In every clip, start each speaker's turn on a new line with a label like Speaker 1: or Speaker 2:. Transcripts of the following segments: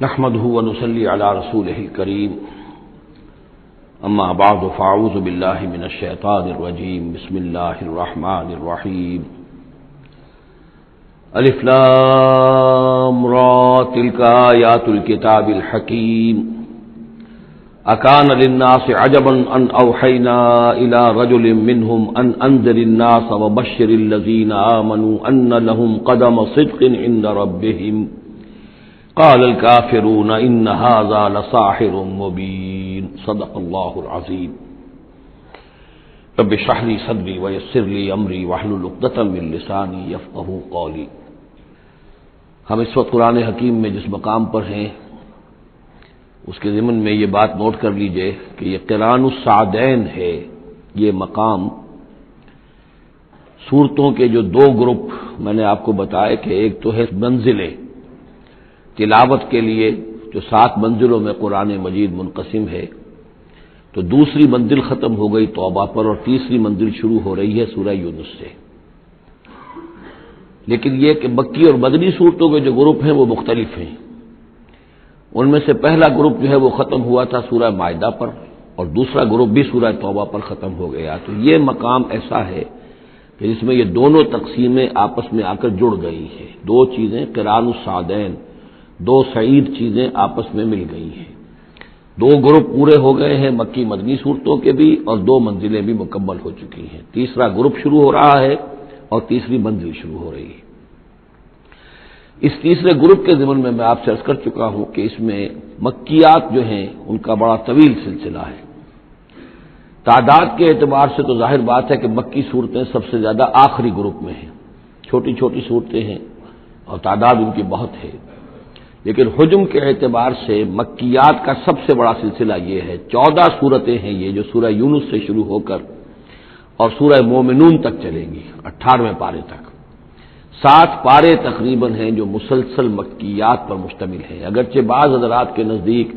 Speaker 1: نحمده ونصلي على رسوله الكريم اما بعد فاعوذ بالله من الشيطان الرجيم بسم الله الرحمن الرحيم الف لام را تلك آيات الكتاب الحكيم اكان للناس عجبا ان اوحينا الى رجل منهم ان انذر الناس وبشر الذين آمنوا ان لهم قدم صدق عند ربهم قال الكافرون ان هذا لساحر مبين صدق الله العظيم رب اشرح لي صدري ويسر لي امري واحلل عقدة من لساني يفقهوا قولي۔ ہم اس وقت قرآن حکیم میں جس مقام پر ہیں اس کے ضمن میں یہ بات نوٹ کر لیجئے کہ یہ قران السعدین ہے۔ یہ مقام سورتوں کے جو دو گروپ میں نے آپ کو بتایا کہ ایک تو ہے منزلیں تلاوت کے لیے جو 7 منزلوں میں قرآن مجید منقسم ہے، تو دوسری منزل ختم ہو گئی توبہ پر اور تیسری منزل شروع ہو رہی ہے سورہ یونس سے۔ لیکن یہ کہ مکی اور مدنی صورتوں کے جو گروپ ہیں وہ مختلف ہیں۔ ان میں سے پہلا گروپ جو ہے وہ ختم ہوا تھا سورہ مائدہ پر اور دوسرا گروپ بھی سورہ توبہ پر ختم ہو گیا۔ تو یہ مقام ایسا ہے کہ جس میں یہ دونوں تقسیمیں آپس میں آ کر جڑ گئی ہیں، دو چیزیں قران السعدین، دو سعید چیزیں آپس میں مل گئی ہیں۔ 2 گروپ پورے ہو گئے ہیں مکی مدنی صورتوں کے بھی اور 2 منزلیں بھی مکمل ہو چکی ہیں۔ تیسرا گروپ شروع ہو رہا ہے اور تیسری منزل شروع ہو رہی ہے۔ اس تیسرے گروپ کے ضمن میں آپ سے عرض کر چکا ہوں کہ اس میں مکیات جو ہیں ان کا بڑا طویل سلسلہ ہے۔ تعداد کے اعتبار سے تو ظاہر بات ہے کہ مکی صورتیں سب سے زیادہ آخری گروپ میں ہیں، چھوٹی چھوٹی صورتیں ہیں اور تعداد ان کی بہت ہے، لیکن حجم کے اعتبار سے مکیات کا سب سے بڑا سلسلہ یہ ہے۔ 14 صورتیں ہیں یہ جو سورہ یونس سے شروع ہو کر اور سورہ مومنون تک چلیں گی 18ویں پارے تک۔ 7 پارے تقریباً ہیں جو مسلسل مکیات پر مشتمل ہیں، اگرچہ بعض حضرات کے نزدیک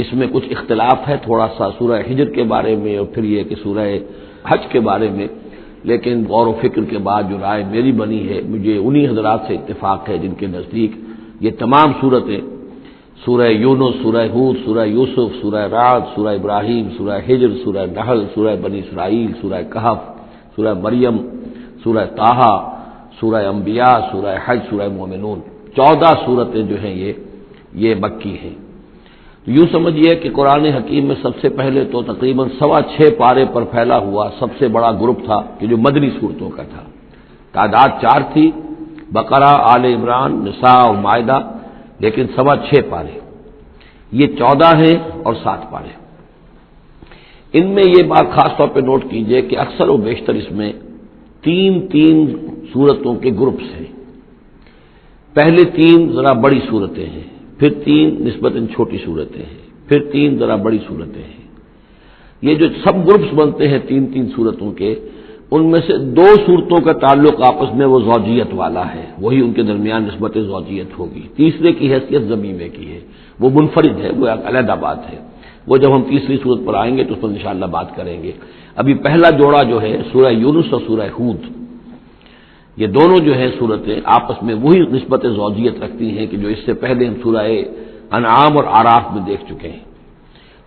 Speaker 1: اس میں کچھ اختلاف ہے تھوڑا سا سورہ ہجر کے بارے میں اور پھر یہ کہ سورہ حج کے بارے میں، لیکن غور و فکر کے بعد جو رائے میری بنی ہے مجھے انہی حضرات سے اتفاق ہے جن کے نزدیک یہ تمام صورتیں سورہ یونس، سورہ ہود، سورہ یوسف، سورہ رعد، سورہ ابراہیم، سورہ ہجر، سورہ نحل، سورہ بنی اسرائیل، سورہ کہف، سورہ مریم، سورہ طٰہٰ، سورہ انبیاء، سورہ حج، سورہ مومنون، 14 صورتیں جو ہیں یہ مکی ہیں۔ یوں سمجھیے کہ قرآن حکیم میں سب سے پہلے تو تقریباً 6.25 پارے پر پھیلا ہوا سب سے بڑا گروپ تھا کہ جو مدنی صورتوں کا تھا۔ تعداد 4 تھی، بقرہ، آل عمران، نساء اور مائدہ، لیکن 6.25 پارے، یہ 14 ہیں اور 7 پارے۔ ان میں یہ بات خاص طور پہ نوٹ کیجئے کہ اکثر و بیشتر اس میں 3 صورتوں کے گروپس ہیں۔ پہلے 3 ذرا بڑی صورتیں ہیں، پھر 3 نسبتاً چھوٹی صورتیں ہیں، پھر 3 ذرا بڑی صورتیں ہیں۔ یہ جو سب گروپس بنتے ہیں 3 صورتوں کے، ان میں سے 2 صورتوں کا تعلق آپس میں وہ زوجیت والا ہے، وہی ان کے درمیان نسبت زوجیت ہوگی۔ تیسرے کی حیثیت ضمیمے کی ہے، وہ منفرد ہے، وہ ایک علیحدہ بات ہے، وہ جب ہم تیسری صورت پر آئیں گے تو اس پر انشاءاللہ بات کریں گے۔ ابھی پہلا جوڑا جو ہے سورہ یونس اور سورہ ہود، یہ دونوں جو ہیں صورتیں آپس میں وہی نسبت زوجیت رکھتی ہیں کہ جو اس سے پہلے ہم سورہ انعام اور اعراف میں دیکھ چکے ہیں۔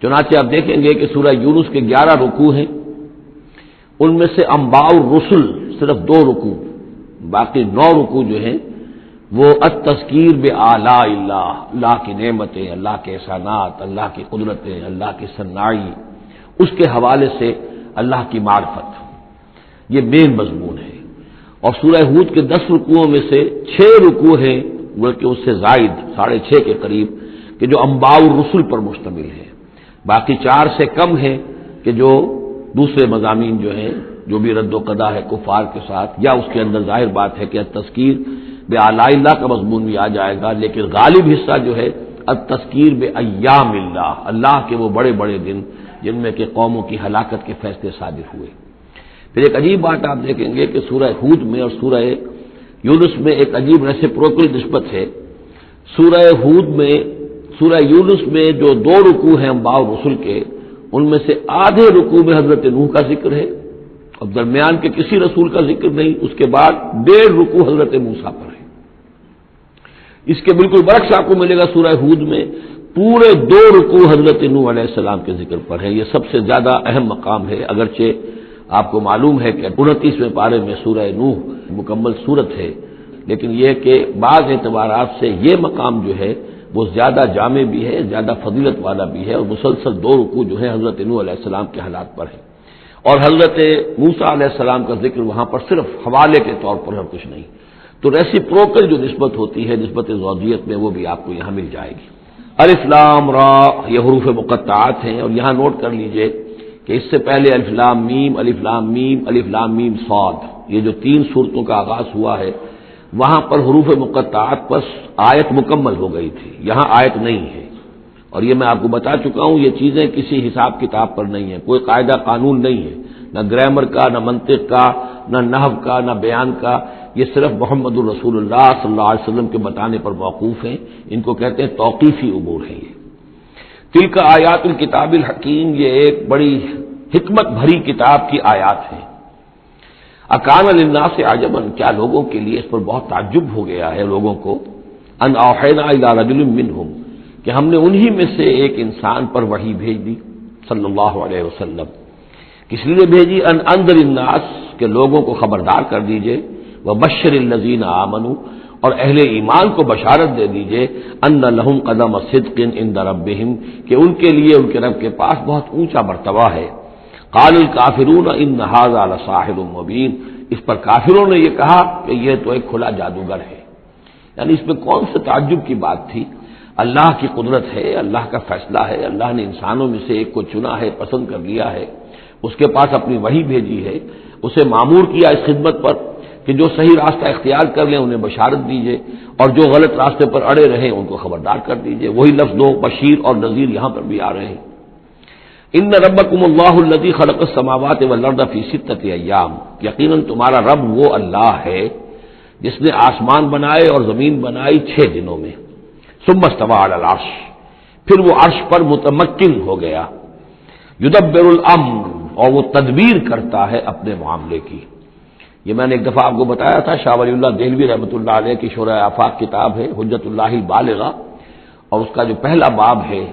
Speaker 1: چنانچہ آپ دیکھیں گے کہ سورہ یونس کے 11 رکوع ہیں، ان میں سے انباء الرسل صرف 2 رکوع، باقی 9 رکوع جو ہیں وہ التذکیر بآلاء اللہ، اللہ کی نعمتیں، اللہ کے احسانات، اللہ کی قدرتیں، اللہ کی صناعی، اس کے حوالے سے اللہ کی معرفت، یہ مین مضمون ہے۔ اور سورہ ہود کے 10 رکوعوں میں سے 6 رکوع ہیں بلکہ اس سے زائد 6.5 کے قریب کہ جو انباء الرسل پر مشتمل ہے، باقی 4 سے کم ہیں کہ جو دوسرے مضامین جو ہیں جو بھی رد و قضا ہے کفار کے ساتھ، یا اس کے اندر ظاہر بات ہے کہ التذکیر بآلاء اللہ کا مضمون بھی آ جائے گا، لیکن غالب حصہ جو ہے التذکیر بایام اللہ، اللہ کے وہ بڑے بڑے دن جن میں کہ قوموں کی ہلاکت کے فیصلے صادر ہوئے۔ پھر ایک عجیب بات آپ دیکھیں گے کہ سورہ ہود میں اور سورہ یونس میں ایک عجیب ریسیپروکل نسبت ہے۔ سورہ ہود میں، سورہ یونس میں جو 2 رکوع ہیں انباء الرسل کے، ان میں سے آدھے رکوع میں حضرت نوح کا ذکر ہے اور درمیان کے کسی رسول کا ذکر نہیں، اس کے بعد 1.5 رکوع حضرت موسیٰ پر ہے۔ اس کے بالکل برعکس آپ کو ملے گا سورہ ہود میں پورے 2 رکوع حضرت نوح علیہ السلام کے ذکر پر ہے. یہ سب سے زیادہ اہم مقام ہے، اگرچہ آپ کو معلوم ہے کہ 29ویں پارے میں سورہ نوح مکمل سورت ہے، لیکن یہ کہ بعض اعتبارات سے یہ مقام جو ہے وہ زیادہ جامع بھی ہے، زیادہ فضیلت والا بھی ہے، اور مسلسل 2 رکوع جو ہے حضرت نوح علیہ السلام کے حالات پر ہے. اور حضرت موسیٰ علیہ السلام کا ذکر وہاں پر صرف حوالے کے طور پر ہے، کچھ نہیں. تو ریسیپروکل جو نسبت ہوتی ہے نسبت زوجیت میں، وہ بھی آپ کو یہاں مل جائے گی. الف لام را یہ حروف مقطعات ہیں، اور یہاں نوٹ کر لیجئے کہ اس سے پہلے الف لام میم الف لام میم الف لام میم صاد، یہ جو 3 سورتوں کا آغاز ہوا ہے وہاں پر حروف مقطعات پر آیت مکمل ہو گئی تھی، یہاں آیت نہیں ہے. اور یہ میں آپ کو بتا چکا ہوں، یہ چیزیں کسی حساب کتاب پر نہیں ہیں، کوئی قاعدہ قانون نہیں ہے، نہ گرامر کا، نہ منطق کا، نہ نحو کا، نہ بیان کا. یہ صرف محمد الرسول اللہ صلی اللہ علیہ وسلم کے بتانے پر موقوف ہیں. ان کو کہتے ہیں توقیفی امور ہیں. یہ تلک آیات الکتاب الحکیم، یہ ایک بڑی حکمت بھری کتاب کی آیات ہیں. اکان للناس عجبا، کیا لوگوں کے لیے اس پر بہت تعجب ہو گیا ہے لوگوں کو، ان اوحینا الی رجل منہم، کہ ہم نے انہی میں سے ایک انسان پر وحی بھیج دی صلی اللہ علیہ وسلم. کس لیے بھیجی؟ ان انذر الناس، کہ لوگوں کو خبردار کر دیجئے، وبشر الذین آمنوا، اور اہل ایمان کو بشارت دے دیجئے، ان لہم قدم صدق عند ربہم، کہ ان کے لیے ان کے رب کے پاس بہت اونچا مرتبہ ہے. قال الکافرون ان ھذا لساحر مبین، اس پر کافروں نے یہ کہا کہ یہ تو ایک کھلا جادوگر ہے. یعنی اس میں کون سے تعجب کی بات تھی؟ اللہ کی قدرت ہے، اللہ کا فیصلہ ہے، اللہ نے انسانوں میں سے ایک کو چنا ہے، پسند کر لیا ہے، اس کے پاس اپنی وحی بھیجی ہے، اسے مامور کیا اس خدمت پر کہ جو صحیح راستہ اختیار کر لیں انہیں بشارت دیجئے، اور جو غلط راستے پر اڑے رہیں ان کو خبردار کر دیجئے. وہی لفظ دو، بشیر اور نذیر، یہاں پر بھی آ رہے ہیں. ان ربکم اللہ الذی خلق السماوات والارض فی 6 ایام، یقیناً تمہارا رب وہ اللہ ہے جس نے آسمان بنائے اور زمین بنائی 6 دنوں میں. ثم استوى علی العرش، پھر وہ عرش پر متمکن ہو گیا. یدبر الامر، اور وہ تدبیر کرتا ہے اپنے معاملے کی. یہ میں نے ایک دفعہ آپ کو بتایا تھا، شاہ ولی اللہ دہلوی رحمۃ اللہ علیہ کی شرح آفاق کتاب ہے حجت اللہ البالغہ، اور اس کا جو پہلا باب ہے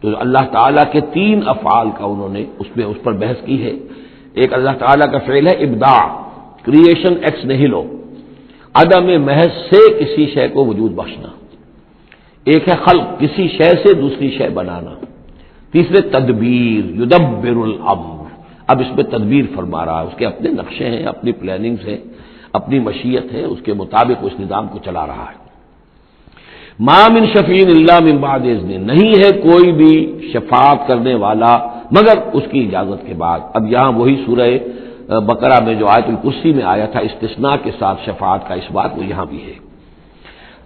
Speaker 1: تو اللہ تعالیٰ کے 3 افعال کا انہوں نے اس پر بحث کی ہے. ایک اللہ تعالیٰ کا فعل ہے ابداع، کریشن ایکس نہیلو، عدم محض سے کسی شے کو وجود بخشنا. ایک ہے خلق، کسی شے سے دوسری شے بنانا. تیسرے تدبیر، یدبر الامر، اب اس میں تدبیر فرما رہا ہے، اس کے اپنے نقشے ہیں، اپنی پلاننگز ہیں، اپنی مشیت ہے، اس کے مطابق اس نظام کو چلا رہا ہے. ما من شفیع الا من بعد اذن، نہیں ہے کوئی بھی شفاعت کرنے والا مگر اس کی اجازت کے بعد. اب یہاں وہی سورہ بقرہ میں جو آیت الکرسی میں آیا تھا استثناء کے ساتھ شفاعت کا اس بات، وہ یہاں بھی ہے.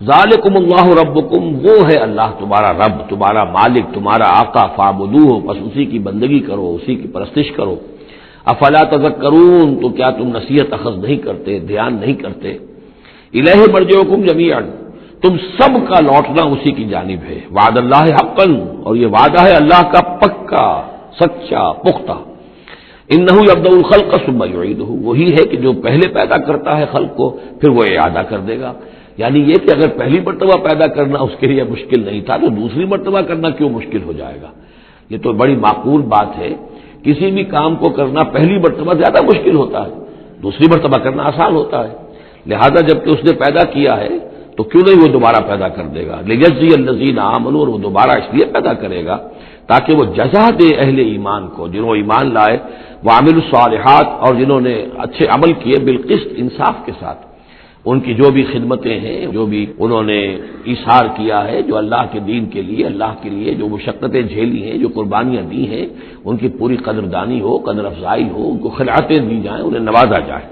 Speaker 1: ذالکم اللہ ربکم، وہ ہے اللہ تمہارا رب، تمہارا مالک، تمہارا آقا، فاعبدوہ، بس اسی کی بندگی کرو، اسی کی پرستش کرو. افلا تذکرون، تو کیا تم نصیحت اخذ نہیں کرتے، دھیان نہیں کرتے. الیہ مرجعکم جمیعا، تم سب کا لوٹنا اسی کی جانب ہے. وعد اللہ حقا، اور یہ وعدہ ہے اللہ کا پکا، سچا، پختہ. انہ یبدأ الخلق ثم یعیدہ، وہی ہے کہ جو پہلے پیدا کرتا ہے خلق کو پھر وہ اعادہ کر دے گا. یعنی یہ کہ اگر پہلی مرتبہ پیدا کرنا اس کے لیے مشکل نہیں تھا تو دوسری مرتبہ کرنا کیوں مشکل ہو جائے گا؟ یہ تو بڑی معقول بات ہے. کسی بھی کام کو کرنا پہلی مرتبہ زیادہ مشکل ہوتا ہے، دوسری مرتبہ کرنا آسان ہوتا ہے. لہذا جب کہ اس نے پیدا کیا ہے تو کیوں نہیں وہ دوبارہ پیدا کر دے گا. لیجزی الذین آمنوا، اور وہ دوبارہ اس لیے پیدا کرے گا تاکہ وہ جزا دے اہل ایمان کو، جنہوں ایمان لائے، وعملوا الصالحات، اور جنہوں نے اچھے عمل کیے، بالقسط، انصاف کے ساتھ. ان کی جو بھی خدمتیں ہیں، جو بھی انہوں نے ایثار کیا ہے، جو اللہ کے دین کے لیے، اللہ کے لیے جو مشقتیں جھیلی ہیں، جو قربانیاں دی ہیں، ان کی پوری قدردانی ہو، قدر افزائی ہو، ان کو خلعتیں دی جائیں، انہیں نوازا جائے.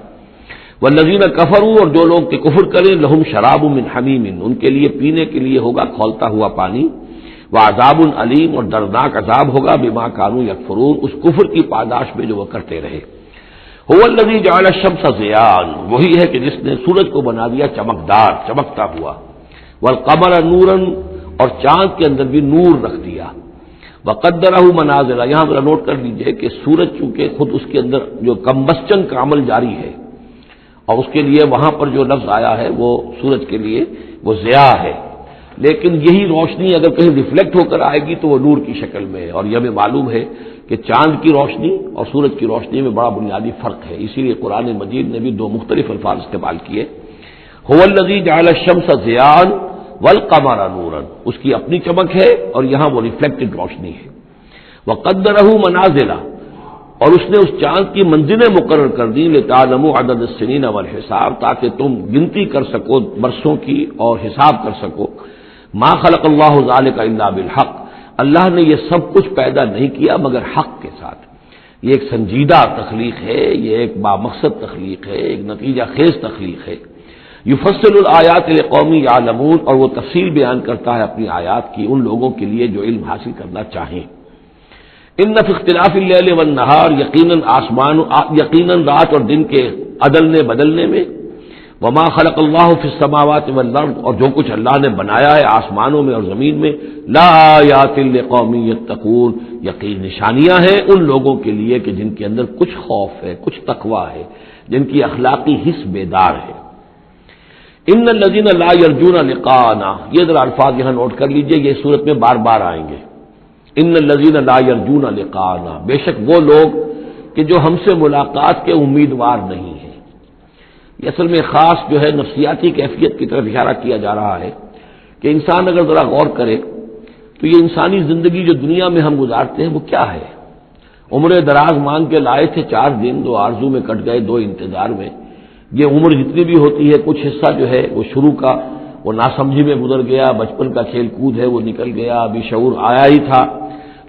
Speaker 1: والذین کفروا، اور جو لوگ کہ کفر کریں، لہم شراب من حمیم، ان کے لیے پینے کے لیے ہوگا کھولتا ہوا پانی. وعذاب علیم، اور دردناک عذاب ہوگا بما کانوا یکفرون، اس کفر کی پاداش میں جو وہ کرتے رہے. هو الذی جعل الشمس ضیاء، وہی ہے کہ جس نے سورج کو بنا دیا چمکدار، چمکتا ہوا. والقمر نورا، اور چاند کے اندر بھی نور رکھ دیا. وقدرہ منازل، یہاں ذرا نوٹ کر لیجئے کہ سورج چونکہ خود اس کے اندر جو کمبسچن کا عمل جاری ہے، اور اس کے لیے وہاں پر جو لفظ آیا ہے وہ سورج کے لیے وہ ضیاء ہے، لیکن یہی روشنی اگر کہیں ریفلیکٹ ہو کر آئے گی تو وہ نور کی شکل میں ہے، اور یہ ہمیں معلوم ہے کہ چاند کی روشنی اور سورج کی روشنی میں بڑا بنیادی فرق ہے، اسی لیے قرآن مجید نے بھی دو مختلف الفاظ استعمال کیے۔ هو الذی جعل الشمس ضیاء والقمر نورا، اس کی اپنی چمک ہے اور یہاں وہ ریفلیکٹڈ روشنی ہے۔ وقدرہ منازل، اور اس نے اس چاند کی منزلیں مقرر کر دی لتعلموا عدد السنین والحساب، تاکہ تم گنتی کر سکو برسوں کی اور حساب کر سکو۔ ما خلق اللہ ذلک الا بالحق، اللہ نے یہ سب کچھ پیدا نہیں کیا مگر حق کے ساتھ۔ یہ ایک سنجیدہ تخلیق ہے، یہ ایک بامقصد تخلیق ہے، ایک نتیجہ خیز تخلیق ہے۔ یفصل الآیات لقوم یعلمون، اور وہ تفصیل بیان کرتا ہے اپنی آیات کی ان لوگوں کے لیے جو علم حاصل کرنا چاہیں۔ ان فی اختلاف اللیل والنہار، یقیناً رات اور دن کے عدلنے بدلنے میں، وما خلق اللہ فی السماوات والارض، اور جو کچھ اللہ نے بنایا ہے آسمانوں میں اور زمین میں، لآیات لقوم یتقون، یقین نشانیاں ہیں ان لوگوں کے لیے کہ جن کے اندر کچھ خوف ہے، کچھ تقوی ہے، جن کی اخلاقی حس بیدار ہے۔ ان الذین لا یرجون لقاءنا، یہ ذرا الفاظ یہاں نوٹ کر لیجئے، یہ صورت میں بار بار آئیں گے۔ ان الذین لا یرجون لقاءنا، بے شک وہ لوگ کہ جو ہم سے ملاقات کے امیدوار نہیں ہیں۔ یہ اصل میں خاص جو ہے نفسیاتی کیفیت کی طرف اشارہ کیا جا رہا ہے کہ انسان اگر ذرا غور کرے تو یہ انسانی زندگی جو دنیا میں ہم گزارتے ہیں وہ کیا ہے؟ عمر دراز مانگ کے لائے تھے 4 دن، 2 آرزو میں کٹ گئے، 2 انتظار میں۔ یہ عمر جتنی بھی ہوتی ہے کچھ حصہ جو ہے وہ شروع کا وہ ناسمجھی میں گزر گیا، بچپن کا کھیل کود ہے وہ نکل گیا، ابھی شعور آیا ہی تھا،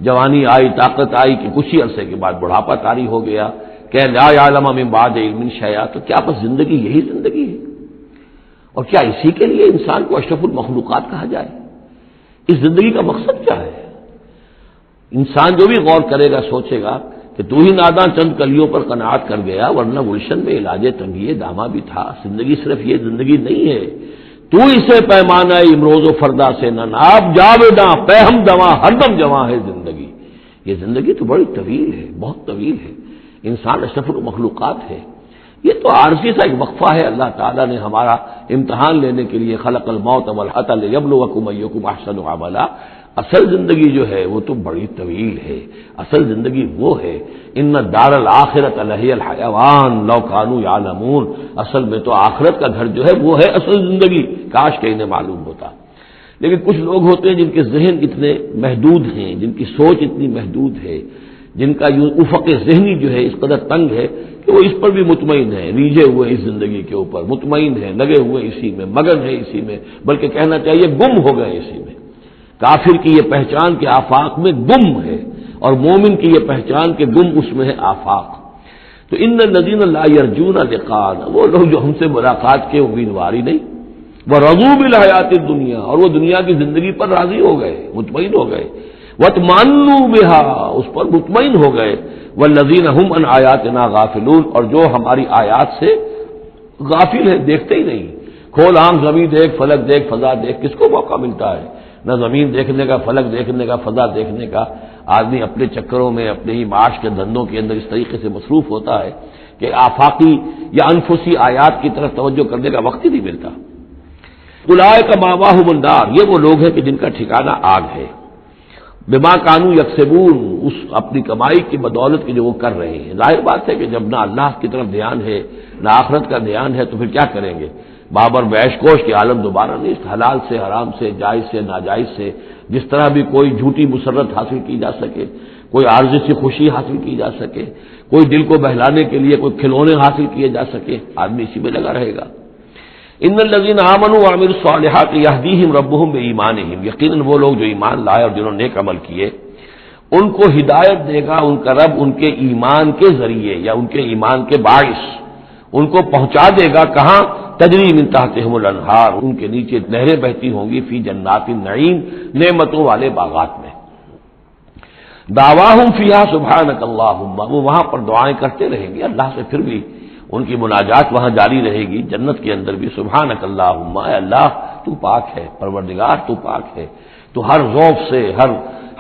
Speaker 1: جوانی آئی، طاقت آئی کہ کچھ ہی عرصے کے بعد بڑھاپا طاری ہو گیا، کہ لا یعلم من بعد علم شیئا۔ تو کیا بس زندگی یہی زندگی ہے؟ اور کیا اسی کے لیے انسان کو اشرف المخلوقات کہا جائے؟ اس زندگی کا مقصد کیا ہے؟ انسان جو بھی غور کرے گا سوچے گا کہ تو ہی ناداں چند کلیوں پر قناعت کر گیا، ورنہ گلشن میں علاج تنگی دامہ بھی تھا۔ زندگی صرف یہ زندگی نہیں ہے، تو اسے پیمانہ امروز و فردا سے نہ ناب، جاویداں پہ ہم دواں ہر دم جواں ہے زندگی۔ یہ زندگی تو بڑی طویل ہے، بہت طویل ہے، انسان اشرف المخلوقات ہے۔ یہ تو عارضی سا ایک وقفہ ہے، اللہ تعالیٰ نے ہمارا امتحان لینے کے لیے خلق الموت والحیات لیبلوکم ایکم احسن عملا۔ اصل زندگی جو ہے وہ تو بڑی طویل ہے، اصل زندگی وہ ہے ان الدار الآخرۃ لہی الحیوان لو کانوا یعلمون، اصل میں تو آخرت کا گھر جو ہے وہ ہے اصل زندگی، کاش کہ انہیں معلوم ہوتا۔ لیکن کچھ لوگ ہوتے ہیں جن کے ذہن اتنے محدود ہیں، جن کی سوچ اتنی محدود ہے، جن کا افق ذہنی جو ہے اس قدر تنگ ہے کہ وہ اس پر بھی مطمئن ہے، ریجھے ہوئے اس زندگی کے اوپر مطمئن ہے، لگے ہوئے اسی میں، مگن ہے اسی میں، بلکہ کہنا چاہیے گم ہو گئے اسی میں۔ کافر کی یہ پہچان کہ آفاق میں گم ہے، اور مومن کی یہ پہچان کہ گم اس میں ہے آفاق۔ تو ان الذین لا یرجون لقاءنا، وہ لوگ جو ہم سے ملاقات کے امیدوار ہی نہیں، ورضوا بالحیات الدنیا، اور وہ دنیا کی زندگی پر راضی ہو گئے، مطمئن ہو گئے، واطمأنوا بها، اس پر مطمئن ہو گئے، والذین هم عن آیاتنا غافلون، اور جو ہماری آیات سے غافل ہے، دیکھتے ہی نہیں۔ کھول آنکھ، زمین دیکھ، فلک دیکھ، فضا دیکھ، کس کو موقع ملتا ہے؟ نہ زمین دیکھنے کا، فلک دیکھنے کا، فضا دیکھنے کا۔ آدمی اپنے چکروں میں، اپنے ہی معاش کے دھندوں کے اندر اس طریقے سے مصروف ہوتا ہے کہ آفاقی یا انفسی آیات کی طرف توجہ کرنے کا وقت ہی نہیں ملتا۔ اولئک مأواہم النار، یہ وہ لوگ ہیں کہ جن کا ٹھکانہ آگ ہے۔ بما کانوا یکسبون، اس اپنی کمائی کی بدولت کی جو وہ کر رہے ہیں۔ ظاہر بات ہے کہ جب نہ اللہ کی طرف دھیان ہے نہ آخرت کا دھیان ہے تو پھر کیا کریں گے؟ بابر بیش کوش کے عالم دوبارہ نہیں، حلال سے، حرام سے، جائز سے، ناجائز سے، جس طرح بھی کوئی جھوٹی مسرت حاصل کی جا سکے، کوئی عارضی سی خوشی حاصل کی جا سکے، کوئی دل کو بہلانے کے لیے کوئی کھلونے حاصل کیے جا سکے، آدمی اسی میں لگا رہے گا۔ ان الذین آمنوا وعملوا الصالحات یہدیہم ربہم بایمانہم، یقیناً وہ لوگ جو ایمان لائے اور جنہوں نے نیک عمل کیے ان کو ہدایت دے گا ان کا رب ان کے ایمان کے ذریعے یا ان کے ایمان کے باعث، ان کو پہنچا دے گا کہاں؟ تجری من تحتہم الانہار، ان کے نیچے نہریں بہتی ہوں گی، فی جنات النعیم، نعمتوں والے باغات میں۔ دعواہم فیہا سبحانک اللہم، وہ وہاں پر دعائیں کرتے رہیں گے اللہ سے، پھر بھی ان کی مناجات وہاں جاری رہے گی، جنت کے اندر بھی۔ سبحانک اللہم، اے اللہ تو پاک ہے، پروردگار تو پاک ہے، تو ہر ذوف سے،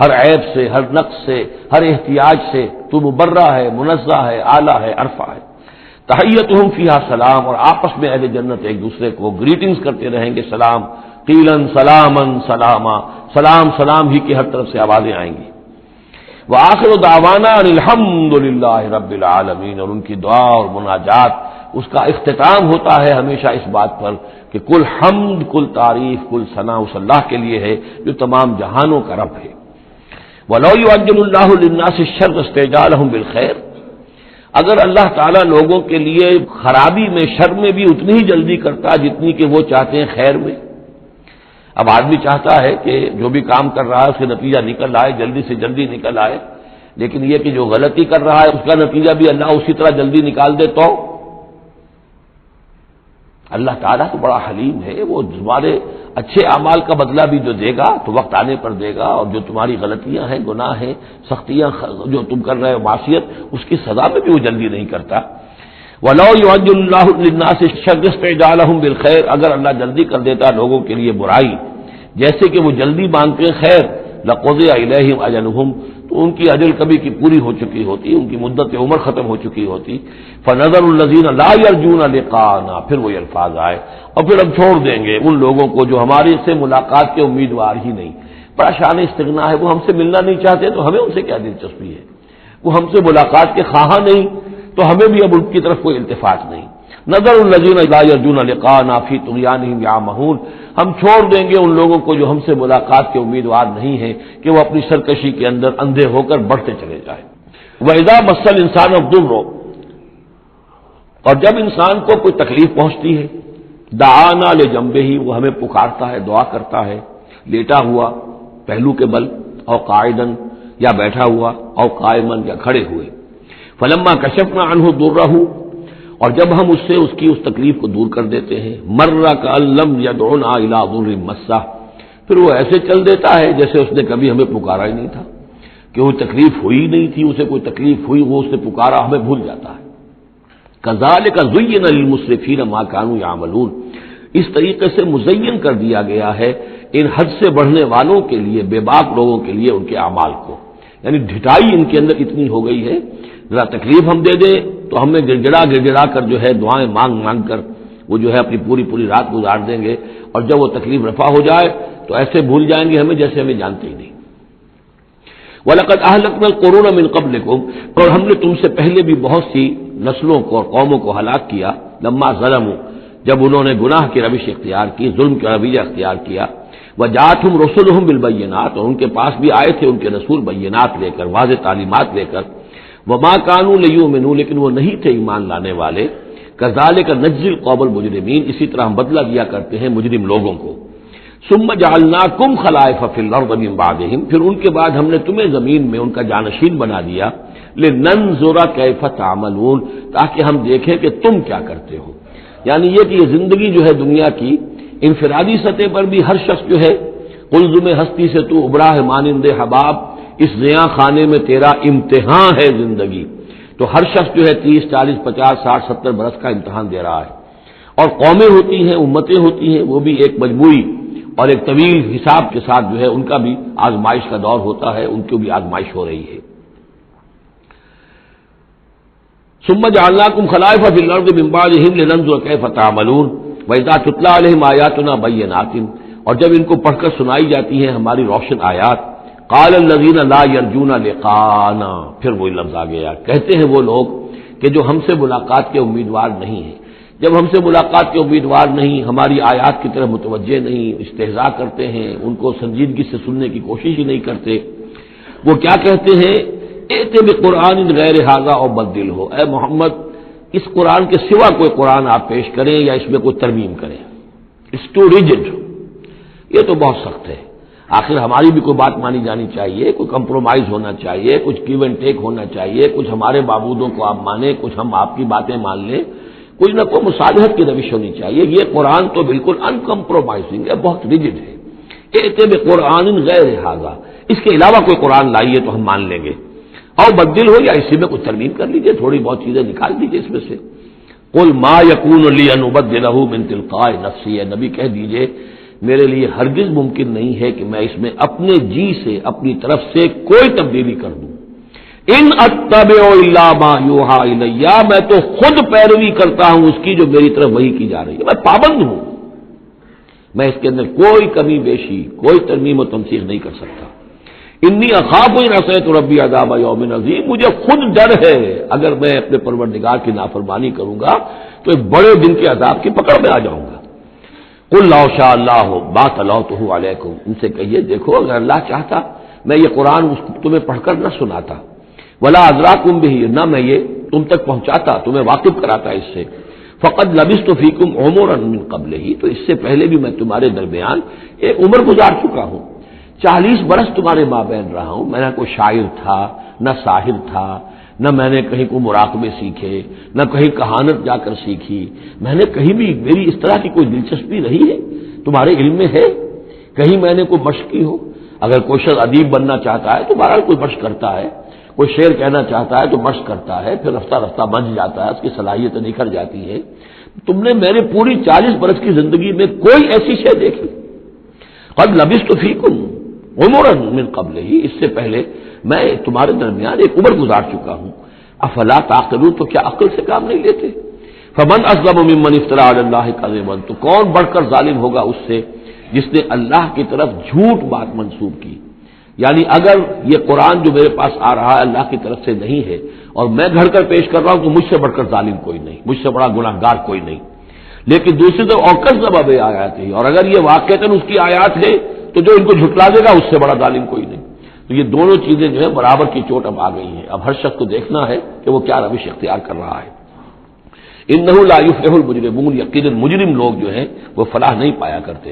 Speaker 1: ہر عیب سے، ہر نقص سے، ہر احتیاج سے تو مبرہ ہے، منزہ ہے، اعلیٰ ہے، عرفہ ہے۔ تحیتہم فیہا سلام، اور آپس میں اہل جنت ایک دوسرے کو گریٹنگز کرتے رہیں گے، سلام قیلن سلامن سلاما، سلام سلام ہی کی ہر طرف سے آوازیں آئیں گی. وآخر دعوانا ان الحمد للہ رب العالمین، اور ان کی دعا اور مناجات اس کا اختتام ہوتا ہے ہمیشہ اس بات پر کہ کل حمد، کل تعریف، کل ثنا اس اللہ کے لیے ہے جو تمام جہانوں کا رب ہے. وَلَوْ يُعَجِّلُ اللَّهُ لِلنَّاسِ الشَّرَّ اسْتِعْجَالَهُم بِالْخَيْرِ، اگر اللہ تعالیٰ لوگوں کے لیے خرابی میں، شر میں بھی اتنی ہی جلدی کرتا جتنی کہ وہ چاہتے ہیں خیر میں. اب آدمی چاہتا ہے کہ جو بھی کام کر رہا ہے اس کا نتیجہ نکل آئے، جلدی سے جلدی نکل آئے، لیکن یہ کہ جو غلطی کر رہا ہے اس کا نتیجہ بھی اللہ اسی طرح جلدی نکال دے تو اللہ تعالیٰ تو بڑا حلیم ہے، وہ تمہارے اچھے اعمال کا بدلہ بھی جو دے گا تو وقت آنے پر دے گا، اور جو تمہاری غلطیاں ہیں، گناہ ہیں، سختیاں جو تم کر رہے ہو، معصیت، اس کی سزا میں بھی وہ جلدی نہیں کرتا. وَلَوْ يُعَجِّلُ اللَّهُ لِلنَّاسِ الشَّرَّ اسْتِعْجَالَهُم بِالْخَيْرِ، اگر اللہ جلدی کر دیتا لوگوں کے لیے برائی جیسے کہ وہ جلدی مانگتے ہیں خیر، لَقُضِيَ إِلَيْهِمْ أَجَلُهُمْ، تو ان کی اجل کبھی کی پوری ہو چکی ہوتی، ان کی مدت عمر ختم ہو چکی ہوتی. فَنَذَرُ الَّذِينَ لَا يَرْجُونَ لِقَاءَنَا، پھر وہی الفاظ آئے، اور پھر ہم چھوڑ دیں گے ان لوگوں کو جو ہماری سے ملاقات کے امیدوار ہی نہیں. بڑا شان استغنا ہے، وہ ہم سے ملنا نہیں چاہتے تو ہمیں ان سے کیا دلچسپی ہے، وہ ہم سے ملاقات کے خواہاں نہیں تو ہمیں بھی اب ان کی طرف کوئی التفات نہیں. نظر الذین لا یرجون لقاءنا فی طغیانہم یعمہون، ہم چھوڑ دیں گے ان لوگوں کو جو ہم سے ملاقات کے امیدوار نہیں ہیں کہ وہ اپنی سرکشی کے اندر اندھے ہو کر بڑھتے چلے جائیں. وَإِذَا مَسَّ الْإِنسَانَ الضُّرُّ، اور جب انسان کو کوئی تکلیف پہنچتی ہے، دعانا لجنبہ، وہ ہمیں پکارتا ہے، دعا کرتا ہے، لیٹا ہوا پہلو کے بل، اور قاعدن یا بیٹھا ہوا، اور قائمن یا کھڑے ہوئے. فلما کشفنا عنہ ضرہ، اور جب ہم اس سے اس کی اس تکلیف کو دور کر دیتے ہیں، مر کأن لم یدعنا الی ضر مسہ، پھر وہ ایسے چل دیتا ہے جیسے اس نے کبھی ہمیں پکارا ہی نہیں تھا، کہ وہ تکلیف ہوئی نہیں تھی، اسے کوئی تکلیف ہوئی، وہ اس نے پکارا، ہمیں بھول جاتا ہے. کذالک زین للمسرفین ما کانوا یعملون، اس طریقے سے مزین کر دیا گیا ہے ان حد سے بڑھنے والوں کے لیے، بے باک لوگوں کے لیے، ان کے اعمال کو. یعنی ڈھٹائی ان کے اندر اتنی ہو گئی ہے، ذرا تکلیف ہم دے دیں تو ہمیں گڑ کر جو ہے دعائیں مانگ کر وہ جو ہے اپنی پوری رات گزار دیں گے، اور جب وہ تکلیف رفع ہو جائے تو ایسے بھول جائیں گے ہمیں جیسے ہمیں جانتے ہی نہیں. وَلَقَدْ أَهْلَكْنَا الْقُرُونَ مِن قَبْلِكُمْ، اور ہم نے تم سے پہلے بھی بہت سی نسلوں کو اور قوموں کو ہلاک کیا، لما ظلموا، جب انہوں نے گناہ کی روش اختیار کی، ظلم کا رویہ اختیار کیا. وَجَاءَتْهُمْ رُسُلُهُم بِالْبَيِّنَاتِ، اور ان کے پاس بھی آئے تھے ان کے رسول بینات لے کر، واضح تعلیمات لے کر. وَمَا كَانُوا لِيُؤْمِنُوا، لیکن وہ نہیں تھے ایمان لانے والے. كَذَلِكَ نَجْزِي الْقَوْمَ الْمُجْرِمِينَ، اسی طرح ہم بدلہ دیا کرتے ہیں مجرم لوگوں کو. ثُمَّ جَعَلْنَاكُمْ خَلَائِفَ فِي الْأَرْضِ مِن بَعْدِهِمْ، پھر ان کے بعد ہم نے تمہیں زمین میں ان کا جانشین بنا دیا. لِنَنظُرَ كَيْفَ تَعْمَلُونَ، تاکہ ہم دیکھیں کہ تم کیا کرتے ہو. یعنی یہ کہ یہ زندگی جو ہے دنیا کی انفرادی سطح پر بھی ہر شخص جو ہے قلزم ہستی سے تو ابھرا ہے مانند حباب، اس زیاں خانے میں تیرا امتحان ہے زندگی. تو ہر شخص جو ہے 30 40 50 60 70 برس کا امتحان دے رہا ہے. اور قومیں ہوتی ہیں، امتیں ہوتی ہیں، وہ بھی ایک مجموعی اور ایک طویل حساب کے ساتھ جو ہے ان کا بھی آزمائش کا دور ہوتا ہے، ان کی بھی آزمائش ہو رہی ہے. ثم جعلناکم خلائف فی الارض من بعدہم لننظر کیف تعملون واذا تتلی علیہم آیاتنا بینات، اور جب ان کو پڑھ کر سنائی جاتی ہیں ہماری روشن آیات، قال الذین لا یرجون لقاءنا، پھر وہی لفظ آ گیا، کہتے ہیں وہ لوگ کہ جو ہم سے ملاقات کے امیدوار نہیں ہیں. جب ہم سے ملاقات کے امیدوار نہیں، ہماری آیات کی طرف متوجہ نہیں، استہزاء کرتے ہیں، ان کو سنجیدگی سے سننے کی کوشش ہی نہیں کرتے، وہ کیا کہتے ہیں، ائت بقرآن غیر ھذا او بدل ہو، اے محمد اس قرآن کے سوا کوئی قرآن آپ پیش کریں یا اس میں کوئی ترمیم کریں. اٹس ٹو ریجڈ، یہ تو بہت سخت ہے. آخر ہماری بھی کوئی بات مانی جانی چاہیے، کوئی کمپرومائز ہونا چاہیے، کچھ گیو اینڈ ٹیک ہونا چاہیے، کچھ ہمارے معبودوں کو آپ مانیں، کچھ ہم آپ کی باتیں مان لیں، کچھ نہ کوئی مصالحت کی روش ہونی چاہیے. یہ قرآن تو بالکل ان کمپرومائزنگ ہے، بہت ریجڈ ہے. ائت بقرآن غیر ھذا، اس کے علاوہ کوئی قرآن لائیے تو ہم مان لیں گے، اور بدل ہو یا اسی میں کچھ ترمیم کر لیجیے، تھوڑی بہت چیزیں نکال دیجیے اس میں سے. قل ما یکون لی ان ابدلہ من تلقاء نفسی، اے نبی کہہ دیجیے میرے لیے ہرگز ممکن نہیں ہے کہ میں اس میں اپنے جی سے، اپنی طرف سے کوئی تبدیلی کر دوں. ان اتبع الا ما یوحی الی، میں تو خود پیروی کرتا ہوں اس کی جو میری طرف وحی کی جا رہی ہے، میں پابند ہوں. میں اس کے اندر کوئی کمی بیشی، کوئی ترمیم و تمسیخ نہیں کر سکتا۔ انی اخاف ان عصیت ربی عذاب یوم عظیم، مجھے خود ڈر ہے اگر میں اپنے پروردگار کی نافرمانی کروں گا تو ایک بڑے دن کے عذاب کی پکڑ میں آ جاؤں گا۔ قل لو شاء اللہ ما تلوتہ علیکم، ان سے کہیے دیکھو اگر اللہ چاہتا میں یہ قرآن تمہیں پڑھ کر نہ سناتا، ولا ادراکم بہ، نہ میں یہ تم تک پہنچاتا، تمہیں واقف کراتا اس سے، فقد لبثت فیکم عمرا من قبلہ، تو اس سے پہلے بھی میں تمہارے درمیان ایک عمر گزار چکا ہوں، 40 برس تمہارے مابین رہا ہوں، میں نہ کوئی شاعر تھا، نہ ساحر تھا، نہ میں نے کہیں کوئی مراقبے سیکھے، نہ کہیں کہانت جا کر سیکھی، میں نے کہیں بھی میری اس طرح کی کوئی دلچسپی رہی ہے تمہارے علم میں ہے؟ کہیں میں نے کوئی مشق کی ہو؟ اگر کوئی شخص ادیب بننا چاہتا ہے تو بہرحال کوئی مشق کرتا ہے، کوئی شعر کہنا چاہتا ہے تو مشق کرتا ہے، پھر رفتہ رفتہ بن جاتا ہے، اس کی صلاحیتیں نکھر جاتی ہیں۔ تم نے میرے پوری 40 برس کی زندگی میں کوئی ایسی شے دیکھی؟ قد لبثت فیکم عمرا من قبل ہی، اس سے پہلے میں تمہارے درمیان ایک عمر گزار چکا ہوں، افلا تعقلون، تو کیا عقل سے کام نہیں لیتے؟ فمن اظلم ممن افترى على الله كذبا، تو کون بڑھ کر ظالم ہوگا اس سے جس نے اللہ کی طرف جھوٹ بات منسوب کی؟ یعنی اگر یہ قرآن جو میرے پاس آ رہا ہے اللہ کی طرف سے نہیں ہے اور میں گھڑ کر پیش کر رہا ہوں تو مجھ سے بڑھ کر ظالم کوئی نہیں، مجھ سے بڑا گناہ گار کوئی نہیں۔ لیکن دوسری طرف اوکس ضباب آیات ہے، اور اگر یہ واقعتاً اس کی آیات ہے تو جو ان کو جھٹلا دے گا اس سے بڑا ظالم کوئی نہیں۔ تو یہ دونوں چیزیں جو ہے برابر کی چوٹ اب آ گئی ہیں، اب ہر شخص کو دیکھنا ہے کہ وہ کیا روش اختیار کر رہا ہے۔ انہ لا یفلح المجرمون، یقیناً مجرم لوگ جو ہیں وہ فلاح نہیں پایا کرتے۔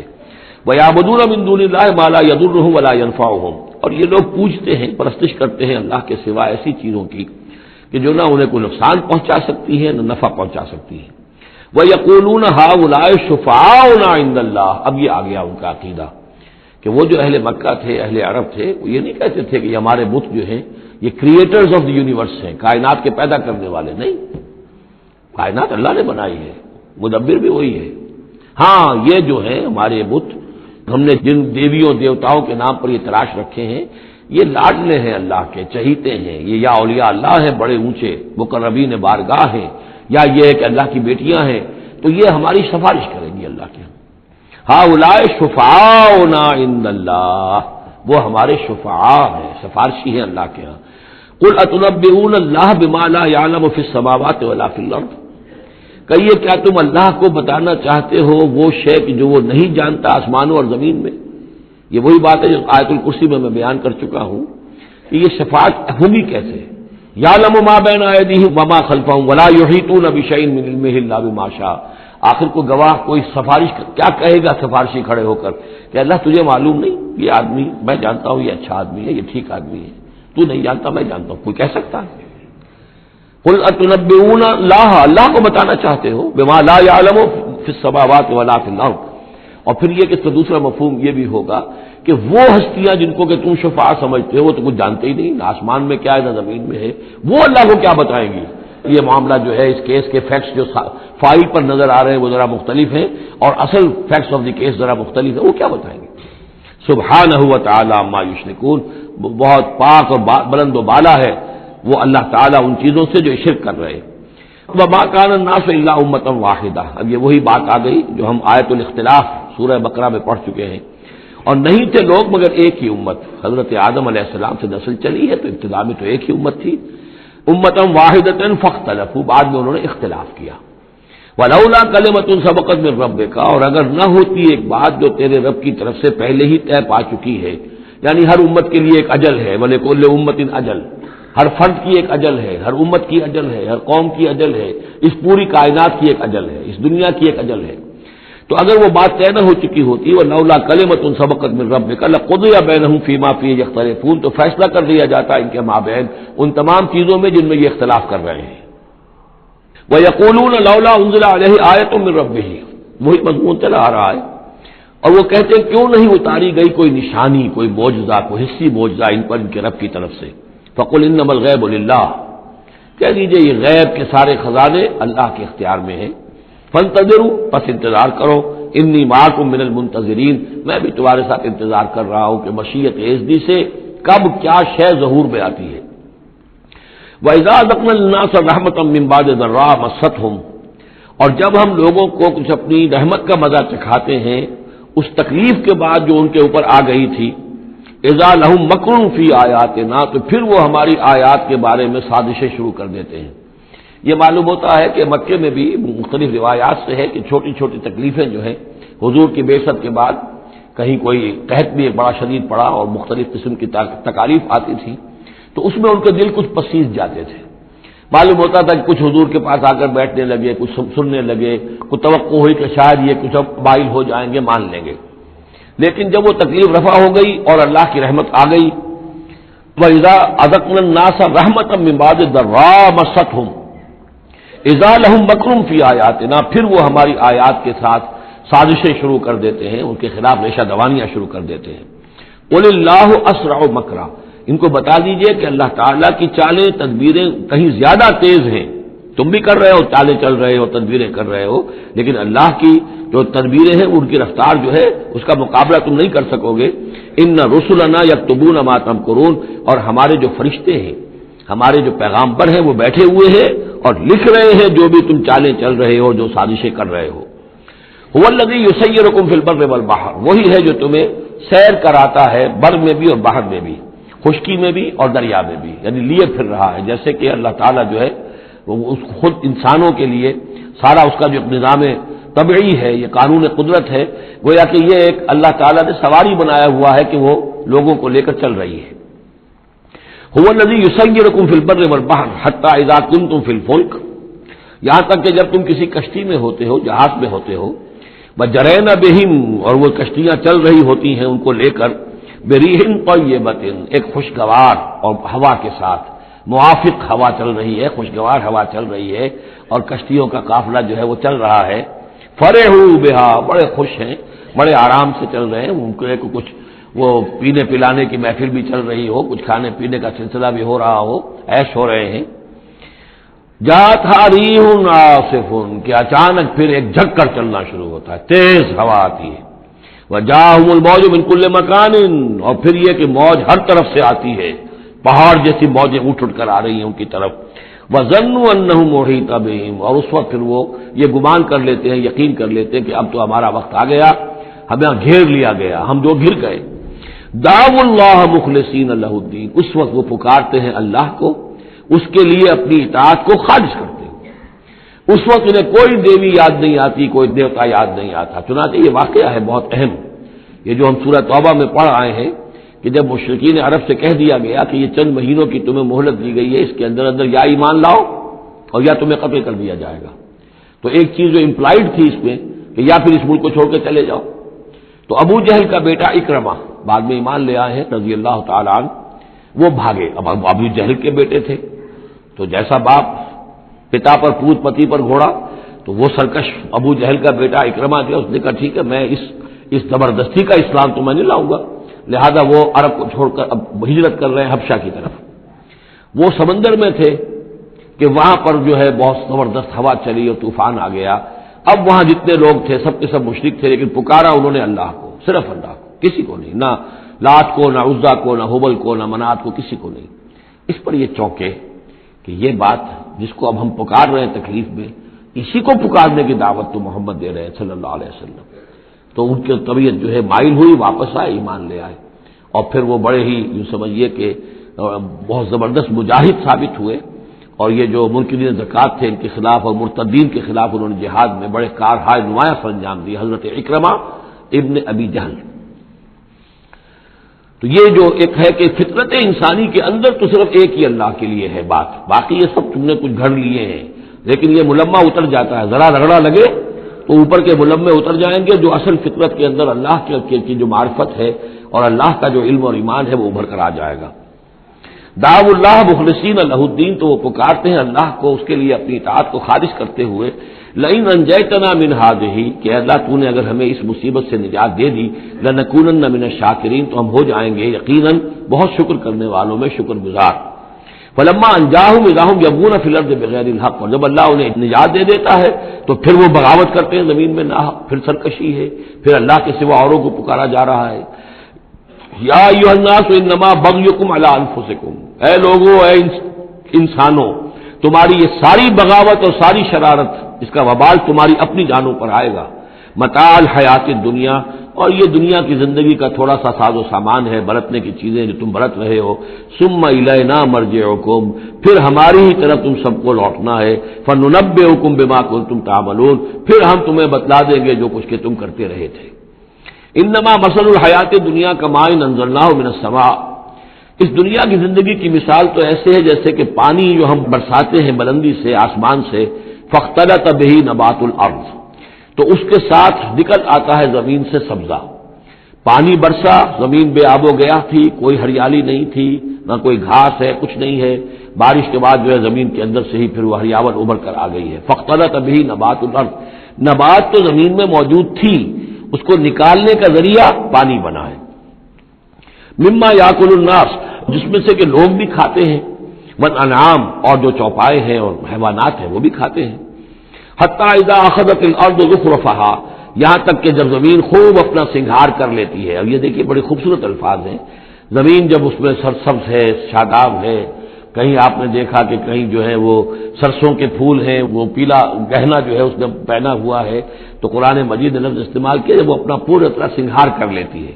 Speaker 1: وَيَعْبُدُونَ مِن دُونِ اللَّهِ مَا لَا يَضُرُّهُمْ وَلَا يَنفَعُهُمْ، اور یہ لوگ پوجتے ہیں، پرستش کرتے ہیں اللہ کے سوا ایسی چیزوں کی کہ جو نہ انہیں کوئی نقصان پہنچا سکتی ہے نہ نفع پہنچا سکتی ہے۔ وَيَقُولُونَ هَؤُلَاءِ شُفَعَاؤُنَا عِندَ اللَّهِ، اب یہ آ گیا ان کا عقیدہ کہ وہ جو اہل مکہ تھے، اہل عرب تھے، وہ یہ نہیں کہتے تھے کہ یہ ہمارے بت جو ہیں یہ کریٹرز آف دی یونیورس ہیں، کائنات کے پیدا کرنے والے نہیں، کائنات اللہ نے بنائی ہے، مدبر بھی وہی ہے۔ ہاں یہ جو ہے ہمارے بت، ہم نے جن دیویوں دیوتاؤں کے نام پر یہ تراش رکھے ہیں یہ لاڈلے ہیں اللہ کے، چہیتے ہیں، یہ یا اولیاء اللہ ہیں بڑے اونچے مقربین بارگاہ ہیں، یا یہ ہے کہ اللہ کی بیٹیاں ہیں، تو یہ ہماری سفارش کریں گی اللہ کے۔ ہؤلاء شفعاؤنا عند اللہ، وہ ہمارے شفعاء ہیں، سفارشی ہیں اللہ کے ہاں۔ قل اتنبئون اللہ بما لا يعلم في السماوات ولا في الارض، کہیے کیا تم اللہ کو بتانا چاہتے ہو وہ شے کہ جو وہ نہیں جانتا آسمانوں اور زمین میں؟ یہ وہی بات ہے جو آیت الکرسی میں بیان کر چکا ہوں کہ یہ شفاعت ہوگی کیسے؟ یعلم ما بین ایدیہم وما خلفہم ولا یحیطون بشیء من علمہ الا بما شاء، آخر کو گواہ کوئی سفارش کیا کہے گا سفارشی کھڑے ہو کر کہ اللہ تجھے معلوم نہیں یہ آدمی، میں جانتا ہوں یہ اچھا آدمی ہے، یہ ٹھیک آدمی ہے، تو نہیں جانتا میں جانتا ہوں، کوئی کہہ سکتا ہے؟ قل اتنبئون اللہ، اللہ کو بتانا چاہتے ہو بما لا يعلم فی السماوات ولا فی الارض، اور پھر یہ کہ اس کا دوسرا مفہوم یہ بھی ہوگا کہ وہ ہستیاں جن کو کہ تم شفاعت سمجھتے ہو وہ تو کچھ جانتے ہی نہیں، نہ آسمان میں کیا ہے نہ زمین میں ہے، وہ اللہ کو کیا بتائیں گی؟ یہ معاملہ جو ہے اس کیس کے فیکٹس جو فائل پر نظر آ رہے ہیں وہ ذرا مختلف ہیں اور اصل فیکٹس آف دی کیس ذرا مختلف ہے، وہ کیا بتائیں گے؟ سبحانہ و تعالی عما یشرکون، بہت پاک اور بلند و بالا ہے وہ اللہ تعالیٰ ان چیزوں سے جو شرک کر رہے ہیں۔ وما کان الناس الا امۃ واحدہ، اب یہ وہی بات آ گئی جو ہم آیت الاختلاف سورہ بقرہ میں پڑھ چکے ہیں، اور نہیں تھے لوگ مگر ایک ہی امت، حضرت آدم علیہ السلام سے نسل چلی ہے تو ابتدا میں تو ایک ہی امت تھی، امۃ واحدۃ فاختلفوا، بعد میں انہوں نے اختلاف کیا۔ ولولا کلمۃ سبقت من ربک، اور اگر نہ ہوتی ایک بات جو تیرے رب کی طرف سے پہلے ہی طے پا چکی ہے، یعنی ہر امت کے لیے ایک اجل ہے، ولکل امۃ اجل، ہر فرد کی ایک اجل ہے، ہر امت کی اجل ہے، ہر قوم کی اجل ہے، اس پوری کائنات کی ایک اجل ہے، اس دنیا کی ایک اجل ہے، تو اگر وہ بات طے نہ ہو چکی ہوتی ولولا کلمۃ سبقت من ربک لقضی بینہم فیما فیہ یختلفون، تو فیصلہ کر دیا جاتا ان کے مابین ان تمام چیزوں میں جن میں یہ اختلاف کر رہے ہیں۔ وَيَقُولُونَ لَوْلَا أُنزِلَ عَلَيْهِ آیَةٌ مِّن رَّبِّهِ، وہی مضمون چلا آ رہا ہے، اور وہ کہتے ہیں کیوں نہیں اتاری گئی کوئی نشانی، کوئی معجزہ، کوئی حصی معجزہ ان پر ان کے رب کی طرف سے؟ فَقُلْ إِنَّمَا الْغَيْبُ لِلَّهِ، کہہ دیجئے یہ غیب کے سارے خزانے اللہ کے اختیار میں ہیں، فَانْتَظِرُوا، پس انتظار کرو، انی معکم من المنتظرین، میں بھی تمہارے ساتھ انتظار کر رہا ہوں کہ مشیت ایزدی سے کب کیا شے ظہور میں آتی ہے۔ وَإِذَا أَذَقْنَا النَّاسَ رَحْمَةً مِّن بَعْدِ ضَرَّاءَ مَسَّتْهُمْ، اور جب ہم لوگوں کو کچھ اپنی رحمت کا مزہ چکھاتے ہیں اس تکلیف کے بعد جو ان کے اوپر آ گئی تھی، اذا لہم مکر فی آیاتنا، تو پھر وہ ہماری آیات کے بارے میں سازشیں شروع کر دیتے ہیں۔ یہ معلوم ہوتا ہے کہ مکے میں بھی مختلف روایات سے ہے کہ چھوٹی چھوٹی تکلیفیں جو ہیں حضور کی بعثت کے بعد، کہیں کوئی قحط بھی ایک بڑا شدید پڑا اور مختلف قسم کی تکالیف آتی تھی، تو اس میں ان کے دل کچھ پسیج جاتے تھے۔ معلوم ہوتا تھا کہ کچھ حضور کے پاس آ کر بیٹھنے لگے، کچھ سننے لگے، کچھ توقع ہوئی کہ شاید یہ کچھ اب مائل ہو جائیں گے، مان لیں گے۔ لیکن جب وہ تکلیف رفع ہو گئی اور اللہ کی رحمت آ گئی، وَإِذَا أَذَقْنَا النَّاسَ رَحْمَةً مِّن بَعْدِ ضَرَّاءٍ مَّسَّتْهُمْ اذا لہم مکر فی آیاتنا، پھر وہ ہماری آیات کے ساتھ سازشیں شروع کر دیتے ہیں، ان کے خلاف ریشہ دوانیاں شروع کر دیتے ہیں۔ قل اللہ اسرع مکرا، ان کو بتا دیجئے کہ اللہ تعالیٰ کی چالیں تدبیریں کہیں زیادہ تیز ہیں۔ تم بھی کر رہے ہو، چالیں چل رہے ہو، تدبیریں کر رہے ہو، لیکن اللہ کی جو تدبیریں ہیں ان کی رفتار جو ہے اس کا مقابلہ تم نہیں کر سکو گے۔ ان رسلنا یکتبون ما تمکرون، اور ہمارے جو فرشتے ہیں، ہمارے جو پیغامبر ہیں وہ بیٹھے ہوئے ہیں اور لکھ رہے ہیں جو بھی تم چالیں چل رہے ہو، جو سازشیں کر رہے ہو۔ هو الذی یسیرکم فی البر والبحر، وہی ہے جو تمہیں سیر کراتا ہے بر میں بھی اور بحر میں بھی، خشکی میں بھی اور دریا میں بھی، یعنی لیے پھر رہا ہے۔ جیسے کہ اللہ تعالیٰ جو ہے وہ اس خود انسانوں کے لیے سارا اس کا جو نظام طبعی ہے، یہ قانون قدرت ہے، گویا کہ یہ ایک اللہ تعالیٰ نے سواری بنایا ہوا ہے کہ وہ لوگوں کو لے کر چل رہی ہے۔ هو الذی یسیرکم فی البر والبحر حتی اذا کنتم فی الفلک، یہاں تک کہ جب تم کسی کشتی میں ہوتے ہو، جہاز میں ہوتے ہو، وجرین بہم، اور وہ کشتیاں چل رہی ہوتی ہیں ان کو لے کر، بریح طیبۃ، ایک خوشگوار اور ہوا کے ساتھ، موافق ہوا چل رہی ہے، خوشگوار ہوا چل رہی ہے، اور کشتیوں کا قافلہ جو ہے وہ چل رہا ہے۔ فرحوا بہا، بڑے خوش ہیں، بڑے آرام سے چل رہے ہیں، ان کو کچھ وہ پینے پلانے کی محفل بھی چل رہی ہو، کچھ کھانے پینے کا سلسلہ بھی ہو رہا ہو، عیش ہو رہے ہیں۔ جاءتھا ریح عاصف، کہ اچانک پھر ایک جھک کر چلنا شروع ہوتا ہے، تیز ہوا آتی ہے۔ وجاءہم الموج من کل مکان، اور پھر یہ کہ موج ہر طرف سے آتی ہے، پہاڑ جیسی موجیں اٹھ کر آ رہی ہیں ان کی طرف۔ وظنوا انہم محیط بہم، اور اس وقت پھر وہ یہ گمان کر لیتے ہیں، یقین کر لیتے ہیں کہ اب تو ہمارا وقت آ گیا، ہمیں گھیر لیا گیا، ہم جو گر گئے۔ دعوا اللہ مخلصین لہ الدین، اس وقت وہ پکارتے ہیں اللہ کو، اس کے لیے اپنی اطاعت کو خالص کرتے ہیں۔ اس وقت انہیں کوئی دیوی یاد نہیں آتی، کوئی دیوتا یاد نہیں آتا۔ چنانچہ یہ واقعہ ہے بہت اہم، یہ جو ہم سورہ توبہ میں پڑھ آئے ہیں کہ جب مشرکین عرب سے کہہ دیا گیا کہ یہ چند مہینوں کی تمہیں مہلت دی گئی ہے، اس کے اندر اندر یا ایمان لاؤ اور یا تمہیں قتل کر دیا جائے گا، تو ایک چیز جو امپلائڈ تھی اس میں کہ یا پھر اس ملک کو چھوڑ کے چلے جاؤ۔ تو ابو جہل کا بیٹا اکرمہ بعد میں ایمان لے آئے ہیں رضی اللہ تعالیٰ عنہ، وہ بھاگے۔ اب ابو جہل کے بیٹے تھے تو جیسا باپ پتا پر پوت پتی پر گھوڑا، تو وہ سرکش ابو جہل کا بیٹا اکرمہ جو اس نے کہا ٹھیک ہے، میں اس زبردستی کا اسلام تو میں نہیں لاؤں گا، لہذا وہ عرب کو چھوڑ کر اب ہجرت کر رہے ہیں حبشہ کی طرف۔ وہ سمندر میں تھے کہ وہاں پر جو ہے بہت زبردست ہوا چلی اور طوفان آ گیا۔ اب وہاں جتنے لوگ تھے سب کے سب مشرک تھے، لیکن پکارا انہوں نے اللہ کو، صرف اللہ کو، کسی کو نہیں، نہ لات کو، نہ عزا کو، نہ حبل کو، نہ منات کو، کسی کو نہیں۔ اس پر یہ چونکے کہ یہ بات جس کو اب ہم پکار رہے ہیں تکلیف میں، اسی کو پکارنے کی دعوت تو محمد دے رہے ہیں صلی اللہ علیہ وسلم۔ تو ان کی طبیعت جو ہے مائل ہوئی، واپس آئے، ایمان لے آئے، اور پھر وہ بڑے ہی یوں سمجھیے کہ بہت زبردست مجاہد ثابت ہوئے، اور یہ جو منکرین زکوٰۃ تھے ان کے خلاف اور مرتدین کے خلاف انہوں نے جہاد میں بڑے کارہائے نمایاں سر انجام دی، حضرت اکرمہ ابن ابی جہل۔ تو یہ جو ایک ہے کہ فطرت انسانی کے اندر تو صرف ایک ہی اللہ کے لیے ہے بات، باقی یہ سب تم نے کچھ گھڑ لیے ہیں، لیکن یہ ملمہ اتر جاتا ہے، ذرا رگڑا لگے تو اوپر کے ملمے اتر جائیں گے، جو اصل فطرت کے اندر اللہ کی جو معرفت ہے اور اللہ کا جو علم اور ایمان ہے وہ ابھر کر آ جائے گا۔ دعوا اللہ مخلصین لہ الدین، تو وہ پکارتے ہیں اللہ کو اس کے لیے اپنی اطاعت کو خالص کرتے ہوئے، لئن انجیتنا من ہذہ، کہ اللہ تو نے اگر ہمیں اس مصیبت سے نجات دے دی، لنکونن من الشاکرین، تو ہم ہو جائیں گے یقیناً بہت شکر کرنے والوں میں شکر گزار۔ فلما انجاہم اذا ہم یبغون فی الارض بغیر الحق، اور جب اللہ انہیں نجات دے دیتا ہے تو پھر وہ بغاوت کرتے ہیں زمین میں ناحق، پھر سرکشی ہے، پھر اللہ کے سوا اوروں کو پکارا جا رہا ہے۔ یا ایھا الناس انما بغیکم علی انفسکم، اے لوگو، اے انسانوں، تمہاری یہ ساری بغاوت اور ساری شرارت، اس کا وبال تمہاری اپنی جانوں پر آئے گا۔ متاع الحیات الدنیا، اور یہ دنیا کی زندگی کا تھوڑا سا ساز و سامان ہے، برتنے کی چیزیں جو تم برت رہے ہو. ثم الینا مرجعکم، پھر ہماری ہی طرف تم سب کو لوٹنا ہے. فننبئکم بما کنتم تعملون، پھر ہم تمہیں بتلا دیں گے جو کچھ کہ تم کرتے رہے تھے. انما مثل الحیات دنیا کماء انزلناہ من السماء، اس دنیا کی زندگی کی مثال تو ایسے ہے جیسے کہ پانی جو ہم برساتے ہیں بلندی سے آسمان سے، فاختلط به نبات الارض، تو اس کے ساتھ نکل آتا ہے زمین سے سبزہ. پانی برسا، زمین بے آب و گیا تھی، کوئی ہریالی نہیں تھی، نہ کوئی گھاس ہے، کچھ نہیں ہے. بارش کے بعد جو ہے زمین کے اندر سے ہی پھر وہ ہریاول ابھر کر آ گئی ہے. فاختلط به نبات الارض، نبات تو زمین میں موجود تھی، اس کو نکالنے کا ذریعہ پانی بنا ہے. مما یاکل الناس، جس میں سے کہ لوگ بھی کھاتے ہیں، والانعام، اور جو چوپائے ہیں اور حیوانات ہیں وہ بھی کھاتے ہیں. حتی اذا اخذت الارض زخرفها، یہاں تک کہ جب زمین خوب اپنا سنگھار کر لیتی ہے. اور یہ دیکھیے بڑے خوبصورت الفاظ ہیں. زمین جب اس میں سرسبز ہے، شاداب ہے، کہیں آپ نے دیکھا کہ کہیں جو ہے وہ سرسوں کے پھول ہیں، وہ پیلا گہنا جو ہے اس نے پہنا ہوا ہے، تو قرآن مجید نے لفظ استعمال کیا جب وہ اپنا پورا طرح سنگھار کر لیتی ہے.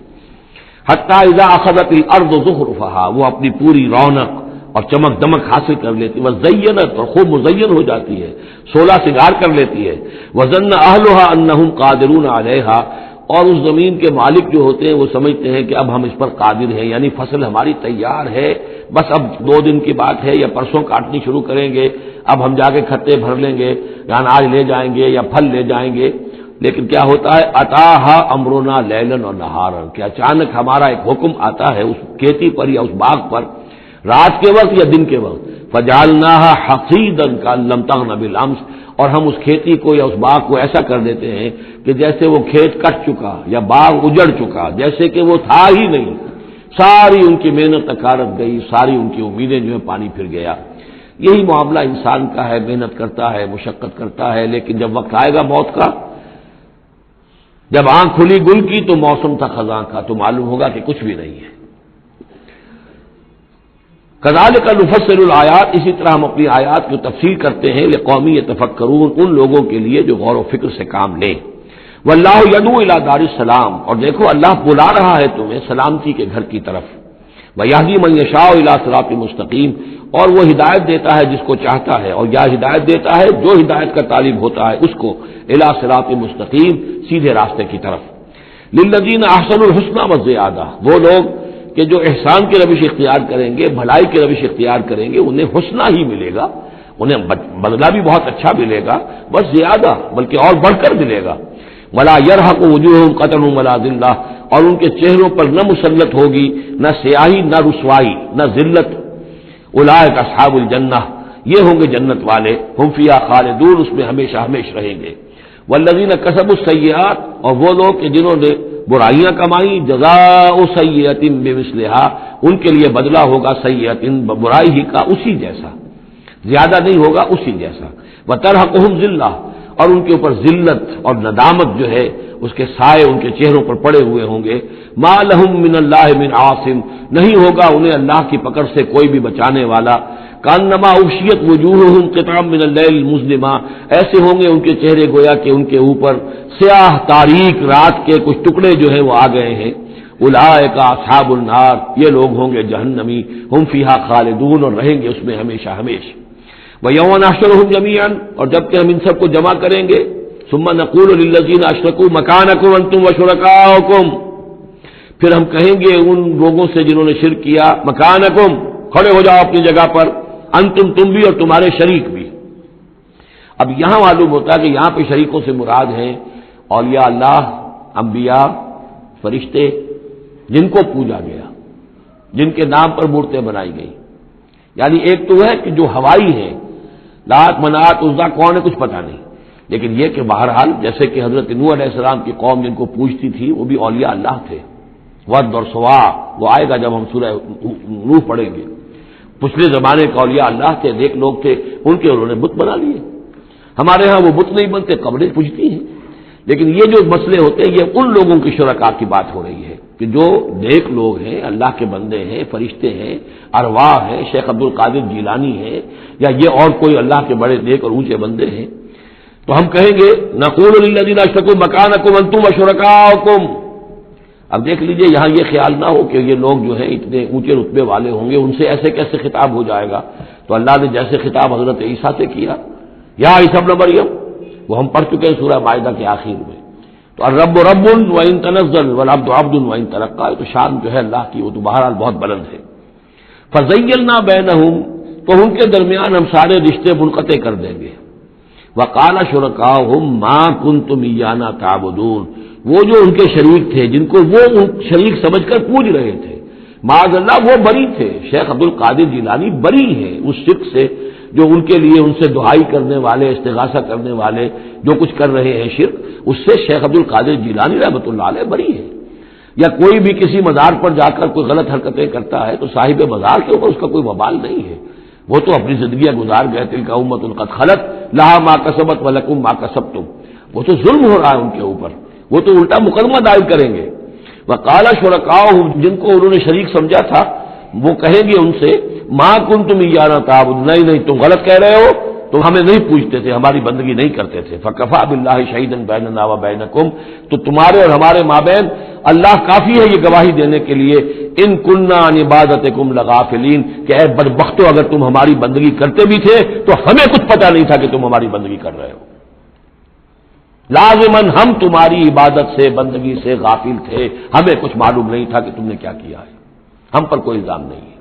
Speaker 1: حتی اذا اخذت الارض زخرفها، وہ اپنی پوری رونق اور چمک دمک حاصل کر لیتی ہے. وزینت، اور خوب مزین ہو جاتی ہے، سولہ سنگار کر لیتی ہے. وظن اہلها انہم قادرون علیہا، اور اس زمین کے مالک جو ہوتے ہیں وہ سمجھتے ہیں کہ اب ہم اس پر قادر ہیں، یعنی فصل ہماری تیار ہے، بس اب 2 دن کی بات ہے یا پرسوں کاٹنی شروع کریں گے، اب ہم جا کے کھتے بھر لیں گے، اناج لے جائیں گے یا پھل لے جائیں گے. لیکن کیا ہوتا ہے، اتاہا امرنا لیلا و نہارا، کہ اچانک ہمارا ایک حکم آتا ہے اس کھیتی پر یا اس باغ پر، رات کے وقت یا دن کے وقت. فجعلناها حصیدا کأن لم تغن بالامس، اور ہم اس کھیتی کو یا اس باغ کو ایسا کر دیتے ہیں کہ جیسے وہ کھیت کٹ چکا یا باغ اجڑ چکا، جیسے کہ وہ تھا ہی نہیں. ساری ان کی محنت اکارت گئی، ساری ان کی امیدیں جو ہے پانی پھر گیا. یہی معاملہ انسان کا ہے، محنت کرتا ہے، مشقت کرتا ہے، لیکن جب وقت آئے گا موت کا، جب آنکھ کھلی گل کی تو موسم تھا خزاں کا، تو معلوم ہوگا کہ کچھ بھی نہیں ہے. کذالک نفصل الآیات، اسی طرح ہم اپنی آیات کی تفصیل کرتے ہیں لقوم یتفکرون، ان لوگوں کے لیے جو غور و فکر سے کام لیں. واللہ یدعو الی دار السلام، اور دیکھو اللہ بلا رہا ہے تمہیں سلامتی کے گھر کی طرف. ویہدی من یشاء الی صراط مستقیم، اور وہ ہدایت دیتا ہے جس کو چاہتا ہے، اور یا ہدایت دیتا ہے جو ہدایت کا طالب ہوتا ہے اس کو الی صراط مستقیم، سیدھے راستے کی طرف. للذین احسنوا الحسنی وزیادہ، وہ لوگ کہ جو احسان کی روش اختیار کریں گے، بھلائی کی روش اختیار کریں گے، انہیں حسنہ ہی ملے گا، انہیں بدلہ بھی بہت اچھا ملے گا، بس زیادہ بلکہ اور بڑھ کر ملے گا. ولا يرهق وجوههم قتر ولا ذلہ، اور ان کے چہروں پر نہ مسلط ہوگی نہ سیاہی نہ رسوائی نہ ذلت. اولئک اصحاب الجنہ، یہ ہوں گے جنت والے، ہم فیہا خالدون، اس میں ہمیشہ ہمیشہ رہیں گے. والذین کسبوا السیئات، اور وہ لوگ کہ جنہوں نے برائیاں کمائیں، جزاء سیئۃ بمثلھا، ان کے لیے بدلہ ہوگا سیئۃ، برائی ہی کا اسی جیسا، زیادہ نہیں ہوگا اسی جیسا. وترہقہم ذلہ، اور ان کے اوپر ذلت اور ندامت جو ہے اس کے سائے ان کے چہروں پر پڑے ہوئے ہوں گے. ما لہم من اللہ من عاصم، نہیں ہوگا انہیں اللہ کی پکڑ سے کوئی بھی بچانے والا. کانما اغشیت وجوہہم قطعا من اللیل المظلمہ، ایسے ہوں گے ان کے چہرے گویا کہ ان کے اوپر سیاہ تاریک رات کے کچھ ٹکڑے جو ہیں وہ آ گئے ہیں. اولئک اصحاب النار، یہ لوگ ہوں گے جہنمی، ہم فیہا خالدون، اور رہیں گے اس میں ہمیشہ ہمیشہ. وَيَوْمَ نَحْشُرُهُمْ جَمِيعًا، اور جب کہ ہم ان سب کو جمع کریں گے. ثُمَّ نَقُولُ لِلَّذِينَ أَشْرَكُوا مَكَانَكُمْ أَنْتُمْ وَشُرَكَاؤُكُمْ، پھر ہم کہیں گے ان لوگوں سے جنہوں نے شرک کیا، مکانکم، کھڑے ہو جاؤ اپنی جگہ پر، انتم، تم بھی اور تمہارے شریک بھی. اب یہاں معلوم ہوتا ہے کہ یہاں پہ شریکوں سے مراد ہیں اولیاء اللہ، انبیاء، فرشتے، جن کو پوجا گیا، جن کے نام پر مورتیں بنائی گئی. یعنی ایک تو ہے کہ جو ہوائی ہیں، لات منات عزا کون ہے کچھ پتہ نہیں، لیکن یہ کہ بہرحال جیسے کہ حضرت نوح علیہ السلام کی قوم جن کو پوجتی تھی وہ بھی اولیاء اللہ تھے. ود اور سوا وہ آئے گا جب ہم سورہ نوح پڑھیں گے. پچھلے زمانے کے اولیاء اللہ تھے، نیک لوگ تھے، ان کے انہوں نے بت بنا لیے. ہمارے ہاں وہ بت نہیں بنتے، قبریں پوجتی ہیں. لیکن یہ جو مسئلے ہوتے ہیں یہ ان لوگوں کی شرکاء کی بات ہو رہی ہے کہ جو نیک لوگ ہیں، اللہ کے بندے ہیں، فرشتے ہیں، ارواح ہیں، شیخ عبد القادر جیلانی ہیں، یا یہ اور کوئی اللہ کے بڑے نیک اور اونچے بندے ہیں. تو ہم کہیں گے نقول للذین اشرکوا مکانکم انتم وشرکاؤکم، اب دیکھ لیجئے یہاں یہ خیال نہ ہو کہ یہ لوگ جو ہیں اتنے اونچے رتبے والے ہوں گے، ان سے ایسے کیسے خطاب ہو جائے گا؟ تو اللہ نے جیسے خطاب حضرت عیسیٰ سے کیا، یا عیسیٰ ابن مریم، وہ ہم پڑھ چکے ہیں سورہ مائدہ کے آخر میں. تو الرب رب وان تنزل والعبد عبد وان ترقى، تو شان جو ہے اللہ کی وہ تو بہرحال بہت بلند ہے. فزیلنا بینہم، تو ان کے درمیان ہم سارے رشتے منقطع کر دیں گے. وقال شرکاؤہم ما کنتم ایانا تعبدون، وہ جو ان کے شریک تھے جن کو وہ شریک سمجھ کر پوج رہے تھے، معاذ اللہ وہ بری تھے. شیخ عبد القادر جیلانی بری ہیں اس شرک سے جو ان کے لیے ان سے دعائی کرنے والے، استغاثہ کرنے والے جو کچھ کر رہے ہیں شرک، اس سے شیخ عبد القادر جیلانی رحمۃ اللہ علیہ بری ہے. یا کوئی بھی کسی مزار پر جا کر کوئی غلط حرکتیں کرتا ہے تو صاحب مزار کے اوپر اس کا کوئی وبال نہیں ہے، وہ تو اپنی زندگیاں گزار گئے. تلک امۃ قد خلت لہا ما کسبت ولکم ما کسبتم، وہ تو ظلم ہو رہا ہے ان کے اوپر، وہ تو الٹا مقدمہ دائر کریں گے. وقال شرکاؤہم، جن کو انہوں نے شریک سمجھا تھا وہ کہیں گے ان سے ما کنتم ایانا تعبدون، نہیں تم غلط کہہ رہے ہو، تم ہمیں نہیں پوچھتے تھے، ہماری بندگی نہیں کرتے تھے. فکفی باللہ شہیدا بیننا وبینکم، تو تمہارے اور ہمارے مابین اللہ کافی ہے یہ گواہی دینے کے لیے، ان کننا عن عبادتکم لغافلین، کہ اے بدبختو اگر تم ہماری بندگی کرتے بھی تھے تو ہمیں کچھ پتہ نہیں تھا کہ تم ہماری بندگی کر رہے ہو. لازماً ہم تمہاری عبادت سے بندگی سے غافل تھے، ہمیں کچھ معلوم نہیں تھا کہ تم نے کیا کیا ہے، ہم پر کوئی الزام نہیں ہے،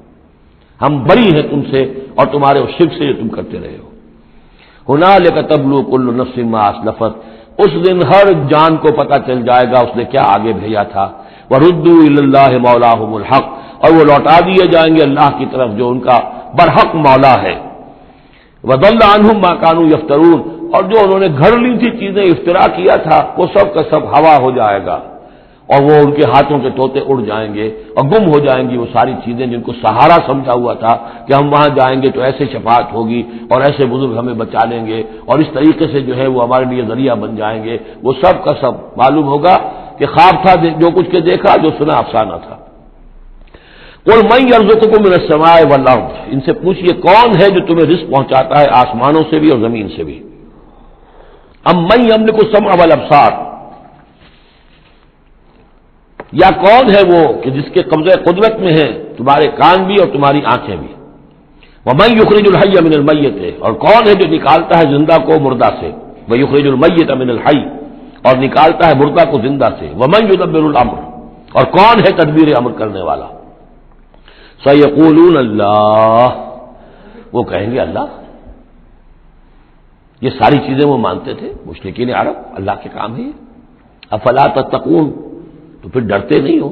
Speaker 1: ہم بری ہیں تم سے اور تمہارے اس شرک سے جو تم کرتے رہے ہو. ہنالک تبلو کل نفس ما اسلفت، اس دن ہر جان کو پتہ چل جائے گا اس نے کیا آگے بھیجا تھا. وردوا الی اللہ مولاہم الحق، اور وہ لوٹا دیے جائیں گے اللہ کی طرف جو ان کا برحق مولا ہے. وضل عنہم ما کانوا یفترون، اور جو انہوں نے گھڑ لی تھی چیزیں، افترا کیا تھا، وہ سب کا سب ہوا ہو جائے گا، اور وہ ان کے ہاتھوں کے طوطے اڑ جائیں گے اور گم ہو جائیں گی وہ ساری چیزیں جن کو سہارا سمجھا ہوا تھا کہ ہم وہاں جائیں گے تو ایسے شفاعت ہوگی اور ایسے بزرگ ہمیں بچا لیں گے اور اس طریقے سے جو ہے وہ ہمارے لیے ذریعہ بن جائیں گے. وہ سب کا سب معلوم ہوگا کہ خواب تھا جو کچھ کے دیکھا، جو سنا افسانہ تھا. قل من یرزقکم من السماء والارض، ان سے پوچھئے کون ہے جو تمہیں رزق پہنچاتا ہے آسمانوں سے بھی اور زمین سے بھی. ام من یملک السمع والابصار، یا کون ہے وہ کہ جس کے قبضہ قدرت میں ہے تمہارے کان بھی اور تمہاری آنکھیں بھی. ومن یخرج الحی من المیت، اور کون ہے جو نکالتا ہے زندہ کو مردہ سے. ویخرج المیت من الحی، اور نکالتا ہے مردہ کو زندہ سے. ومن یدبر الامر، اور کون ہے تدبیر امر کرنے والا. سیقولون اللہ، وہ کہیں گے اللہ. یہ ساری چیزیں وہ مانتے تھے مشرکین عرب، اللہ کے کام ہے. افلا تتقون، تو پھر ڈرتے نہیں ہو؟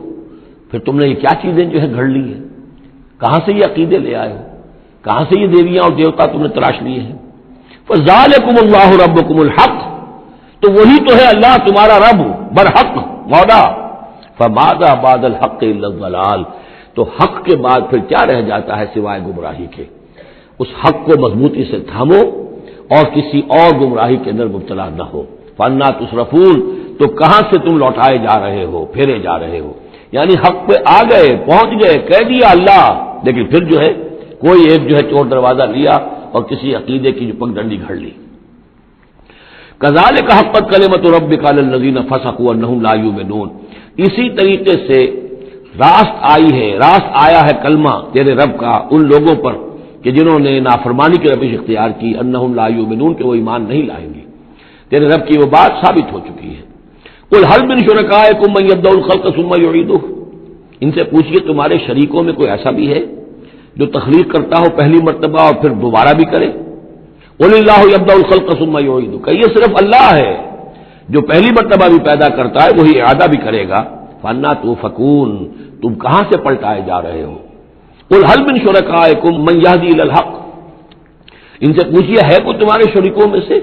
Speaker 1: پھر تم نے یہ کیا چیزیں جو ہے گھڑ لی ہیں؟ کہاں سے یہ عقیدے لے آئے ہو؟ کہاں سے یہ دیویاں اور دیوتا تم نے تلاش لیے ہیں؟ فذالکم اللہ ربکم الحق، تو وہی تو ہے اللہ تمہارا رب برحق مولا. فماذا بعد الحق الا الضلال، تو حق کے بعد پھر کیا رہ جاتا ہے سوائے گمراہی کے. اس حق کو مضبوطی سے تھامو اور کسی اور گمراہی کے اندر مبتلا نہ ہو. فانا تصرفون، تو کہاں سے تم لوٹائے جا رہے ہو، پھیرے جا رہے ہو. یعنی حق پہ آ گئے، پہنچ گئے، کہہ دیا اللہ، لیکن پھر جو ہے کوئی ایک جو ہے چور دروازہ لیا اور کسی عقیدے کی جو پگ ڈنڈی گھڑ لی. کذالک حقت کلمۃ ربک علی الذین فسقوا انہم لا یؤمنون، اسی طریقے سے راست آیا ہے کلمہ تیرے رب کا ان لوگوں پر کہ جنہوں نے نافرمانی کی روش اختیار کی. انہم لا یؤمنون، کہ وہ ایمان نہیں لائیں گے. تیرے رب کی وہ بات ثابت ہو چکی ہے. قل هل من شرکائکم من یبدأ الخلق ثم یعیدہ، ان سے پوچھئے تمہارے شریکوں میں کوئی ایسا بھی ہے جو تخلیق کرتا ہو پہلی مرتبہ اور پھر دوبارہ بھی کرے. قل اللہ یبدأ الخلق ثم یعیدہ، کہ یہ صرف اللہ ہے جو پہلی مرتبہ بھی پیدا کرتا ہے وہی اعادہ بھی کرے گا. فانا توفکون، تم کہاں سے پلٹائے جا رہے ہو. قل هل من شرکائکم من یہدی الی الحق، ان سے پوچھئے ہے کوئی تمہارے شریکوں میں سے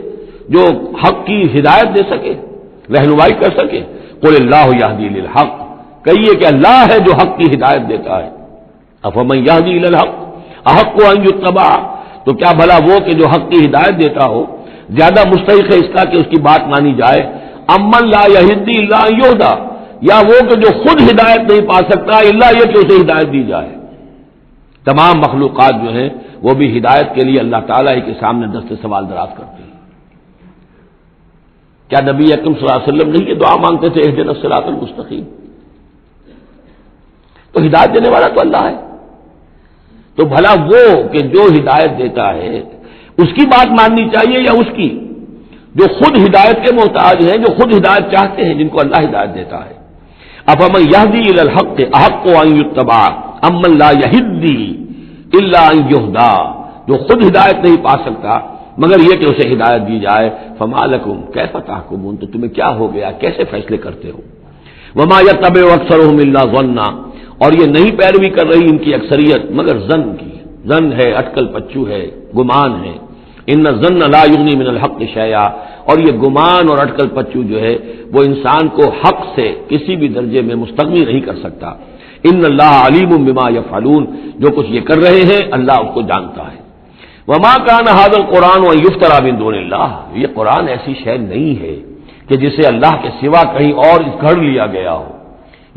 Speaker 1: جو حق کی ہدایت دے سکے، رہنمائی کر سکے. قل اللہ یہدی للحق، کہیے کہ اللہ ہے جو حق کی ہدایت دیتا ہے. افمن یہدی الی الحق احق ان یتبع، تو کیا بھلا وہ کہ جو حق کی ہدایت دیتا ہو زیادہ مستحق ہے اس کا کہ اس کی بات مانی جائے. امن لا یہدی الا ان یہدی، یا وہ کہ جو خود ہدایت نہیں پا سکتا الا یہ کہ اسے ہدایت دی جائے. تمام مخلوقات جو ہیں وہ بھی ہدایت کے لیے اللہ تعالیٰ ہی کے سامنے دست سوال دراز کرتے ہیں. کیا نبی اکرم صلی اللہ علیہ وسلم نہیں یہ دعا مانگتے تھے اہدنا الصراط المستقیم؟ تو ہدایت دینے والا تو اللہ ہے. تو بھلا وہ کہ جو ہدایت دیتا ہے اس کی بات ماننی چاہیے یا اس کی جو خود ہدایت کے محتاج ہیں، جو خود ہدایت چاہتے ہیں، جن کو اللہ ہدایت دیتا ہے. افمن یہدی الی الحق احق ان یتبع امن لا یہدی الا ان یہدی، جو خود ہدایت نہیں پا سکتا مگر یہ کہ اسے ہدایت دی جائے. فما لکم کیف تحکمون، تو تمہیں کیا ہو گیا، کیسے فیصلے کرتے ہو. وما یتبع اکثرهم الا ظنا، اور یہ نہیں پیروی کر رہی ان کی اکثریت مگر ظن کی. ظن ہے، اٹکل پچو ہے، گمان ہے. ان الظن لا یغنی من الحق شیئا، اور یہ گمان اور اٹکل پچو جو ہے وہ انسان کو حق سے کسی بھی درجے میں مستغنی نہیں کر سکتا. ان اللہ علیم بما یفعلون، جو کچھ یہ کر رہے ہیں اللہ اس کو جانتا ہے. وما کان ھذا القرآن ان یفترى من دون اللہ، یہ قرآن ایسی شے نہیں ہے کہ جسے اللہ کے سوا کہیں اور گھڑ لیا گیا ہو.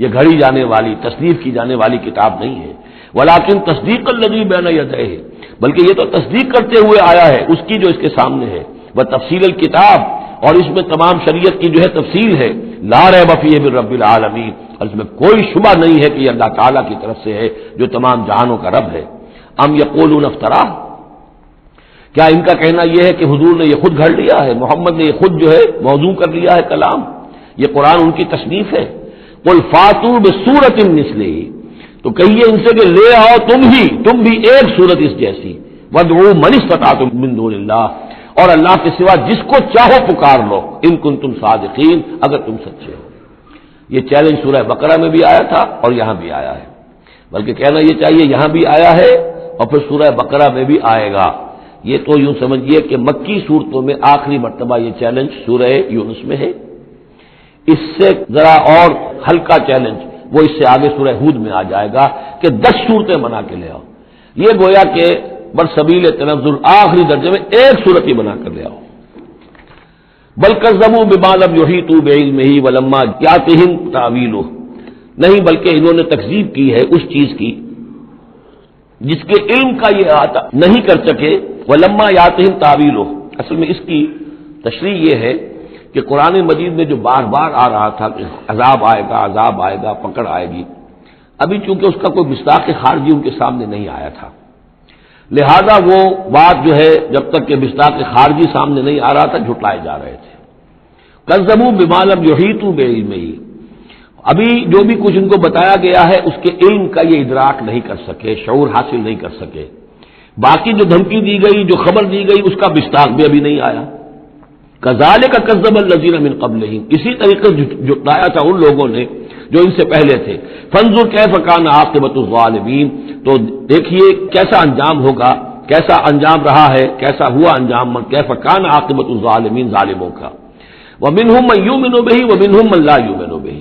Speaker 1: یہ گھڑی جانے والی، تصنیف کی جانے والی کتاب نہیں ہے. ولکن تصدیق الذی بین یدیہ، بلکہ یہ تو تصدیق کرتے ہوئے آیا ہے اس کی جو اس کے سامنے ہے. وہ تفصیل الکتاب، اور اس میں تمام شریعت کی جو ہے تفصیل ہے. لا ریب فیہ من رب العالمین، اور اس میں کوئی شبہ نہیں ہے کہ یہ اللہ تعالیٰ کی طرف سے ہے جو تمام جہانوں کا رب ہے. ام یقولون افترا، کیا ان کا کہنا یہ ہے کہ حضور نے یہ خود گھڑ لیا ہے، محمد نے یہ خود جو ہے موضوع کر لیا ہے کلام، یہ قرآن ان کی تصنیف ہے. قل فاتوا بسورۃ مثلہ، تو کہیے ان سے کہ لے آؤ تم بھی ایک سورت اس جیسی. وادعوا من استطعتم من دون اللہ، اور اللہ کے سوا جس کو چاہو پکار لو، ان کنتم صادقین، اگر تم سچے ہو. یہ چیلنج سورہ بقرہ میں بھی آیا تھا اور یہاں بھی آیا ہے، بلکہ کہنا یہ چاہیے یہاں بھی آیا ہے اور پھر سورہ بقرہ میں بھی آئے گا. یہ تو یوں سمجھیے کہ مکی صورتوں میں آخری مرتبہ یہ چیلنج سورہ یونس میں ہے. اس سے ذرا اور ہلکا چیلنج وہ اس سے آگے سورہ ہود میں آ جائے گا کہ 10 صورتیں بنا کے لے آؤ. یہ گویا کہ برسبیل تنزل آخری درجے میں ایک صورت ہی بنا کر لے آؤ. بل کذبوا بما لم یحیطوا بعلمہ ولما یاتہم تاویلہ، نہیں بلکہ انہوں نے تکذیب کی ہے اس چیز کی جس کے علم کا یہ احاطہ نہیں کر سکے. ولما یاتہم تاویلہ، اصل میں اس کی تشریح یہ ہے کہ قرآن مجید میں جو بار بار آ رہا تھا کہ عذاب آئے گا، پکڑ آئے گی، ابھی چونکہ اس کا کوئی مصداق خارجی ان کے سامنے نہیں آیا تھا، لہذا وہ بات جو ہے جب تک کہ مصداق خارجی سامنے نہیں آ رہا تھا جھٹلائے جا رہے تھے. کذبوا بما لم یحیطوا بعلمہ، ابھی جو بھی کچھ ان کو بتایا گیا ہے اس کے علم کا یہ ادراک نہیں کر سکے، شعور حاصل نہیں کر سکے. باقی جو دھمکی دی گئی، جو خبر دی گئی، اس کا مصداق بھی ابھی نہیں آیا. کذالک کذب الذین من قبلہم، اسی طریقے سے جھٹلایا تھا ان لوگوں نے جو ان سے پہلے تھے. فانظر کیف کان عاقبۃ الظالمین، تو دیکھیے کیسا انجام ہوگا، کیسا انجام رہا ہے، کیسا ہوا انجام، کیف کان عاقبۃ الظالمین، ظالموں کا. ومنہم من یؤمن بہ ومنہم من لا یؤمن بہ،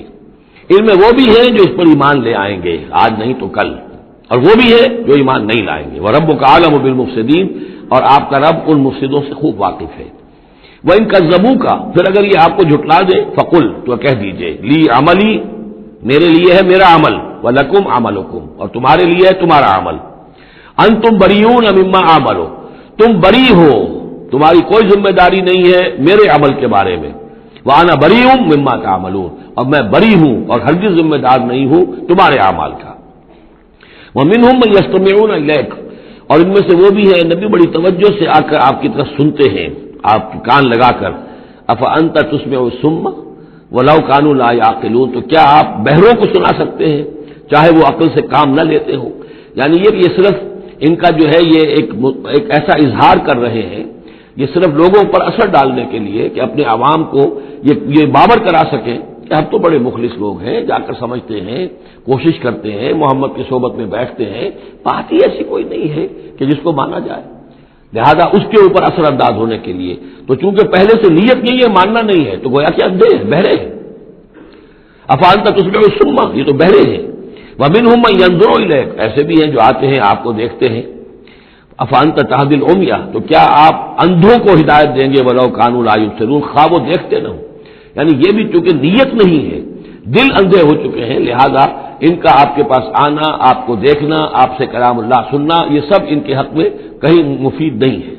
Speaker 1: ان میں وہ بھی ہیں جو اس پر ایمان لے آئیں گے آج نہیں تو کل، اور وہ بھی ہے جو ایمان نہیں لائیں گے. وَرَبُّكَ أَعْلَمُ بِالْمُفْسِدِينَ، اور آپ کا رب ان مفسدوں سے خوب واقف ہے. وَإِن كَذَّبُوكَ، پھر اگر یہ آپ کو جھٹلا دے، فَقُلْ، تو کہہ دیجئے، لِي عَمَلِي، میرے لیے ہے میرا عمل، وَلَكُمْ عَمَلُكُمْ، اور تمہارے لیے ہے تمہارا عمل. أَنْتُمْ بَرِيئُونَ مِمَّا أَعْمَلُ، تم بری ہو، تمہاری کوئی ذمہ داری نہیں ہے میرے عمل کے بارے میں. وَأَنَا بَرِيءٌ مِمَّا تَعْمَلُونَ، اور میں بری ہوں اور ہرگز ذمہ دار نہیں ہوں تمہارے اعمال کا. وَمِنْهُمْ مَن يَسْتَمِعُونَ إِلَيْكَ، اور ان میں سے وہ بھی ہے نبی بڑی توجہ سے آ کر آپ کی طرف سنتے ہیں، آپ کان لگا کر. أَفَأَنْتَ تُسْمِعُ الصُّمَّ وَلَوْ كَانُوا لَا يَعْقِلُونَ، تو کیا آپ بہروں کو سنا سکتے ہیں چاہے وہ عقل سے کام نہ لیتے ہو. یعنی یہ صرف ان کا جو ہے یہ ایک ایسا اظہار کر رہے ہیں، یہ صرف لوگوں پر اثر ڈالنے کے لیے کہ اپنے عوام کو یہ باور کرا سکیں کہ ہم تو بڑے مخلص لوگ ہیں، جا کر سمجھتے ہیں، کوشش کرتے ہیں، محمد کی صحبت میں بیٹھتے ہیں، بات ہی ایسی کوئی نہیں ہے کہ جس کو مانا جائے، لہذا اس کے اوپر اثر انداز ہونے کے لیے. تو چونکہ پہلے سے نیت نہیں ہے، ماننا نہیں ہے، تو گویا کہ اندھے ہیں، بہرے ہیں. أَفَأَنْتَ تُسْمِعُ الصُّمَّ، یہ تو بہرے ہیں. وَمِنْهُمْ مَن يَنظُرُ إِلَيْكَ، ایسے بھی ہیں جو آتے ہیں آپ کو دیکھتے ہیں. أَفَأَنْتَ تَهْدِي الْعُمْيَ، تو کیا آپ اندھوں کو ہدایت دیں گے، وَلَوْ كَانُوا لَا يُبْصِرُونَ، خواہ وہ دیکھتے نہ ہوں. یعنی یہ بھی چونکہ نیت نہیں ہے، دل اندھے ہو چکے ہیں، لہذا ان کا آپ کے پاس آنا، آپ کو دیکھنا، آپ سے کلام اللہ سننا، یہ سب ان کے حق میں کہیں مفید نہیں ہے.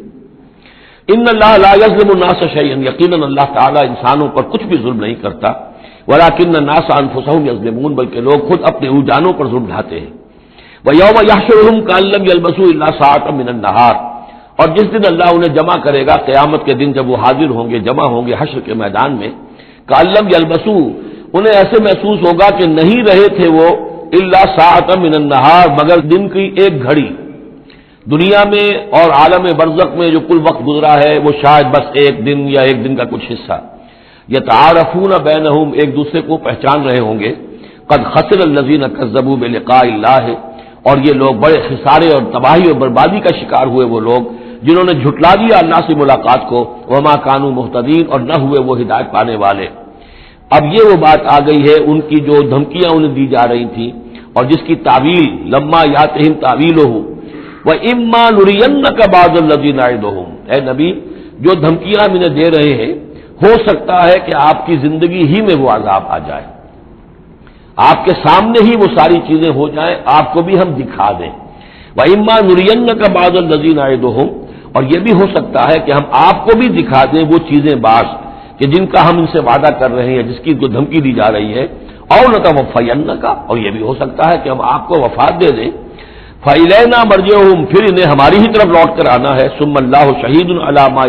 Speaker 1: ان اللہ لا یظلم الناس شیئا، یقیناً اللہ تعالیٰ انسانوں پر کچھ بھی ظلم نہیں کرتا. وَلَٰكِنَّ النَّاسَ أَنفُسَهُمْ يَظْلِمُونَ، بلکہ لوگ خود اپنے جانوں پر ظلم ڈھاتے ہیں۔ وَيَوْمَ يَحْشُرُهُمْ كَأَن لَّمْ يَلْبَثُوا إِلَّا سَاعَةً مِّنَ النَّهَارِ، اور جس دن اللہ انہیں جمع کرے گا قیامت کے دن، جب وہ حاضر ہوں گے، جمع ہوں گے حشر کے میدان میں، كَأَن لَّمْ يَلْبَثُوا، انہیں ایسے محسوس ہوگا کہ نہیں رہے تھے وہ إِلَّا سَاعَةً مِّنَ النَّهَارِ، مگر دن کی ایک گھڑی۔ دنیا میں اور عالم برزخ میں جو کل وقت گزرا ہے وہ شاید بس ایک دن یا ایک دن کا کچھ حصہ۔ یتعارفون بینہم، ایک دوسرے کو پہچان رہے ہوں گے۔ قد خسر الذین کذبوا بلقاء اللہ، اور یہ لوگ بڑے خسارے اور تباہی اور بربادی کا شکار ہوئے وہ لوگ جنہوں نے جھٹلا دیا اللہ سے ملاقات کو، وما کانوا مہتدین، اور نہ ہوئے وہ ہدایت پانے والے۔ اب یہ وہ بات آ گئی ہے ان کی جو دھمکیاں انہیں دی جا رہی تھیں اور جس کی تعویل لما یاتہم تعویلہ وَإِمَّا نُرِيَنَّكَ بَعْضَ الَّذِي نَعِدُهُمْ، اے نبی جو دھمکیاں ہم انہیں دے رہے ہیں، ہو سکتا ہے کہ آپ کی زندگی ہی میں وہ عذاب آ جائے، آپ کے سامنے ہی وہ ساری چیزیں ہو جائیں، آپ کو بھی ہم دکھا دیں۔ وَإِمَّا نُرِيَنَّكَ بَعْضَ الَّذِي نَعِدُهُمْ، اور یہ بھی ہو سکتا ہے کہ ہم آپ کو بھی دکھا دیں وہ چیزیں بعض کہ جن کا ہم ان سے وعدہ کر رہے ہیں، جس کی کو دھمکی دی جا رہی ہے، اور نَتَوَفَّيَنَّكَ، اور یہ بھی ہو سکتا ہے کہ ہم آپ کو وفات دے دیں۔ فَإِلَيْنَا مَرْجِعُهُمْ، پھر انہیں ہماری ہی طرف لوٹ کر آنا ہے۔ ثُمَّ اللَّهُ شَهِيدٌ عَلَىٰ مَا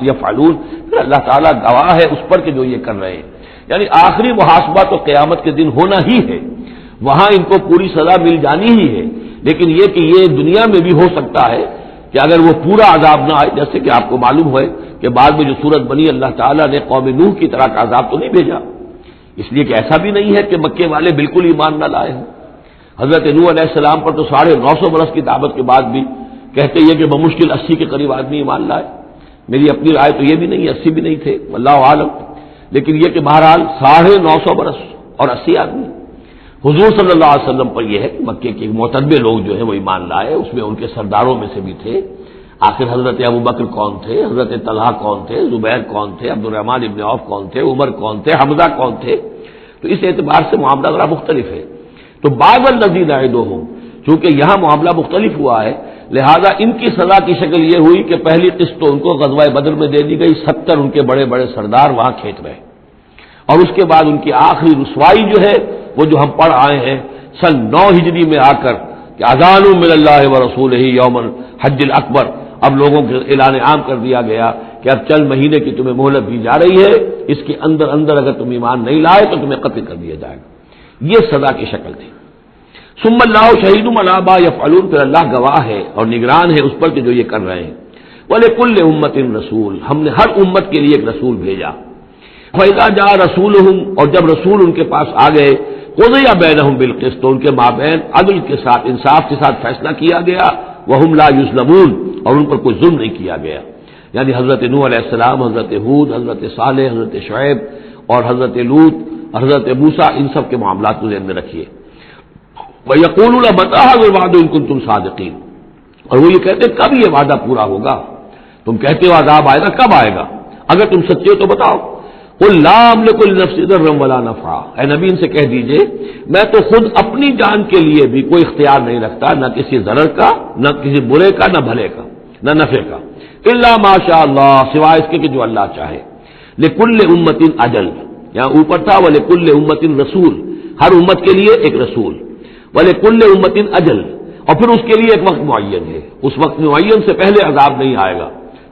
Speaker 1: يَفْعَلُونَ، پھر اللہ تعالیٰ گواہ ہے اس پر کہ جو یہ کر رہے ہیں، یعنی آخری محاسبہ تو قیامت کے دن ہونا ہی ہے، وہاں ان کو پوری سزا مل جانی ہی ہے، لیکن یہ کہ یہ دنیا میں بھی ہو سکتا ہے کہ اگر وہ پورا عذاب نہ آئے، جیسے کہ آپ کو معلوم ہے کہ بعد میں جو صورت بنی، اللہ تعالیٰ نے قوم نوح کی طرح کا عذاب تو نہیں بھیجا، اس لیے کہ ایسا بھی نہیں ہے کہ مکے والے بالکل ایمان نہ لائے ہوں۔ حضرت نوح علیہ السلام پر تو 950 برس کی دعوت کے بعد بھی کہتے یہ کہ بمشکل 80 کے قریب آدمی ایمان لائے۔ میری اپنی رائے تو یہ بھی نہیں، 80 بھی نہیں تھے، اللہ عالم، لیکن یہ کہ بہرحال 950 برس اور 80 آدمی۔ حضور صلی اللہ علیہ وسلم پر یہ ہے کہ مکے کے معتدبے لوگ جو ہیں وہ ایمان لائے، اس میں ان کے سرداروں میں سے بھی تھے۔ آخر حضرت ابوبکر کون تھے، حضرت طلحہ کون تھے، زبیر کون تھے، عبد الرحمن ابن عوف کون تھے، عمر کون تھے، حمزہ کون تھے، تو اس اعتبار سے معاملہ ذرا مختلف ہے۔ تو بعض الذین نعدہم، چونکہ یہاں معاملہ مختلف ہوا ہے، لہذا ان کی سزا کی شکل یہ ہوئی کہ پہلی قسط تو ان کو غزوہ بدر میں دے دی گئی، 70 ان کے بڑے بڑے سردار وہاں کھینچ رہے، اور اس کے بعد ان کی آخری رسوائی جو ہے وہ جو ہم پڑھ آئے ہیں سن 9 ہجری میں آ کر کہ اذان من اللہ ورسولہ یوم الحج الاکبر، اب لوگوں کے اعلان عام کر دیا گیا کہ اب چند مہینے کی تمہیں مہلت دی جا رہی ہے، اس کے اندر اگر تم ایمان نہیں لائے تو تمہیں قتل کر دیا جائے گا۔ یہ سزا کی شکل تھی۔ ثم اللہ شہید علی ما یفعلون، پھر اللہ گواہ ہے اور نگران ہے اس پر کہ جو یہ کر رہے ہیں۔ وَلِكُلِّ أُمَّةٍ رسول، ہم نے ہر امت کے لیے ایک رسول بھیجا۔ فَإِذَا جَاءَ رَسُولُهُمْ، اور جب رسول ان کے پاس آ گئے، قُضِيَ بَيْنَهُمْ بِالْقِسْطِ، تو ان کے مابین عدل کے ساتھ، انصاف کے ساتھ فیصلہ کیا گیا، وَهُمْ لَا يُظْلَمُونَ، اور ان پر کوئی ظلم نہیں کیا گیا۔ یعنی حضرت نوح علیہ السلام، حضرت ہود، حضرت صالح، حضرت شعیب اور حضرت لوط، حضرت موسیٰ، ان سب کے معاملات کو ذہن میں رکھیے۔ وَيَقُولُونَ مَتَىٰ هَٰذَا الْوَعْدُ إِن كُنتُمْ صَادِقِينَ، اور وہ یہ کہتے کب یہ وعدہ پورا ہوگا، تم کہتے ہو عذاب آئے گا، کب آئے گا، اگر تم سچے ہو تو بتاؤ۔ قُل لَّا أَمْلِكُ لِنَفْسِي ضَرًّا وَلَا نَفْعًا، اے نبی ان سے کہہ دیجئے میں تو خود اپنی جان کے لیے بھی کوئی اختیار نہیں رکھتا، نہ کسی ضرر کا، نہ کسی برے کا، نہ بھلے کا، نہ نفع کا، إِلَّا مَا شَاءَ اللَّهُ، سوائے اس کے کہ جو اللہ چاہے۔ لِكُلِّ أُمَّةٍ أَجَلٌ، یہاں اوپر تھا وَلِكُلِّ أُمَّةٍ رسول، ہر امت کے لیے ایک رسول، وَلِكُلِّ أُمَّةٍ أَجَلٌ، اور پھر اس کے لیے ایک وقت معین ہے، اس وقت معین سے پہلے عذاب نہیں آئے گا،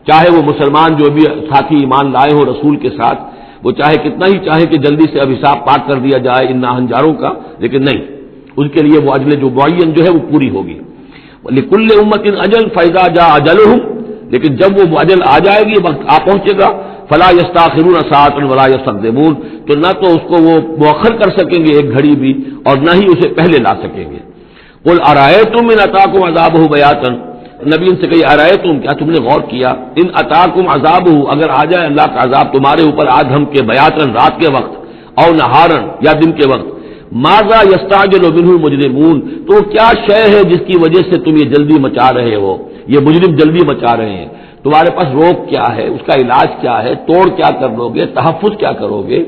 Speaker 1: چاہے وہ مسلمان جو بھی ساتھی ایمان لائے ہو رسول کے ساتھ، وہ چاہے کتنا ہی چاہے کہ جلدی سے اب حساب پاک کر دیا جائے ان ناہنجاروں کا، لیکن نہیں، ان کے لیے وہ اجل جو معین جو ہے وہ پوری ہوگی۔ لِكُلِّ أُمَّةٍ أَجَلٌ فَإِذَا جَاءَ أَجَلُهُمْ، لیکن جب وہ اجل آ جائے گی، وقت آ پہنچے گا، فَلَا يَسْتَأْخِرُونَ سَاعَةً وَلَا يَسْتَقْدِمُونَ، تو نہ تو اس کو وہ مؤخر کر سکیں گے ایک گھڑی بھی، اور نہ ہی اسے پہلے لا سکیں گے۔ قُلْ أَرَأَيْتُمْ إِنْ أَتَاكُمْ عَذَابُهُ بَيَاتًا، نبی ان سے کہی أَرَأَيْتُمْ، کیا تم نے غور کیا، إِنْ أَتَاكُمْ عَذَابُهُ، اگر آ جائے اللہ کا عذاب تمہارے اوپر آج ہم کے بیاتن رات کے وقت، او نہارن یا دن کے وقت، ماذا يستعجل منه المجرمون، تو کیا شے ہے جس کی وجہ سے تم یہ جلدی مچا رہے ہو، یہ مجرم جلدی مچا رہے ہیں، تمہارے پاس روک کیا ہے، اس کا علاج کیا ہے، توڑ کیا کر لو گے، تحفظ کیا کرو گے،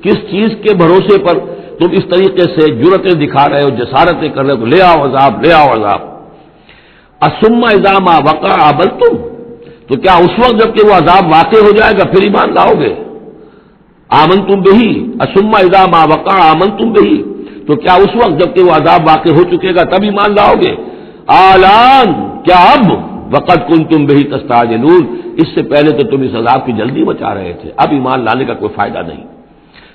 Speaker 1: کس چیز کے بھروسے پر تم اس طریقے سے جرأتیں دکھا رہے ہو، جسارتیں کر رہے ہو، لے آؤ عذاب، لے آؤ عذاب۔ ثم اذا ما وقع عبلتم، تو کیا اس وقت جب کہ وہ عذاب واقع ہو جائے گا پھر ایمان لاؤ گے؟ آمنتم بہی اسما اذا ما وقع آمنتم بہی، تو کیا اس وقت جب کہ وہ عذاب واقع ہو چکے گا تب ایمان لاؤ گے؟ آلان، کیا اب؟ وقد کنتم بہی تستعجلون، اس سے پہلے تو تم اس عذاب کی جلدی مچا رہے تھے، اب ایمان لانے کا کوئی فائدہ نہیں۔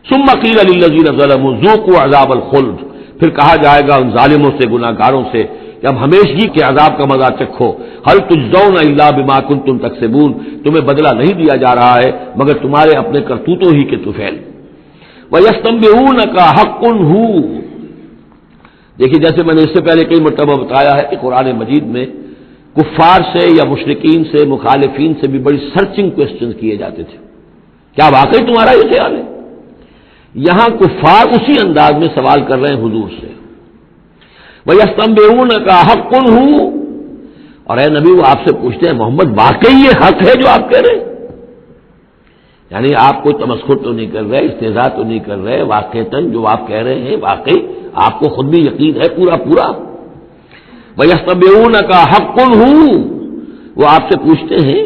Speaker 1: ثم قیل للذین ظلموا ذوقوا عذاب الخلد، پھر کہا جائے گا ان ظالموں سے، گناہ گاروں سے کہ اب ہمیشگی کے عذاب کا مزہ چکھو۔ هل تجزون الا بما کنتم تکسبون، تمہیں بدلہ نہیں دیا جا رہا ہے مگر تمہارے اپنے کرتوتوں ہی کے طفیل۔ وَيَسْتَنبِئُونَكَ حَقٌّ هُوَ، دیکھیے جیسے میں نے اس سے پہلے کئی مرتبہ بتایا ہے کہ قرآن مجید میں کفار سے یا مشرکین سے، مخالفین سے بھی بڑی سرچنگ کوسچنز کیے جاتے تھے، کیا واقعی تمہارا یہ خیال ہے؟ یہاں کفار اسی انداز میں سوال کر رہے ہیں حضور سے، وَيَسْتَنبِئُونَكَ حَقٌّ هُوَ، اور اے نبی وہ آپ سے پوچھتے ہیں محمد واقعی یہ حق ہے جو آپ کہہ رہے ہیں؟ یعنی آپ کوئی تمسخر تو نہیں کر رہے، استہزاء تو نہیں کر رہے، واقعتاً جو آپ کہہ رہے ہیں واقعی آپ کو خود بھی یقین ہے پورا پورا؟ وَيَسْتَنبِئُونَكَ حَقٌّ هُوَ، وہ آپ سے پوچھتے ہیں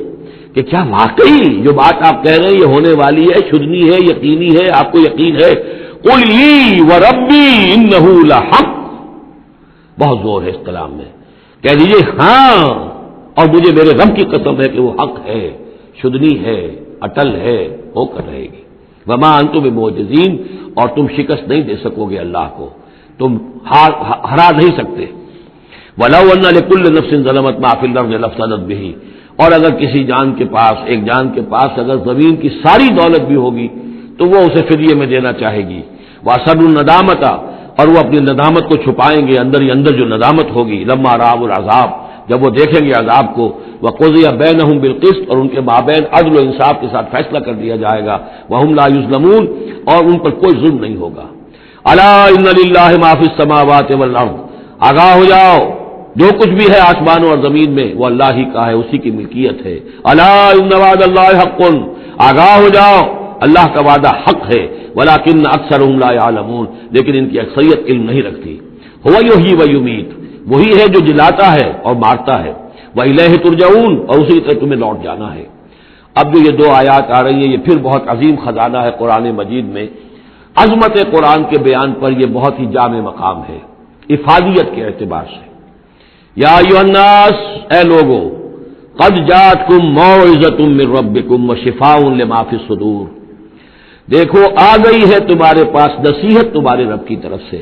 Speaker 1: کہ کیا واقعی جو بات آپ کہہ رہے ہیں یہ ہونے والی ہے، شدنی ہے، یقینی ہے، آپ کو یقین ہے؟ قُلْ لِي وَرَبِّي إِنَّهُ لَحَقٌّ، بہت زور ہے اس کلام میں، کہہ دیجیے ہاں اور مجھے میرے رب کی قسم ہے کہ وہ حق ہے، شدنی ہے، اٹل ہے، ہو کر رہے گی۔ وما انتم بمعجزین، اور تم شکست نہیں دے سکو گے اللہ کو، تم ہرا نہیں سکتے۔ وَلَوْ أَنَّ لِكُلِّ نَفْسٍ ظَلَمَتْ مَا فِي الْأَرْضِ لَافْتَدَتْ بِهِ، اور اگر کسی جان کے پاس، ایک جان کے پاس اگر زمین کی ساری دولت بھی ہوگی تو وہ اسے فدیے میں دینا چاہے گی۔ وَأَسَرُّوا النَّدَامَةَ، اور وہ اپنی ندامت کو چھپائیں گے، اندر ہی اندر جو ندامت ہوگی، لما رأوا العذاب، جب وہ دیکھیں گے عذاب کو، وَقُضِیَ بَینَہُم بِالْقِسْطِ، اور ان کے مابین عدل و انصاف کے ساتھ فیصلہ کر دیا جائے گا، وَہُم لَا یظلمون، اور ان پر کوئی ظلم نہیں ہوگا۔ الا ان للہ ما فی السماوات والارض، آگاہ ہو جاؤ جو کچھ بھی ہے آسمانوں اور زمین میں وہ اللہ ہی کا ہے، اسی کی ملکیت ہے۔ الا ان وعد اللہ حق، آگاہ ہو جاؤ اللہ کا وعدہ حق ہے، ولکن اکثرهم لا يعلمون، لیکن ان کی اکثریت علم نہیں رکھتی۔ هو یحیی و یمیت، وہی ہے جو جلاتا ہے اور مارتا ہے، وإلیہ ترجعون، اور اسی طرح تمہیں لوٹ جانا ہے۔ اب جو یہ دو آیات آ رہی ہیں یہ پھر بہت عظیم خزانہ ہے قرآن مجید میں، عظمت قرآن کے بیان پر یہ بہت ہی جامع مقام ہے افادیت کے اعتبار سے۔ یا ایھا الناس، اے لوگو، قد جاءتکم موعظۃ من ربکم وشفاء لما فی الصدور، دیکھو آ گئی ہے تمہارے پاس نصیحت تمہارے رب کی طرف سے،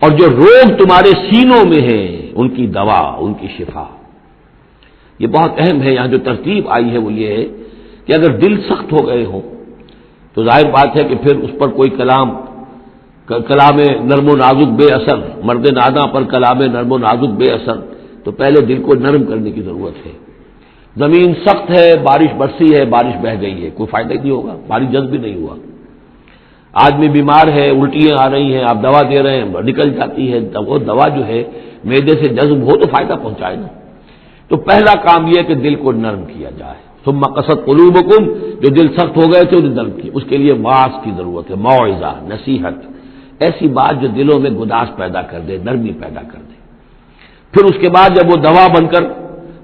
Speaker 1: اور جو روگ تمہارے سینوں میں ہیں ان کی دوا، ان کی شفا۔ یہ بہت اہم ہے، یہاں جو ترتیب آئی ہے وہ یہ ہے کہ اگر دل سخت ہو گئے ہوں تو ظاہر بات ہے کہ پھر اس پر کوئی کلام نرم و نازک بے اثر، مرد ناداں پر کلام نرم و نازک بے اثر، تو پہلے دل کو نرم کرنے کی ضرورت ہے۔ زمین سخت ہے، بارش برسی ہے، بارش بہہ گئی ہے، کوئی فائدہ نہیں ہوگا، بارش جذب بھی نہیں ہوا۔ آدمی بیمار ہے، الٹیاں آ رہی ہیں، آپ دوا دے رہے ہیں، نکل جاتی ہے، وہ دوا جو ہے معدے سے جذب ہو تو فائدہ پہنچائے نا۔ تو پہلا کام یہ ہے کہ دل کو نرم کیا جائے۔ ثم قست قلوبکم، جو دل سخت ہو گئے تھے انہیں نرم کیا، اس کے لیے واعظ کی ضرورت ہے، موعظہ، نصیحت، ایسی بات جو دلوں میں گداز پیدا کر دے، نرمی پیدا کر دے۔ پھر اس کے بعد جب وہ دوا بن کر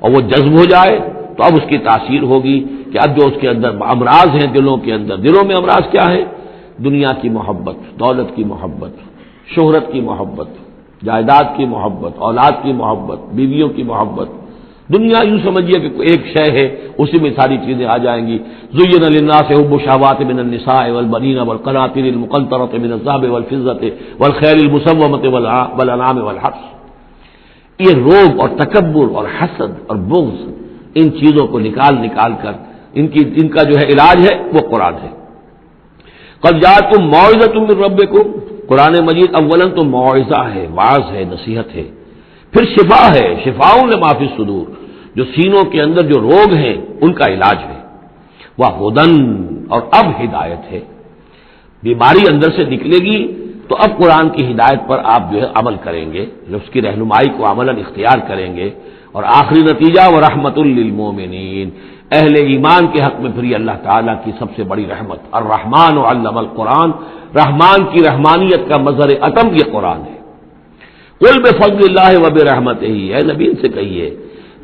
Speaker 1: اور وہ جذب ہو جائے تو اب اس کی تاثیر ہوگی کہ اب جو اس کے اندر امراض ہیں دلوں کے اندر، دلوں میں امراض کیا ہے؟ دنیا کی محبت، دولت کی محبت، شہرت کی محبت، جائیداد کی محبت، اولاد کی محبت، بیویوں کی محبت۔ دنیا یوں سمجھیے کہ ایک شے ہے، اسی میں ساری چیزیں آ جائیں گی۔ زُيِّنَ لِلنَّاسِ حُبُّ الشَّهَوَاتِ مِنَ النِّسَاءِ وَالْبَنِينَ وَالْقَنَاطِيرِ الْمُقَنطَرَةِ مِنَ الذَّهَبِ وَالْفِضَّةِ وَالْخَيْلِ الْمُسَوَّمَةِ وَالْأَنْعَامِ وَالْحَرْثِ، یہ روب اور تکبر اور حسد اور بغض، ان چیزوں کو نکال کر ان کا جو ہے علاج ہے وہ قرآن ہے۔ قد جاءتکم موعظۃ من ربکم، قرآن مجید اولاً تو موعظہ ہے، واعظ ہے، نصیحت ہے، پھر شفا ہے، شفاء لما فی الصدور، جو سینوں کے اندر جو روگ ہیں ان کا علاج ہے، وہدن، اور اب ہدایت ہے۔ بیماری اندر سے نکلے گی تو اب قرآن کی ہدایت پر آپ جو ہے عمل کریں گے، اس کی رہنمائی کو عملاً اختیار کریں گے، اور آخری نتیجہ ورحمۃ للمومنین، اہل ایمان کے حق میں پھر یہ اللہ تعالیٰ کی سب سے بڑی رحمت، الرحمن علم القرآن، رحمان کی رحمانیت کا مظہر عتم یہ قرآن ہے۔ قل بفضل اللہ وبرحمتہ، اے نبی ان سے کہیے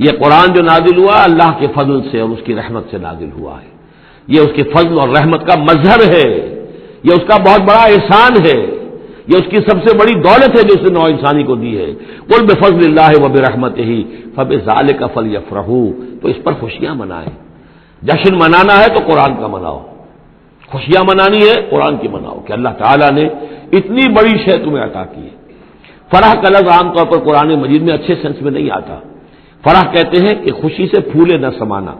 Speaker 1: یہ قرآن جو نازل ہوا اللہ کے فضل سے اور اس کی رحمت سے نازل ہوا ہے۔ یہ اس کے فضل اور رحمت کا مظہر ہے، یہ اس کا بہت بڑا احسان ہے، یہ اس کی سب سے بڑی دولت ہے جو اس نے نوع انسانی کو دی ہے۔ قل بفضل اللہ وبرحمتہ فبذلک فلیفرحوا، تو اس پر خوشیاں منائیں۔ جشن منانا ہے تو قرآن کا مناؤ، خوشیاں منانی ہے قرآن کی مناؤ کہ اللہ تعالیٰ نے اتنی بڑی شے تمہیں عطا کی ہے۔ فرح کا لفظ عام طور پر قرآن مجید میں اچھے سینس میں نہیں آتا۔ فرح کہتے ہیں کہ خوشی سے پھولے نہ سمانا،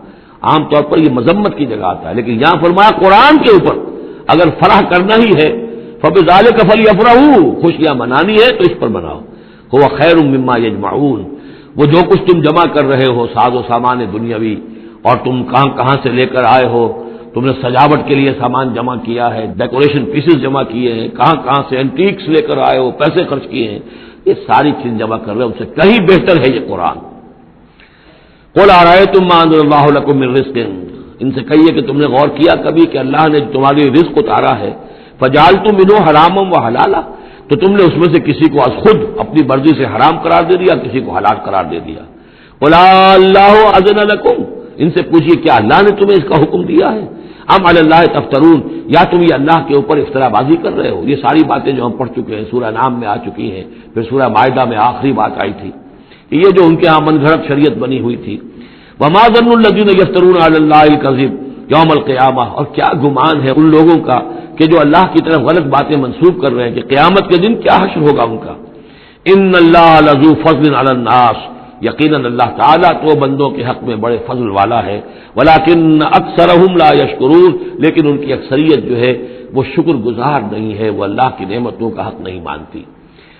Speaker 1: عام طور پر یہ مذمت کی جگہ آتا ہے، لیکن یہاں فرمایا قرآن کے اوپر اگر فرح کرنا ہی ہے فبذلک فلیفرحوا، خوشیاں منانی ہے تو اس پر مناؤ۔ هو خیر مما یجمعون، وہ جو کچھ تم جمع کر رہے ہو ساز و سامان دنیاوی، اور تم کہاں کہاں سے لے کر آئے ہو، تم نے سجاوٹ کے لیے سامان جمع کیا ہے، ڈیکوریشن پیسز جمع کیے ہیں، کہاں کہاں سے اینٹیکس لے کر آئے ہو، پیسے خرچ کیے ہیں، یہ ساری چیز جمع کر رہے ہو، ان سے کہیں بہتر ہے یہ قرآن۔ قل ارأیتم ما انزل اللہ لکم من رزق، ان سے کہیے کہ تم نے غور کیا کبھی کہ اللہ نے تمہارے رزق اتارا ہے، فجعلتم منہ حراما وحلالا، تو تم نے اس میں سے کسی کو از خود اپنی مرضی سے حرام قرار دے دیا، کسی کو حلال قرار دے دیا۔ قل اللہ اذن لکم، ان سے پوچھیے کیا اللہ نے تمہیں اس کا حکم دیا ہے؟ ام علی اللہ تفترون، یا تم یہ اللہ کے اوپر افترا بازی کر رہے ہو؟ یہ ساری باتیں جو ہم پڑھ چکے ہیں سورہ نام میں آ چکی ہیں، پھر سورہ مائدہ میں آخری بات آئی تھی، یہ جو ان کے ہاں من گھڑت شریعت بنی ہوئی تھی۔ وما ظن الذین یفترون علی اللہ الکذب یوم القیامہ، اور کیا گمان ہے ان لوگوں کا کہ جو اللہ کی طرف غلط باتیں منسوب کر رہے ہیں کہ قیامت کے دن کیا حشر ہوگا ان کا۔ ان اللہ لذو فضل علی الناس، یقیناً اللہ تعالیٰ تو بندوں کے حق میں بڑے فضل والا ہے، ولیکن اکثرہم لا یشکرون، لیکن ان کی اکثریت جو ہے وہ شکر گزار نہیں ہے، وہ اللہ کی نعمتوں کا حق نہیں مانتی۔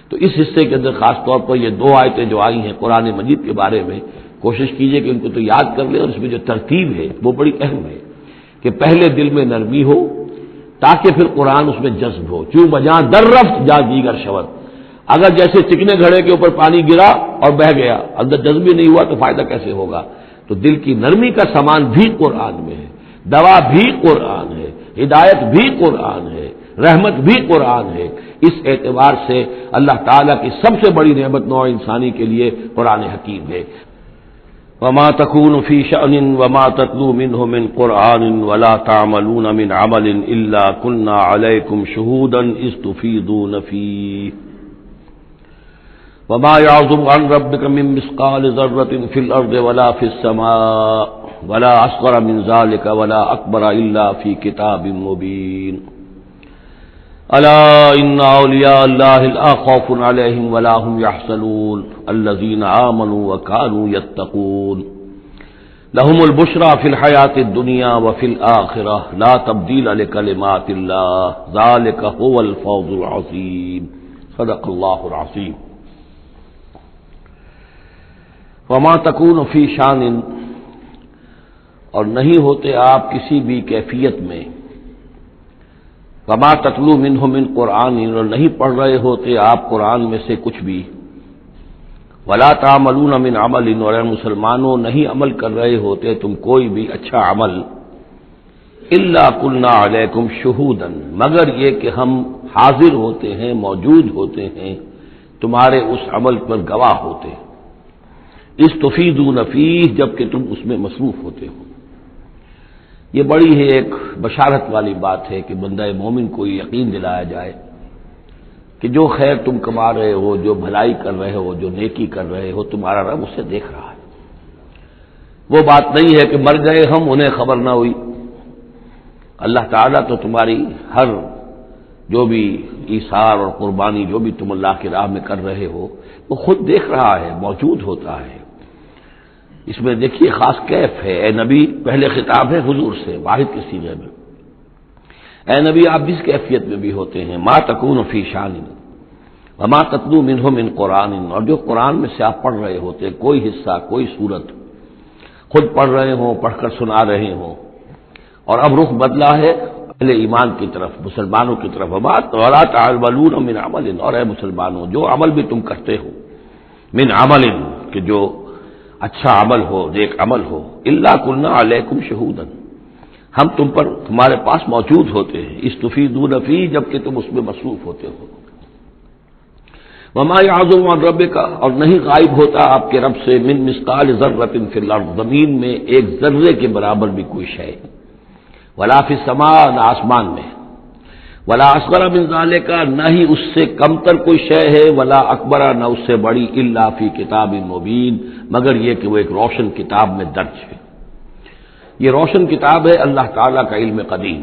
Speaker 1: تو اس حصے کے اندر خاص طور پر یہ دو آیتیں جو آئی ہیں قرآن مجید کے بارے میں، کوشش کیجئے کہ ان کو تو یاد کر لیں، اور اس میں جو ترتیب ہے وہ بڑی اہم ہے کہ پہلے دل میں نرمی ہو تاکہ پھر قرآن اس میں جذب ہو، چوں بجاں در رفت جا دیگر شود، اگر جیسے چکنے گھڑے کے اوپر پانی گرا اور بہہ گیا، اندر جذب بھی نہیں ہوا تو فائدہ کیسے ہوگا؟ تو دل کی نرمی کا سامان بھی قرآن میں ہے، دوا بھی قرآن ہے، ہدایت بھی قرآن ہے، رحمت بھی قرآن ہے۔ اس اعتبار سے اللہ تعالیٰ کی سب سے بڑی نعمت نوع انسانی کے لیے قرآن حکیم ہے۔ وما تكون في شأن وما تتلو منه من قرآن ولا تعملون من عمل إلا كنا عليكم شهودا إذ تفيضون فيه وما يعزب عن ربك من مثقال ذرة في الأرض ولا في السماء ولا أصغر من ذلك ولا أكبر إلا في كتاب مبين ألا إن أولياء الله لا خوف عليهم ولا هم يحزنون الذين آمنوا وكانوا يتقون لهم البشرى في الحياة الدنيا وفي الآخرة لا تبديل لكلمات الله ذلك هو الفوز العظيم صدق الله العظيم۔ وما تكون في شان، اور نہیں ہوتے آپ کسی بھی کیفیت میں، وما تتلو منہ من قرآن، اور نہیں پڑھ رہے ہوتے آپ قرآن میں سے کچھ بھی، ولا تعملون من عمل، اور اے مسلمانوں نہیں عمل کر رہے ہوتے تم کوئی بھی اچھا عمل، الا کنا علیکم شہودا، مگر یہ کہ ہم حاضر ہوتے ہیں، موجود ہوتے ہیں، تمہارے اس عمل پر گواہ ہوتے ہیں، اس تفیدون فیہ، جبکہ تم اس میں مصروف ہوتے ہو۔ یہ بڑی ہے ایک بشارت والی بات ہے کہ بندہ مومن کو یقین دلایا جائے کہ جو خیر تم کما رہے ہو، جو بھلائی کر رہے ہو، جو نیکی کر رہے ہو، تمہارا رب اسے دیکھ رہا ہے۔ وہ بات نہیں ہے کہ مر گئے ہم انہیں خبر نہ ہوئی، اللہ تعالیٰ تو تمہاری ہر جو بھی ایثار اور قربانی جو بھی تم اللہ کی راہ میں کر رہے ہو وہ خود دیکھ رہا ہے، موجود ہوتا ہے۔ اس میں دیکھیے خاص کیف ہے، اے نبی، پہلے خطاب ہے حضور سے واحد کے صیغے میں، اے نبی آپ جس کیفیت میں بھی ہوتے ہیں، ما تکون فی شان وما تتلو منہ من قرآن، اور جو قرآن میں سے آپ پڑھ رہے ہوتے ہیں کوئی حصہ، کوئی صورت، خود پڑھ رہے ہوں، پڑھ کر سنا رہے ہوں، اور اب رخ بدلا ہے اہل ایمان کی طرف، مسلمانوں کی طرف، ولا تعملون من عمل، اور اے مسلمانوں جو عمل بھی تم کرتے ہو، من عمل، کہ جو اچھا عمل ہو، نیک عمل ہو، الا کنا علیکم شہودا، ہم تم پر تمہارے پاس موجود ہوتے ہیں، استفیدون فی، جبکہ تم اس میں مصروف ہوتے ہو۔ وما یعزب عن ربک، اور نہیں غائب ہوتا آپ کے رب سے، من مثقال ذرۃ فی الارض، زمین میں ایک ذرے کے برابر بھی کوئی شے، ولا فی السماء، نہ آسمان میں، ولا اصغر من ذالک، نہ ہی اس سے کمتر کوئی شے ہے، ولا اکبر، نہ اس سے بڑی، الا فی کتاب مبین، مگر یہ کہ وہ ایک روشن کتاب میں درج ہے۔ یہ روشن کتاب ہے اللہ تعالیٰ کا علم قدیم۔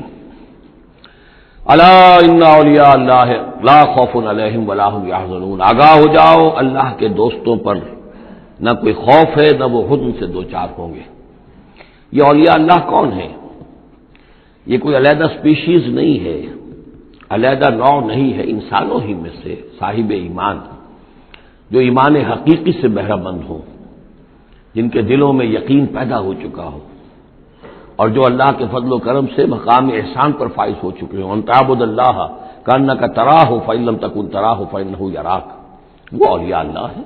Speaker 1: الا ان اولیاء اللہ لا خوف علیہم ولا هم یحزنون، آگاہ ہو جاؤ، اللہ کے دوستوں پر نہ کوئی خوف ہے نہ وہ حزن سے دوچار ہوں گے۔ یہ اولیاء اللہ کون ہیں؟ یہ کوئی علیحدہ سپیشیز نہیں ہے، علیحدہ نوع نہیں ہے، انسانوں ہی میں سے صاحب ایمان، جو ایمان حقیقی سے بہرہ مند ہوں، جن کے دلوں میں یقین پیدا ہو چکا ہو، اور جو اللہ کے فضل و کرم سے مقام احسان پر فائز ہو چکے ہوں۔ ان تعبد اللہ کأنک تراہ فإن لم تکن تراہ فإنہ یراک، وہ اولیاء اللہ ہے۔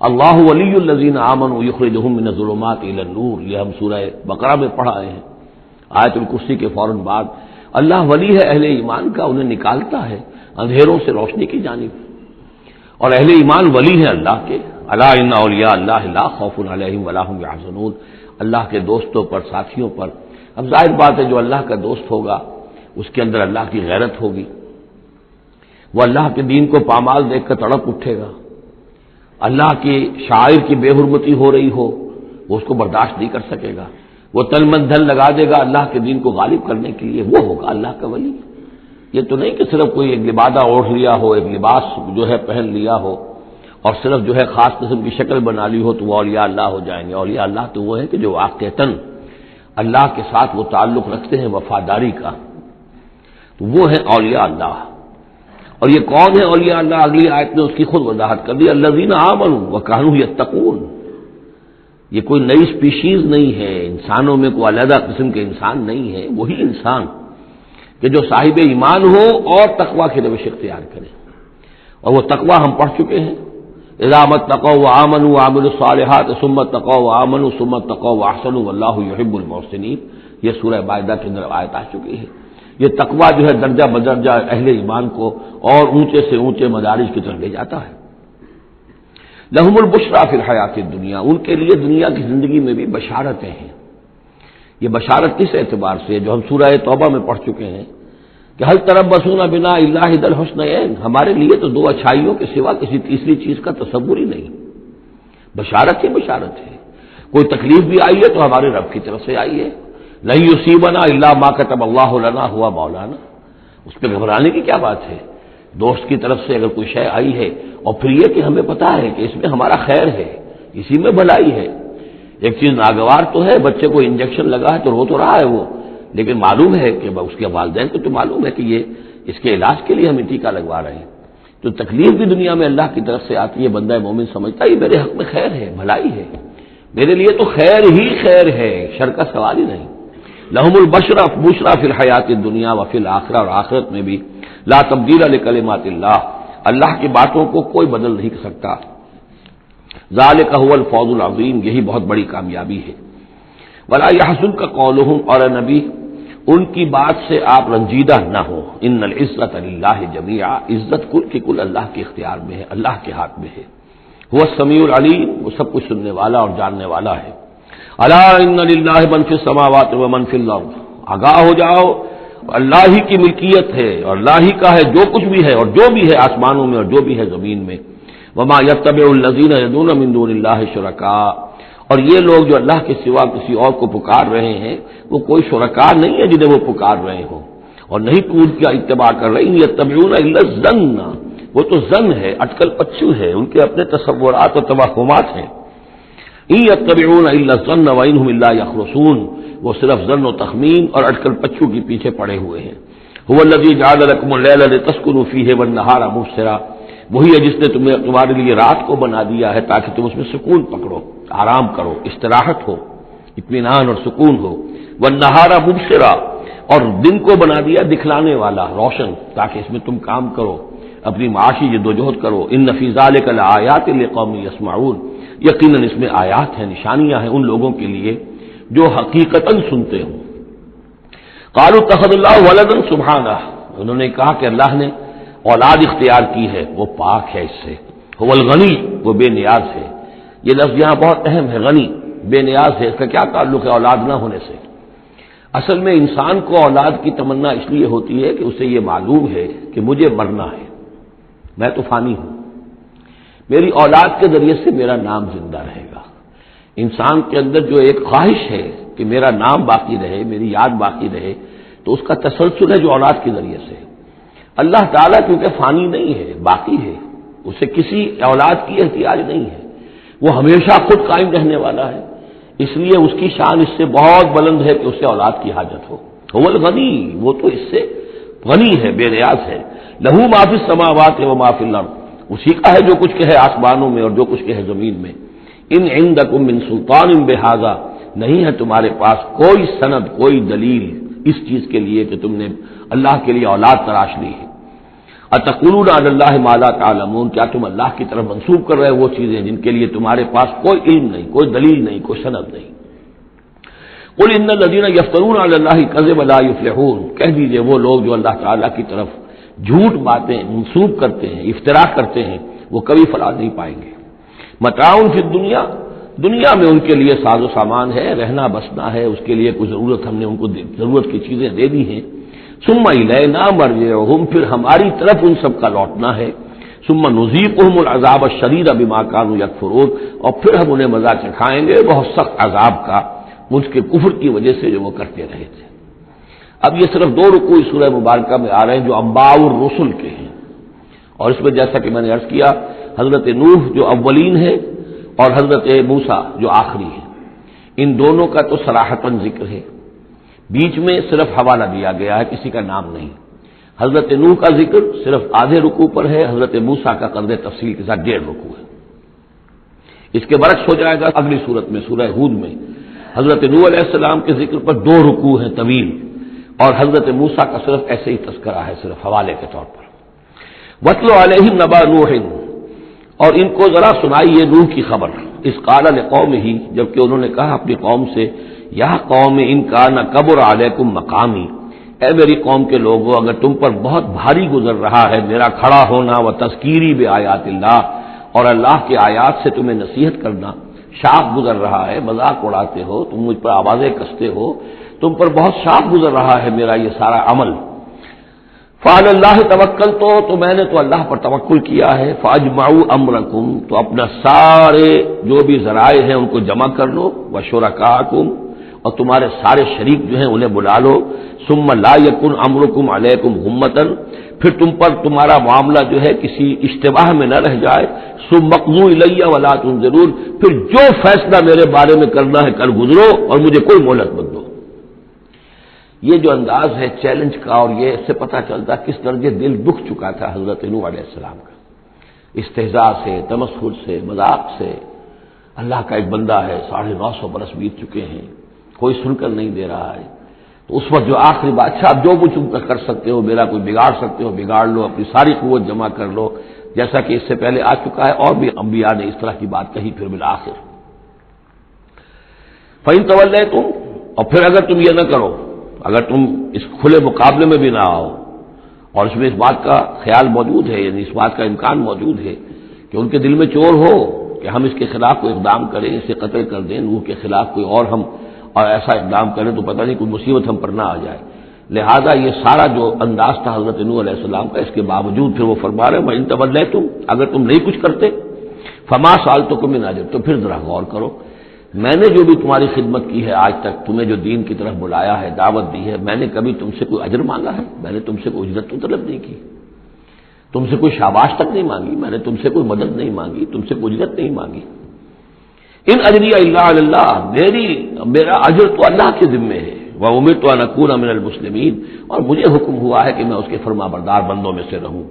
Speaker 1: اللہ ولی الذین آمنوا یخرجہم من الظلمات الی النور، یہ ہم سورہ بقرہ میں پڑھا ہے، آیت الکرسی کے فوراً بعد۔ اللہ ولی ہے اہل ایمان کا، انہیں نکالتا ہے اندھیروں سے روشنی کی جانب، اور اہل ایمان ولی ہیں اللہ کے۔ الا ان اولیاء اللہ لا خوف علیہم ولا هم یحزنون، اللہ کے دوستوں پر، ساتھیوں پر۔ اب ظاہر بات ہے جو اللہ کا دوست ہوگا اس کے اندر اللہ کی غیرت ہوگی، وہ اللہ کے دین کو پامال دیکھ کر تڑپ اٹھے گا، اللہ کی شاعر کی بے حرمتی ہو رہی ہو وہ اس کو برداشت نہیں کر سکے گا، وہ تن من دھن لگا دے گا اللہ کے دین کو غالب کرنے کے لیے، وہ ہوگا اللہ کا ولی۔ یہ تو نہیں کہ صرف کوئی ایک لبادہ اوڑھ لیا ہو، ایک لباس جو ہے پہن لیا ہو، اور صرف جو ہے خاص قسم کی شکل بنا لی ہو تو وہ اولیاء اللہ ہو جائیں گے۔ اولیاء اللہ تو وہ ہے کہ جو واقعتاً اللہ کے ساتھ وہ تعلق رکھتے ہیں وفاداری کا، تو وہ ہے اولیاء اللہ۔ اور یہ کون ہے اولیاء اللہ؟ اگلی آیت میں اس کی خود وضاحت کر دی، الذین آمنوا وکانوا یتقون۔ یہ کوئی نئی سپیشیز نہیں ہے، انسانوں میں کوئی علیحدہ قسم کے انسان نہیں ہے، وہی انسان کہ جو صاحب ایمان ہو اور تقوی کی روش اختیار کرے، اور وہ تقوی ہم پڑھ چکے ہیں، اذا اتقوا وآمنوا وعملوا الصالحات ثم اتقوا وآمنوا ثم اتقوا واحسنوا واللہ یحب المحسنین، یہ سورہ مائدہ کے اندر آیت آ چکی ہے۔ یہ تقوی جو ہے درجہ بدرجہ اہل ایمان کو اور اونچے سے اونچے مدارج کی طرف لے جاتا ہے۔ لہم البشریٰ فی الحیات الدنیا، ان کے لیے دنیا کی زندگی میں بھی بشارتیں ہیں۔ یہ بشارت کس اعتبار سے؟ جو ہم سورہ توبہ میں پڑھ چکے ہیں کہ هل تربصون بنا الا احدى الحسنيين، ہمارے لیے تو دو اچھائیوں کے سوا کسی تیسری چیز کا تصور ہی نہیں۔ بشارت ہی بشارت ہے، کوئی تکلیف بھی آئی ہے تو ہمارے رب کی طرف سے آئی ہے۔ لن یصیبنا الا ما كتب اللہ لنا هو مولانا، اس پہ گھبرانے کی کیا بات ہے؟ دوست کی طرف سے اگر کوئی شے آئی ہے، اور پھر یہ کہ ہمیں پتہ ہے کہ اس میں ہمارا خیر ہے، اسی میں بھلائی ہے۔ ایک چیز ناگوار تو ہے، بچے کو انجیکشن لگا ہے تو رو تو رہا ہے وہ، لیکن معلوم ہے کہ اس کے والدین کو تو معلوم ہے کہ یہ اس کے علاج کے لیے ہمیں ٹیکہ لگوا رہے ہیں۔ تو تکلیف بھی دنیا میں اللہ کی طرف سے آتی ہے، بندہ مومن سمجھتا ہے یہ میرے حق میں خیر ہے، بھلائی ہے، میرے لیے تو خیر ہی خیر ہے، شر کا سوال ہی نہیں۔ لہم البشریٰ فی الحیات الدنیا وفی الآخرہ، اور آخرت میں بھی لا تبدیل لکلمات اللہ، اللہ کی باتوں کو کوئی بدل نہیں سکتا۔ ذالک هو الفوز العظیم، یہی بہت بڑی کامیابی ہے۔ ولا یحزنک قولہم، اور اے نبی ان کی بات سے آپ رنجیدہ نہ ہو، ان العزت للہ جمیعا، عزت کل کی کل اللہ کے اختیار میں ہے، اللہ کے ہاتھ میں ہے۔ هو السمیع العلیم، وہ سب کچھ سننے والا اور جاننے والا ہے۔ الا ان للہ من فی السماوات ومن فی الارض، آگاہ ہو جاؤ، اللہ ہی کی ملکیت ہے اور اللہ ہی کا ہے جو کچھ بھی ہے اور جو بھی ہے آسمانوں میں اور جو بھی ہے زمین میں۔ وما یتبع الذین یدعون من دون اللہ شرکاء، اور یہ لوگ جو اللہ کے سوا کسی اور کو پکار رہے ہیں وہ کوئی شرکاء نہیں ہے جنہیں وہ پکار رہے ہوں، اور نہیں تو ان کا اتباع کر رہے ہیں۔ یتبعون الا الظن، وہ تو ظن ہے، اٹکل پچو ہے، ان کے اپنے تصورات اور توہمات ہیں۔ ان یتبعون الا الظن وان هم الا یخرصون، وہ صرف ظن و تخمین اور اٹکل پچو کے پیچھے پڑے ہوئے ہیں۔ هو الذی جعل لكم الليل لتسكنوا فيه والنهار مبصرا، وہی ہے جس نے تمہارے لیے رات کو بنا دیا ہے تاکہ تم اس میں سکون پکڑو، آرام کرو، استراحت ہو، اطمینان اور سکون ہو۔ والنہار مبصرا، اور دن کو بنا دیا دکھلانے والا، روشن، تاکہ اس میں تم کام کرو، اپنی معاشی جدوجہد کرو۔ ان فی ذلک لآیات لقوم یسمعون، یقیناً اس میں آیات ہیں، نشانیاں ہیں ان لوگوں کے لیے جو حقیقتاً سنتے ہوں۔ قالوا اتخذ اللہ ولدا سبحانہ، انہوں نے کہا کہ اللہ نے اولاد اختیار کی ہے، وہ پاک ہے اس سے۔ هو الغنی، وہ بے نیاز ہے۔ یہ لفظ یہاں بہت اہم ہے، غنی، بے نیاز ہے، اس کا کیا تعلق ہے اولاد نہ ہونے سے؟ اصل میں انسان کو اولاد کی تمنا اس لیے ہوتی ہے کہ اسے یہ معلوم ہے کہ مجھے مرنا ہے، میں تو فانی ہوں، میری اولاد کے ذریعے سے میرا نام زندہ رہے گا۔ انسان کے اندر جو ایک خواہش ہے کہ میرا نام باقی رہے، میری یاد باقی رہے، تو اس کا تسلسل ہے جو اولاد کے ذریعے سے۔ اللہ تعالیٰ کیونکہ فانی نہیں ہے، باقی ہے، اسے کسی اولاد کی احتیاج نہیں ہے، وہ ہمیشہ خود قائم رہنے والا ہے، اس لیے اس کی شان اس سے بہت بلند ہے کہ اسے اولاد کی حاجت ہو۔ هو الغنی، وہ تو اس سے غنی ہے، بے نیاز ہے۔ لہو ما فی السماوات و ما فی الارض، اسی کا ہے جو کچھ کہ ہے آسمانوں میں اور جو کچھ کہ ہے زمین میں۔ ان عندکم من سلطان بہذا، نہیں ہے تمہارے پاس کوئی سند، کوئی دلیل اس چیز کے لیے کہ تم نے اللہ کے لیے اولاد تراش لی ہے۔ اتقولون علی اللہ ما لا تعلمون، کیا تم اللہ کی طرف منسوب کر رہے ہو وہ چیزیں جن کے لیے تمہارے پاس کوئی علم نہیں، کوئی دلیل نہیں، کوئی سند نہیں۔ قل ان الذین یفترون علی اللہ الکذب لا یفلحون، کہہ دیجئے وہ لوگ جو اللہ تعالیٰ کی طرف جھوٹ باتیں منسوب کرتے ہیں، افتراء کرتے ہیں، وہ کبھی فلاح نہیں پائیں گے۔ متاع فی الدنیا، دنیا میں ان کے لیے ساز و سامان ہے، رہنا بسنا ہے، اس کے لیے کچھ ضرورت ہم نے ان کو ضرورت کی چیزیں دے دی ہیں۔ ثم الینا مرجعہم، پھر ہماری طرف ان سب کا لوٹنا ہے۔ ثم نذیقہم العذاب الشدید بما کانوا یکفرون، اور پھر ہم انہیں مزہ چکھائیں گے بہت سخت عذاب کا، ان کے کفر کی وجہ سے جو وہ کرتے رہے تھے۔ اب یہ صرف 2 رکوع سورہ مبارکہ میں آ رہے ہیں جو انباء الرسل کے ہیں، اور اس میں جیسا کہ میں نے عرض کیا حضرت نوح جو اولین ہے اور حضرت موسیٰ جو آخری ہے، ان دونوں کا تو صراحتاً ذکر ہے، بیچ میں صرف حوالہ دیا گیا ہے، کسی کا نام نہیں۔ حضرت نوح کا ذکر صرف آدھے رکوع پر ہے، حضرت موسیٰ کا قدر تفصیل کے ساتھ 1.5 رکوع ہے۔ اس کے برعکس ہو جائے گا اگلی صورت میں، سورہ ہود میں حضرت نوح علیہ السلام کے ذکر پر 2 رکوع ہیں طویل، اور حضرت موسیٰ کا صرف ایسے ہی تذکرہ ہے، صرف حوالے کے طور پر۔ وَاتْلُ عَلَيْهِمْ نَبَأَ نُوحٍ، اور ان کو ذرا سنائیے نوح کی خبر، اذ قال لقومہ، جبکہ انہوں نے کہا اپنی قوم سے، یا قوم ان کان کبر علیکم مقامی، اے میری قوم کے لوگوں، اگر تم پر بہت بھاری گزر رہا ہے میرا کھڑا ہونا، و تذکیری بآیات اللہ، اور اللہ کے آیات سے تمہیں نصیحت کرنا، شاق گزر رہا ہے، مذاق اڑاتے ہو تم، مجھ پر آوازیں کستے ہو، تم پر بہت شاق گزر رہا ہے میرا یہ سارا عمل۔ فعلی اللہ توکل، تو میں نے تو اللہ پر توکل کیا ہے۔ فاجمعوا امرکم، تو اپنا سارے جو بھی ذرائع ہیں ان کو جمع کر لو، وشرکاکم، اور تمہارے سارے شریک جو ہیں انہیں بلا لو۔ ثم لا یکن امرکم علیکم غمۃ، پھر تم پر تمہارا معاملہ جو ہے کسی اشتباہ میں نہ رہ جائے۔ ثم اقضوا الی ولا تنظرون، پھر جو فیصلہ میرے بارے میں کرنا ہے کر گزرو اور مجھے کوئی مہلت مت دو۔ یہ جو انداز ہے چیلنج کا، اور یہ اس سے پتہ چلتا کس درجے دل دکھ چکا تھا حضرت نوح علیہ السلام کا، استہزاء سے، تمسخر سے، مذاق سے۔ اللہ کا ایک بندہ ہے، 950 برس بیت چکے ہیں، کوئی سن کر نہیں دے رہا ہے، تو اس وقت جو آخری بات، اچھا آپ جو کچھ تم کر سکتے ہو، میرا کوئی بگاڑ سکتے ہو بگاڑ لو، اپنی ساری قوت جمع کر لو، جیسا کہ اس سے پہلے آ چکا ہے، اور بھی انبیاء نے اس طرح کی بات کہی۔ پھر بالآخر فَإِن تَوَلَّيْتُمْ، اور پھر اگر تم یہ نہ کرو، اگر تم اس کھلے مقابلے میں بھی نہ آؤ، اور اس میں اس بات کا خیال موجود ہے، یعنی اس بات کا امکان موجود ہے کہ ان کے دل میں چور ہو کہ ہم اس کے خلاف کوئی اقدام کریں، اسے قتل کر دیں، نوح کے خلاف کوئی اور ہم اور ایسا اقدام کریں تو پتہ نہیں کوئی مصیبت ہم پر نہ آ جائے، لہذا یہ سارا جو انداز تھا حضرت نوح علیہ السلام کا، اس کے باوجود پھر وہ فرما رہے ہیں وَإِن تَوَلَّيْتُمْ، اگر تم نہیں کچھ کرتے، فَمَا سَأَلْتُكُم مِّنْ أَجْرٍ، تو پھر ذرا غور کرو، میں نے جو بھی تمہاری خدمت کی ہے آج تک، تمہیں جو دین کی طرف بلایا ہے، دعوت دی ہے، میں نے کبھی تم سے کوئی اجر مانگا ہے؟ میں نے تم سے کوئی اجرت تو طلب نہیں کی، تم سے کوئی شاباش تک نہیں مانگی، میں نے تم سے کوئی مدد نہیں مانگی، تم سے کوئی اجرت نہیں مانگی۔ ان اجری الا علی اللہ، میرا اجر تو اللہ کے ذمے ہے۔ وامرت ان اکون من المسلمین، اور مجھے حکم ہوا ہے کہ میں اس کے فرما بردار بندوں میں سے رہوں۔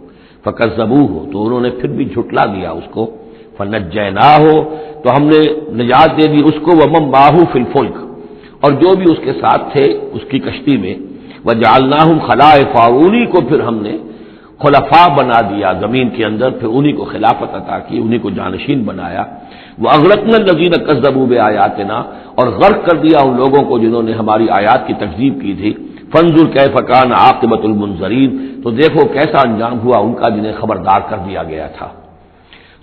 Speaker 1: فکذبوہ، تو انہوں نے پھر بھی جھٹلا دیا اس کو۔ فنجیناہ، تو ہم نے نجات دے دی اس کو، ومن معہ فی الفلک، اور جو بھی اس کے ساتھ تھے اس کی کشتی میں، وجعلناہم خلائف، انہی کو پھر ہم نے خلفاء بنا دیا زمین کے اندر، پھر انہی کو خلافت عطا کی، انہی کو جانشین بنایا۔ وَأَغْرَقْنَا الَّذِينَ كَذَّبُوا بِآيَاتِنَا، اور غرق کر دیا ان لوگوں کو جنہوں نے ہماری آیات کی تکذیب کی تھی۔ فَانظُرْ كَيْفَ كَانَ عَاقِبَةُ الْمُنذَرِينَ، تو دیکھو کیسا انجام ہوا ان کا جنہیں خبردار کر دیا گیا تھا۔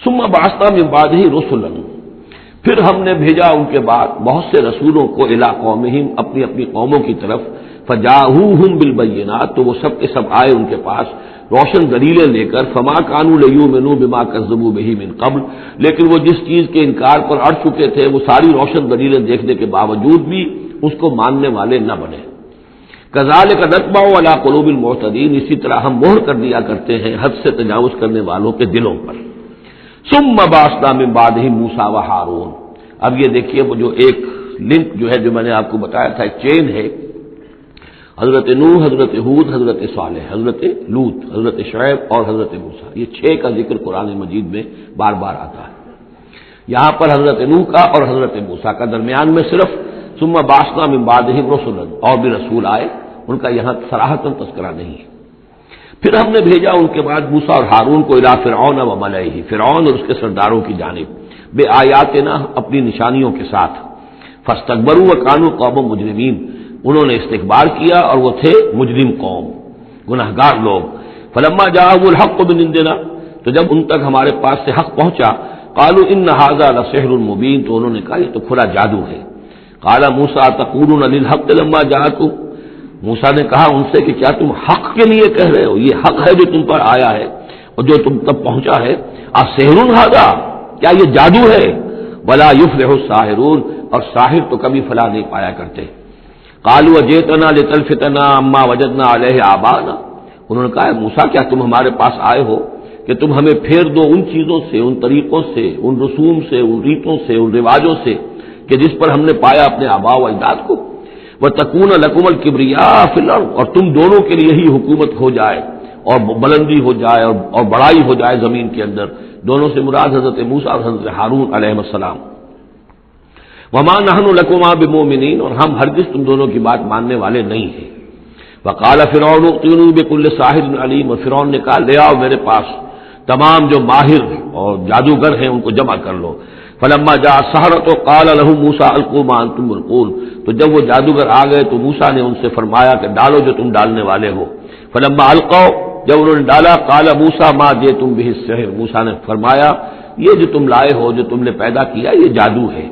Speaker 1: ثُمَّ بَعَثْنَا مِن بَعْدِهِ رُسُلًا، پھر ہم نے بھیجا ان کے بعد بہت سے رسولوں کو الی قومہم، اپنی اپنی قوموں کی طرف، فجاؤہم بالبینات، تو وہ سب کے سب آئے ان کے پاس روشن دلیلیں لے کر، فما کانوا لیؤمنوا بما کذبوا بہ من قبل، لیکن وہ جس چیز کے انکار پر اڑ چکے تھے وہ ساری روشن دلیلیں دیکھنے کے باوجود بھی اس کو ماننے والے نہ بنے۔ کذالک نطبع علی قلوب المعتدین، اسی طرح ہم مہر کر دیا کرتے ہیں حد سے تجاوز کرنے والوں کے دلوں پر۔ ثم بعثنا من بعدہم موسیٰ و ہارون، اب یہ دیکھیے وہ جو ایک لنک جو ہے جو میں نے آپ کو بتایا تھا، ایک چین ہے، حضرت نوح، حضرت ہود، حضرت صالح، حضرت لوط، حضرت شعیب اور حضرت موسیٰ، یہ 6 کا ذکر قرآن مجید میں بار بار آتا ہے۔ یہاں پر حضرت نوح کا اور حضرت موسیٰ کا، درمیان میں صرف ثم بعثنا من بعدہم رسلا، اور بھی رسول آئے، ان کا یہاں صراحتاً تذکرہ نہیں ہے۔ پھر ہم نے بھیجا ان کے بعد موسیٰ اور ہارون کو الی فرعون و ملئہ، فرعون اور اس کے سرداروں کی جانب، بے آیاتنا، اپنی نشانیوں کے ساتھ، فاستکبروا وکانوا قوما مجرمین، انہوں نے استکبار کیا اور وہ تھے مجرم قوم، گنہگار لوگ۔ فلما جاءهم الحق من عندنا، تو جب ان تک ہمارے پاس سے حق پہنچا، قالوا ان ھذا لسحر مبین، تو انہوں نے کہا یہ تو کھلا جادو ہے۔ قال موسیٰ تقولون للحق لما جاءکم، موسیٰ نے کہا ان سے کہ کیا تم حق کے لیے کہہ رہے ہو، یہ حق ہے جو تم پر آیا ہے اور جو تم تک پہنچا ہے، اسحر ھذا، کیا یہ جادو ہے؟ ولا یفلح الساحرون، اور ساحر تو کبھی فلاح نہیں پایا کرتے۔ قالوا اجئتنا لتلفتنا عما وجدنا علیہ آباءنا، انہوں نے کہا موسیٰ کیا تم ہمارے پاس آئے ہو کہ تم ہمیں پھیر دو ان چیزوں سے، ان طریقوں سے، ان رسوم سے، ان ریتوں سے، ان رواجوں سے کہ جس پر ہم نے پایا اپنے آباء و اجداد کو، وتکون لکم الکبریاء فی الارض، اور تم دونوں کے لیے ہی حکومت ہو جائے اور بلندی ہو جائے اور بڑائی ہو جائے زمین کے اندر، دونوں سے مراد حضرت موسیٰ اور حضرت ہارون علیہ السلام۔ وما نحن لکما بمؤمنین، اور ہم ہرگز تم دونوں کی بات ماننے والے نہیں ہیں۔ وقال فرعون ائتونی بکل ساحر علیم، اور فرعون نے کہا لے آؤ میرے پاس تمام جو ماہر اور جادوگر ہیں ان کو جمع کر لو۔ فلما جاء السحرۃ قال لهم موسیٰ القوا ما انتم ملقون، تو جب وہ جادوگر آ گئے تو موسیٰ نے ان سے فرمایا کہ ڈالو جو تم ڈالنے والے ہو۔ فلما القوا، جب انہوں نے ڈالا، قال موسیٰ ما جئتم به السحر، موسیٰ نے فرمایا یہ جو تم لائے ہو، جو تم نے پیدا کیا، یہ جادو ہے۔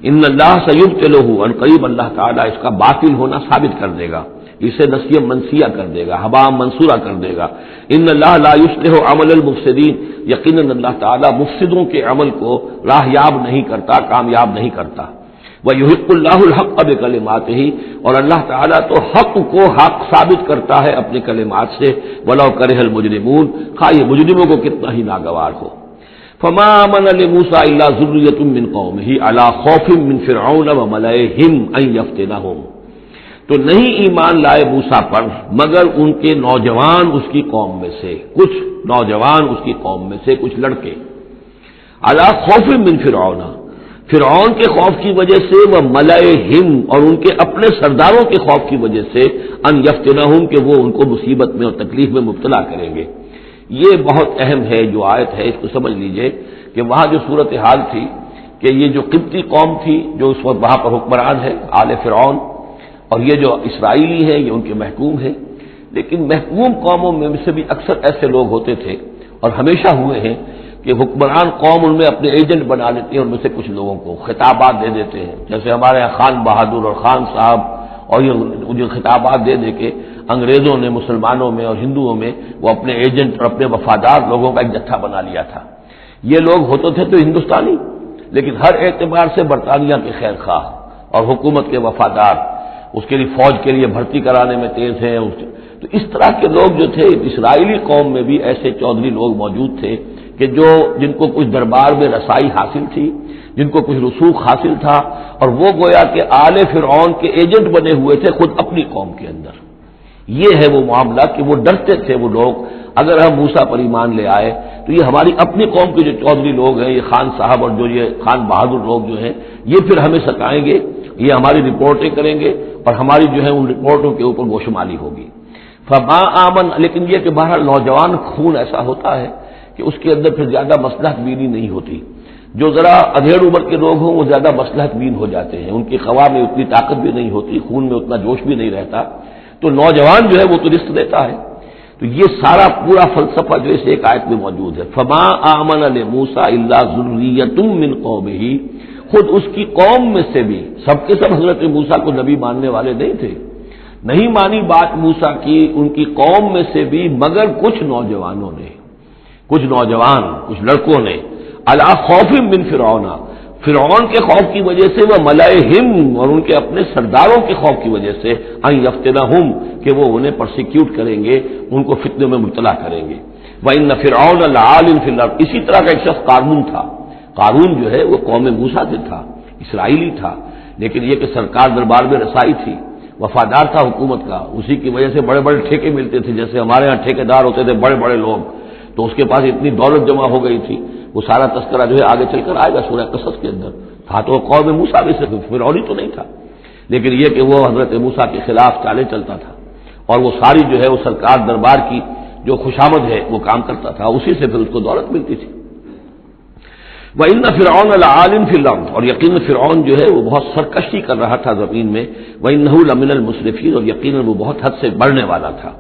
Speaker 1: ان اللہ سیبطلہ، ان قریب اللہ تعالیٰ اس کا باطل ہونا ثابت کر دے گا، اسے نسیہ منسیہ کر دے گا، ہباء منصورہ کر دے گا۔ ان اللہ لا یصلح عمل المفسدین، یقیناً اللہ تعالیٰ مفسدوں کے عمل کو راہیاب نہیں کرتا، کامیاب نہیں کرتا۔ وَيُحِقُّ اللَّهُ الْحَقَّ بِكَلِمَاتِهِ، اور اللہ تعالیٰ تو حق کو حق ثابت کرتا ہے اپنے کلمات سے، وَلَوْ كَرِهَ الْمُجْرِمُونَ، خواہ یہ مجرموں کو کتنا ہی ناگوار ہو۔ فما آمن لموسیٰ الا ذریۃ من قومہ علی خوف من فرعون وملئہم ان یفتنہم، تو نہیں ایمان لائے موسیٰ پر مگر ان کے نوجوان اس کی قوم میں سے، کچھ نوجوان اس کی قوم میں سے، کچھ لڑکے، علی خوف من فرعون، فرعون کے خوف کی وجہ سے، وہ ملئہم، اور ان کے اپنے سرداروں کے خوف کی وجہ سے، ان یفتنہم، کہ وہ ان کو مصیبت میں اور تکلیف میں مبتلا کریں گے۔ یہ بہت اہم ہے جو آیت ہے، اس کو سمجھ لیجئے کہ وہاں جو صورتحال تھی کہ یہ جو قبطی قوم تھی جو اس وقت وہاں پر حکمران ہے آل فرعون، اور یہ جو اسرائیلی ہیں یہ ان کے محکوم ہیں، لیکن محکوم قوموں میں سے بھی اکثر ایسے لوگ ہوتے تھے اور ہمیشہ ہوئے ہیں کہ حکمران قوم ان میں اپنے ایجنٹ بنا لیتے ہیں، ان میں سے کچھ لوگوں کو خطابات دے دیتے ہیں، جیسے ہمارے یہاں خان بہادر اور خان صاحب، اور یہ جو خطابات دے دے کے انگریزوں نے مسلمانوں میں اور ہندوؤں میں وہ اپنے ایجنٹ اور اپنے وفادار لوگوں کا ایک جتھا بنا لیا تھا۔ یہ لوگ ہوتے تھے تو ہندوستانی، لیکن ہر اعتبار سے برطانیہ کے خیر خواہ اور حکومت کے وفادار، اس کے لیے فوج کے لیے بھرتی کرانے میں تیز ہیں۔ تو اس طرح کے لوگ جو تھے اسرائیلی قوم میں بھی ایسے چودھری لوگ موجود تھے کہ جن کو کچھ دربار میں رسائی حاصل تھی، جن کو کچھ رسوخ حاصل تھا، اور وہ گویا کہ آل فرعون کے ایجنٹ بنے ہوئے تھے خود اپنی قوم کے اندر۔ یہ ہے وہ معاملہ کہ وہ ڈرتے تھے وہ لوگ، اگر ہم موسیٰ پر ایمان لے آئے تو یہ ہماری اپنی قوم کے جو چودھری لوگ ہیں، یہ خان صاحب اور جو یہ خان بہادر لوگ جو ہیں، یہ پھر ہمیں ستائیں گے، یہ ہماری رپورٹیں کریں گے اور ہماری جو ہے ان رپورٹوں کے اوپر گوشمالی ہوگی۔ فما آمن، لیکن یہ کہ بہرحال نوجوان خون ایسا ہوتا ہے کہ اس کے اندر پھر زیادہ مصلحت بینی نہیں ہوتی، جو ذرا ادھیڑ عمر کے لوگ ہوں وہ زیادہ مصلحت بین ہو جاتے ہیں، ان کی خوا میں اتنی طاقت بھی نہیں ہوتی، خون میں اتنا جوش بھی نہیں رہتا، تو نوجوان جو ہے وہ تو رزق دیتا ہے۔ تو یہ سارا پورا فلسفہ جو اس ایک آیت میں موجود ہے۔ فما آمن لموسیٰ الا ذریۃ من قومہ، خود اس کی قوم میں سے بھی سب کے سب حضرت موسیٰ کو نبی ماننے والے نہیں تھے، نہیں مانی بات موسیٰ کی ان کی قوم میں سے بھی، مگر کچھ نوجوانوں نے، کچھ نوجوان، کچھ لڑکوں نے، علی خوف من فرعون، فرعون کے خوف کی وجہ سے، وہ ملائہم، اور ان کے اپنے سرداروں کے خوف کی وجہ سے، ان یفتنہم، کہ وہ انہیں پرسیکیوٹ کریں گے، ان کو فتنے میں مبتلا کریں گے۔ وَإِنَّ فِرْعَوْنَ لَعَالٍ فِي الْأَرْضِ، اسی طرح کا ایک شخص قارون تھا، قارون جو ہے وہ قوم موسیٰ سے تھا، اسرائیلی تھا، لیکن یہ کہ سرکار دربار میں رسائی تھی، وفادار تھا حکومت کا، اسی کی وجہ سے بڑے بڑے ٹھیکے ملتے تھے، جیسے ہمارے ہاں ٹھیکیدار ہوتے تھے بڑے بڑے لوگ، تو اس کے پاس اتنی دولت جمع ہو گئی تھی، وہ سارا تذکرہ جو ہے آگے چل کر آئے گا سورہ قصص کے اندر، تھا تو قوم موسیٰ میں سے، فرعونی تو نہیں تھا، لیکن یہ کہ وہ حضرت موسیٰ کے خلاف چالیں چلتا تھا، اور وہ ساری جو ہے وہ سرکار دربار کی جو خوشامد ہے وہ کام کرتا تھا، اسی سے پھر اس کو دولت ملتی تھی۔ وَإِنَّ فِرْعَوْنَ لَعَالٍ فِي الْأَرْضِ، اور یقین فرعون جو ہے وہ بہت سرکشی کر رہا تھا زمین میں، وَإِنَّهُ لَمِنَ الْمُسْرِفِينَ، اور یقیناً وہ بہت حد سے بڑھنے والا تھا۔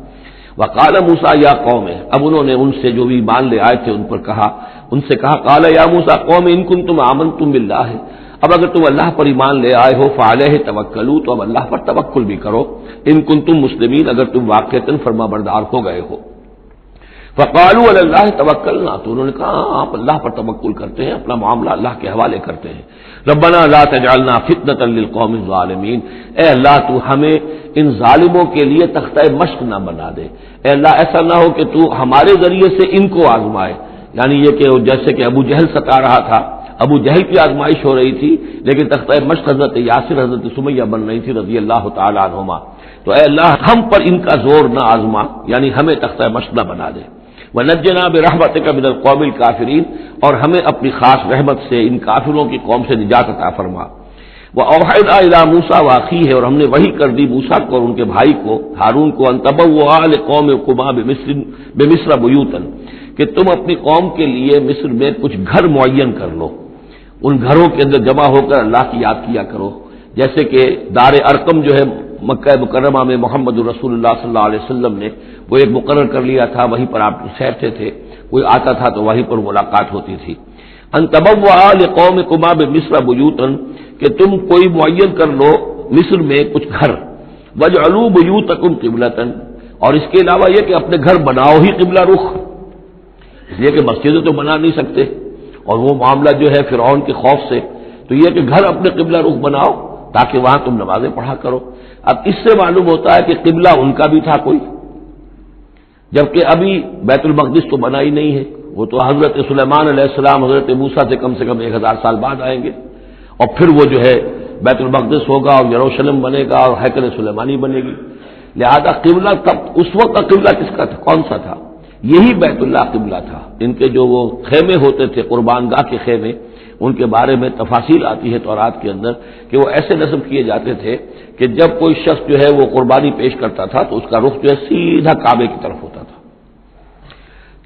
Speaker 1: وَقَالَ مُوسَىٰ يَا قَوْمِ، اب انہوں نے ان سے جو بھی ایمان لے آئے تھے ان پر کہا، ان سے کہا، قَالَ يَا مُوسَىٰ قَوْمِ إِن كُنتُمْ آمَنتُم بِاللَّهِ، اب اگر تم اللہ پر ایمان لے آئے ہو، فَعَلَيْهِ تَوَكَّلُوا، تو اب اللہ پر توکل بھی کرو، إِن كُنتُم مُسْلِمِينَ، اگر تم واقعتاً فرما بردار ہو گئے ہو۔ فقالوا علی اللہ توکلنا، تو انہوں نے کہا آپ اللہ پر توکل کرتے ہیں، اپنا معاملہ اللہ کے حوالے کرتے ہیں۔ ربنا لا تجعلنا فتنة للقوم الظالمین، اے اللہ تو ہمیں ان ظالموں کے لیے تختہ مشق نہ بنا دے، اے اللہ ایسا نہ ہو کہ تو ہمارے ذریعے سے ان کو آزمائے، یعنی یہ کہ جیسے کہ ابو جہل ستا رہا تھا، ابو جہل کی آزمائش ہو رہی تھی، لیکن تختہ مشق حضرت یاسر، حضرت سمیہ بن رہی تھی رضی اللہ تعالی عنہما، تو اے اللہ ہم پر ان کا زور نہ آزما، یعنی ہمیں تختہ مشق نہ بنا دے۔ وَنَجِّنَا بِرَحْمَتِكَ مِنَ الْقَوْمِ الْكَافِرِينَ، اور ہمیں اپنی خاص رحمت سے ان کافروں کی قوم سے نجات عطا فرما۔ وَأَوْحَيْنَا إِلَىٰ مُوسَىٰ وَأَخِيهِ، اور ہم نے وحی کر دی موسیٰ کو اور ان کے بھائی کو ہارون کو، أَن تَبَوَّآ لِقَوْمِكُمَا بِمِصْرَ بُيُوتًا، کہ تم اپنی قوم کے لیے مصر میں کچھ گھر معین کر لو، ان گھروں کے اندر جمع ہو کر اللہ کی یاد کیا کرو، جیسے کہ دار ارقم جو ہے مکہ مکرمہ میں محمد رسول اللہ صلی اللہ علیہ وسلم نے وہ ایک مقرر کر لیا تھا، وہیں پر آپ ٹھہرتے تھے، کوئی آتا تھا تو وہیں پر ملاقات ہوتی تھی۔ ان تبوأ لقومکما بمصر بیوتا، کہ تم کوئی معین کر لو مصر میں کچھ گھر، واجعلوا بیوتکم قبلۃ، اور اس کے علاوہ یہ کہ اپنے گھر بناؤ ہی قبلہ رخ، اس لیے کہ مسجدیں تو بنا نہیں سکتے، اور وہ معاملہ جو ہے فرعون کے خوف سے، تو یہ کہ گھر اپنے قبلہ رخ بناؤ تاکہ وہاں تم نمازیں پڑھا کرو۔ اب اس سے معلوم ہوتا ہے کہ قبلہ ان کا بھی تھا کوئی، جبکہ ابھی بیت المقدس تو بنا ہی نہیں ہے، وہ تو حضرت سلیمان علیہ السلام حضرت موسیٰ سے کم 1000 سال بعد آئیں گے، اور پھر وہ جو ہے بیت المقدس ہوگا اور یروشلم بنے گا اور ہیکل سلیمانی بنے گی، لہذا قبلہ تب اس وقت کا قبلہ کس کا تھا، کون سا تھا؟ یہی بیت اللہ قبلہ تھا۔ ان کے جو وہ خیمے ہوتے تھے قربان گاہ کے خیمے، ان کے بارے میں تفاصیل آتی ہے تورات کے اندر کہ وہ ایسے نصب کیے جاتے تھے کہ جب کوئی شخص جو ہے وہ قربانی پیش کرتا تھا تو اس کا رخ جو ہے سیدھا کعبے کی طرف ہوتا تھا۔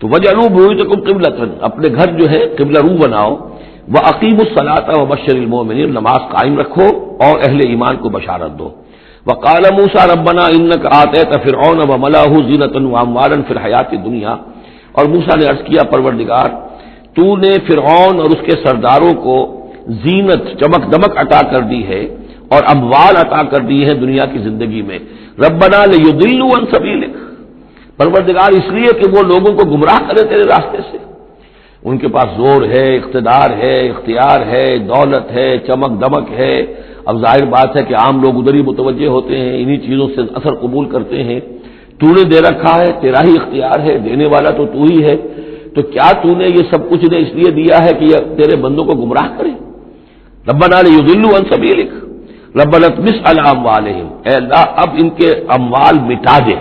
Speaker 1: تو وجعلوا بیوتکم قبلۃ، اپنے گھر جو ہے قبلہ رو بناؤ، واقیموا الصلاۃ وبشر المؤمنین، نماز قائم رکھو اور اہل ایمان کو بشارت دو۔ وقال موسیٰ ربنا انک آتیت فرعون وملأہ زینۃ واموالا فی الحیاۃ الدنیا، اور موسیٰ نے عرض کیا پروردگار تو نے فرعون اور اس کے سرداروں کو زینت، چمک دمک عطا کر دی ہے اور اموال عطا کر دی ہے دنیا کی زندگی میں، ربنا لیضلوا عن سبیلک، پروردگار اس لیے کہ وہ لوگوں کو گمراہ کرے تیرے راستے سے، ان کے پاس زور ہے، اقتدار ہے، اختیار ہے، دولت ہے، چمک دمک ہے، اب ظاہر بات ہے کہ عام لوگ ادھر ہی متوجہ ہوتے ہیں، انہی چیزوں سے اثر قبول کرتے ہیں، تو نے دے رکھا ہے، تیرا ہی اختیار ہے، دینے والا تو تو ہی ہے، تو کیا تو نے یہ سب کچھ نے اس لیے دیا ہے کہ یہ تیرے بندوں کو گمراہ کرے؟ ربنا لیضلوا عن سبیلک ربنا اطمس علی اموالہم، اے اللہ اب ان کے اموال مٹا دے،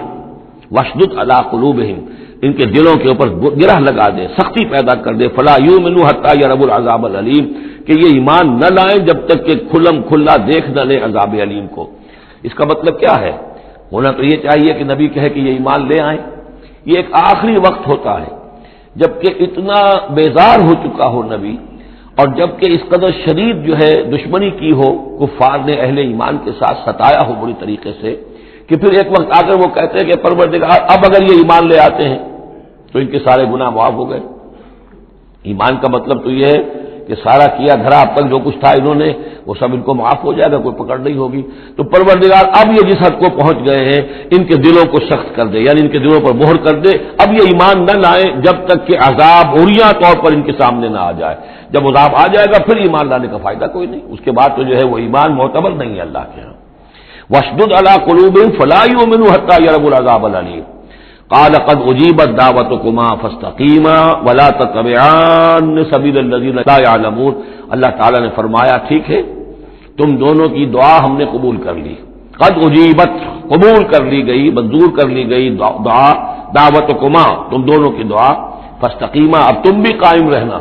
Speaker 1: واشدد علی قلوبہم، ان کے دلوں کے اوپر گرہ لگا دے، سختی پیدا کر دے، فلا یؤمنوا حتی یروا العذاب العلیم، کہ یہ ایمان نہ لائیں جب تک کہ کھلم کھلا دیکھ نہ لیں عذاب علیم کو۔ اس کا مطلب کیا ہے؟ ہونا تو یہ چاہیے کہ نبی کہے کہ یہ ایمان لے آئیں، یہ ایک آخری وقت ہوتا ہے جبکہ اتنا بیزار ہو چکا ہو نبی، اور جبکہ اس قدر شدید جو ہے دشمنی کی ہو کفار نے اہل ایمان کے ساتھ، ستایا ہو بری طریقے سے، کہ پھر ایک وقت آ کر وہ کہتے ہیں کہ پروردگار اب اگر یہ ایمان لے آتے ہیں تو ان کے سارے گناہ معاف ہو گئے۔ ایمان کا مطلب تو یہ ہے کہ سارا کیا دھرا اب تک جو کچھ تھا انہوں نے وہ سب ان کو معاف ہو جائے گا، کوئی پکڑ نہیں ہوگی۔ تو پروردگار اب یہ جس حد کو پہنچ گئے ہیں ان کے دلوں کو سخت کر دے، یعنی ان کے دلوں پر مہر کر دے، اب یہ ایمان نہ لائیں جب تک کہ عذاب عریاں طور پر ان کے سامنے نہ آ جائے۔ جب عذاب آ جائے گا پھر ایمان لانے کا فائدہ کوئی نہیں، اس کے بعد تو جو ہے وہ ایمان معتبر نہیں ہے اللہ کے ہاں۔ وَاشْدُدْ عَلَىٰ قُلُوبِهِمْ فَلَا يُؤْمِنُوا حَتَّىٰ يَرَوُا الْعَذَابَ الْأَلِيمَ قَالَ قَدْ أُجِيبَتْ دَعْوَتُكُمَا فَاسْتَقِيمَا وَلَا تَتَّبِعَانَّ سَبِيلَ الَّذِينَ لَا يَعْلَمُونَ۔ اللہ تعالیٰ نے فرمایا ٹھیک ہے، تم دونوں کی دعا ہم نے قبول کر لی، قد اجیبت قبول کر لی گئی، منظور کر لی گئی دعا، دعوتکما تم دونوں کی دعا، فاستقیما اب تم بھی قائم رہنا،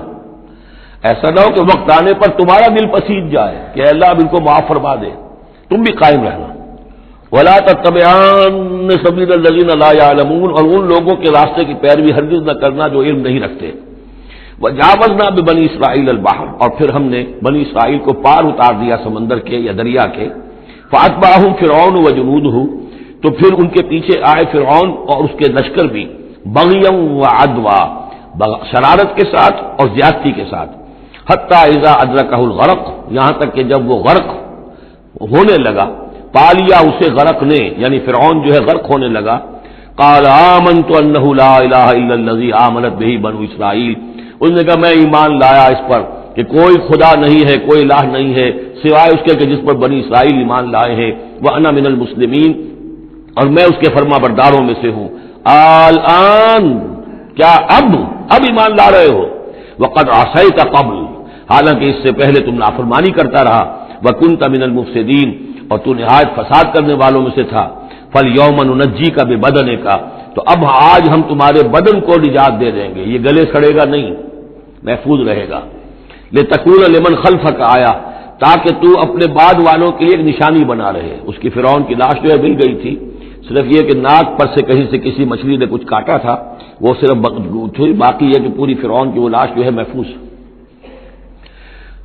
Speaker 1: ایسا نہ ہو کہ وقت آنے پر تمہارا دل پسیج جائے کہ اللہ اب ان کو معاف فرما دے، تم بھی قائم رہنا۔ ولا تتبعان سبیل الذین لا یعلمون، اور ان لوگوں کے راستے کی پیروی ہرگز نہ کرنا جو علم نہیں رکھتے۔ وجاوزنا ببنی اسرائیل البحر، اور پھر ہم نے بنی اسرائیل کو پار اتار دیا سمندر کے یا دریا کے، فاتبعہم فرعون وجنودہ، تو پھر ان کے پیچھے آئے فرعون اور اس کے لشکر بھی، بغیا وعدوا، شرارت کے ساتھ اور زیادتی کے ساتھ، حتی اذا ادرکہ الغرق، یہاں تک کہ جب وہ غرق ہونے لگا، پالیا اسے غرق نے، یعنی فرعون جو ہے غرق ہونے لگا، قال آمنت انہ لا الہ الا الذی آمنت بہ بنو اسرائیل، اس نے کہا میں ایمان لایا اس پر کہ کوئی خدا نہیں ہے، کوئی الہ نہیں ہے سوائے اس کے کہ جس پر بنی اسرائیل ایمان لائے ہیں، وانا من المسلمین، اور میں اس کے فرما برداروں میں سے ہوں۔ الآن کیا اب ایمان لا رہے ہو؟ وقد عصیت قبل، حالانکہ اس سے پہلے تم نافرمانی کرتا رہا، وکنت من المفسدین، اور تو نہایت فساد کرنے والوں میں سے تھا، فالیوم ننجیک ببدنک، تو اب آج ہم تمہارے بدن کو نجات دے دیں گے، یہ گلے سڑے گا نہیں، محفوظ رہے گا، لتکون لمن خلفک آیا، تاکہ تو اپنے بعد والوں کے لیے ایک نشانی بنا رہے۔ اس کی فرعون کی لاش جو ہے مل گئی تھی، صرف یہ کہ ناک پر سے کہیں سے کسی مچھلی نے کچھ کاٹا تھا، وہ صرف باقی ہے کہ پوری فرعون کی وہ لاش جو ہے محفوظ۔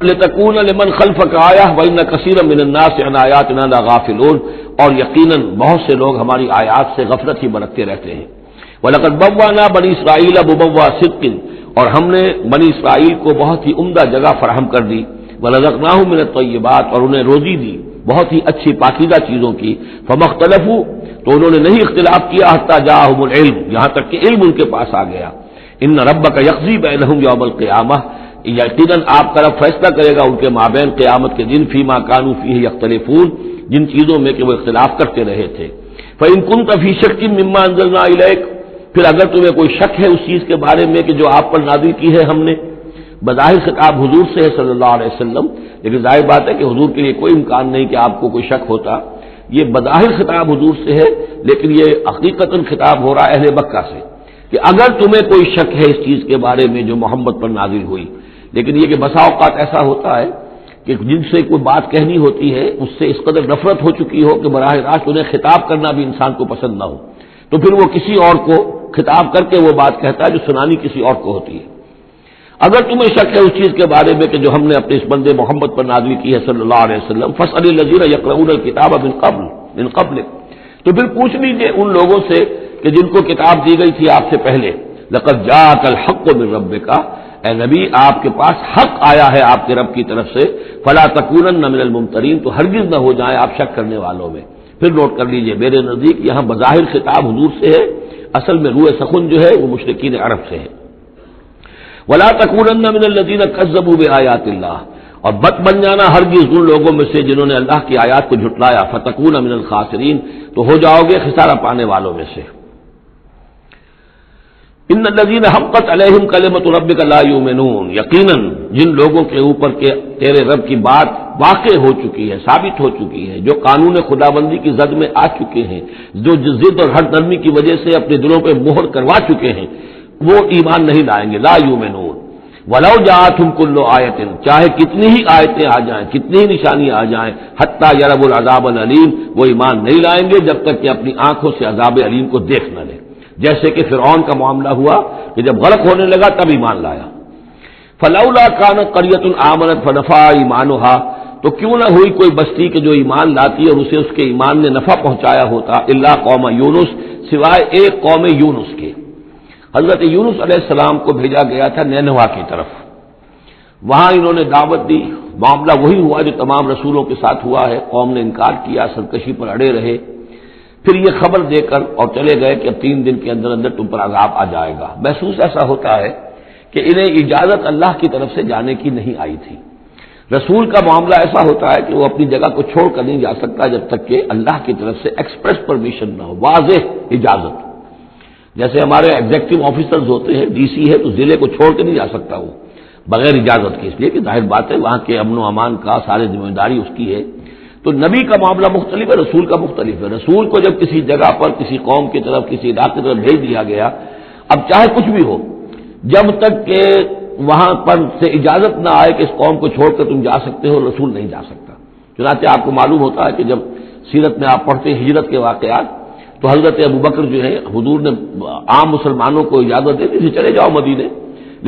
Speaker 1: لتکون لمن خلفک آیا وان کثیرا من الناس عن آیاتنا لغافلون، اور یقیناً بہت سے لوگ ہماری آیات سے غفلت ہی برتتے رہتے ہیں۔ وَلَقَدْ بَوَّأْنَا بَنِي إِسْرَائِيلَ مُبَوَّأَ صِدْقٍ، اور ہم نے بنی اسرائیل کو بہت ہی عمدہ جگہ فراہم کر دی، وَرَزَقْنَاهُم مِّنَ الطَّيِّبَاتِ، اور انہیں روزی دی بہت ہی اچھی پاکیزہ چیزوں کی، فَمَا اخْتَلَفُوا، تو انہوں نے نہیں اختلاف کیا، حتیٰ جاءہم العلم، یہاں تک کہ علم ان کے پاس آ گیا۔ ان ربک یقضی بینہم یوم القیامہ، یقیناً آپ طرف فیصلہ کرے گا ان کے مابین قیامت کے دن، فیما کانوا فیہ یختلفون، جن چیزوں میں کہ وہ اختلاف کرتے رہے تھے۔ فإن كنت فی شک مما انزلنا الیک، پھر اگر تمہیں کوئی شک ہے اس چیز کے بارے میں کہ جو آپ پر نازل کی ہے ہم نے، بظاہر خطاب حضور سے ہے صلی اللہ علیہ وسلم، لیکن ظاہر بات ہے کہ حضور کے لیے کوئی امکان نہیں کہ آپ کو کوئی شک ہوتا، یہ بظاہر خطاب حضور سے ہے، لیکن یہ حقیقتاً خطاب ہو رہا ہے اہل مکہ سے، کہ اگر تمہیں کوئی شک ہے اس چیز کے بارے میں جو محمد پر نازل ہوئی، لیکن یہ کہ بسا اوقات ایسا ہوتا ہے کہ جن سے کوئی بات کہنی ہوتی ہے اس سے اس قدر نفرت ہو چکی ہو کہ براہ راست انہیں خطاب کرنا بھی انسان کو پسند نہ ہو، تو پھر وہ کسی اور کو خطاب کر کے وہ بات کہتا ہے جو سنانی کسی اور کو ہوتی ہے۔ اگر تمہیں شک ہے اس چیز کے بارے میں کہ جو ہم نے اپنے اس بندے محمد پر نازل کی ہے صلی اللہ علیہ وسلم، فاسأل الذین یقرؤون الکتاب من قبل، تو پھر پوچھ لیجیے ان لوگوں سے کہ جن کو کتاب دی گئی تھی آپ سے پہلے، لقد جاءک الحق من ربک، اے نبی آپ کے پاس حق آیا ہے آپ کے رب کی طرف سے، فلا تکونن من الممترین، تو ہرگز نہ ہو جائیں آپ شک کرنے والوں میں۔ پھر نوٹ کر لیجئے میرے نزدیک یہاں بظاہر خطاب حضور سے ہے، اصل میں روح سخن جو ہے وہ مشرکین عرب سے ہے۔ ولا تکونن من الذین کذبوا بآیات اللہ، اور بت بن جانا ہرگز ان لوگوں میں سے جنہوں نے اللہ کی آیات کو جھٹلایا، فتکون من الخاسرین، تو ہو جاؤ گے خسارہ پانے والوں میں سے۔ ان الذین حقت علیہم کلمۃ ربک لا یؤمنون، یقیناً جن لوگوں کے اوپر کے تیرے رب کی بات واقع ہو چکی ہے، ثابت ہو چکی ہے، جو قانون خداوندی کی زد میں آ چکے ہیں، جو ضد اور ہر نرمی کی وجہ سے اپنے دلوں پہ مہر کروا چکے ہیں، وہ ایمان نہیں لائیں گے۔ لا یؤمنون ولو جاءتہم کل آیۃ، چاہے کتنی ہی آیتیں آ جائیں، کتنی ہی نشانیاں آ جائیں، حتی یروا العذاب العلیم، وہ ایمان نہیں لائیں گے جب تک کہ اپنی آنکھوں سے عذاب علیم کو دیکھ نہ لیں، جیسے کہ فرعون کا معاملہ ہوا کہ جب غرق ہونے لگا تب ایمان لایا۔ فلولا کانت قریۃ آمنت فنفعها ایمانها، تو کیوں نہ ہوئی کوئی بستی کہ جو ایمان لاتی اور اسے اس کے ایمان نے نفع پہنچایا ہوتا، الا قوم یونس، سوائے ایک قوم یونس کے۔ حضرت یونس علیہ السلام کو بھیجا گیا تھا نینوا کی طرف، وہاں انہوں نے دعوت دی، معاملہ وہی ہوا جو تمام رسولوں کے ساتھ ہوا ہے، قوم نے انکار کیا، سرکشی پر اڑے رہے، پھر یہ خبر دے کر اور چلے گئے کہ اب 3 دن کے اندر اندر تم پر عذاب آ جائے گا۔ محسوس ایسا ہوتا ہے کہ انہیں اجازت اللہ کی طرف سے جانے کی نہیں آئی تھی۔ رسول کا معاملہ ایسا ہوتا ہے کہ وہ اپنی جگہ کو چھوڑ کر نہیں جا سکتا جب تک کہ اللہ کی طرف سے ایکسپریس پرمیشن نہ ہو، واضح اجازت۔ جیسے ہمارے ایگزیکٹو آفیسرز ہوتے ہیں، ڈی سی ہے تو ضلع کو چھوڑ کے نہیں جا سکتا وہ بغیر اجازت کے، اس لیے کہ ظاہر بات ہے وہاں کے امن و امان کا سارے ذمہ داری اس کی ہے۔ تو نبی کا معاملہ مختلف ہے، رسول کا مختلف ہے۔ رسول کو جب کسی جگہ پر کسی قوم کی طرف کسی علاقے کی طرف بھیج دیا گیا، اب چاہے کچھ بھی ہو، جب تک کہ وہاں پر سے اجازت نہ آئے کہ اس قوم کو چھوڑ کر تم جا سکتے ہو، رسول نہیں جا سکتا۔ چنانچہ آپ کو معلوم ہوتا ہے کہ جب سیرت میں آپ پڑھتے ہیں ہجرت کے واقعات، تو حضرت ابوبکر جو ہے حضور نے عام مسلمانوں کو اجازت دے دی تھی چلے جاؤ مدینے،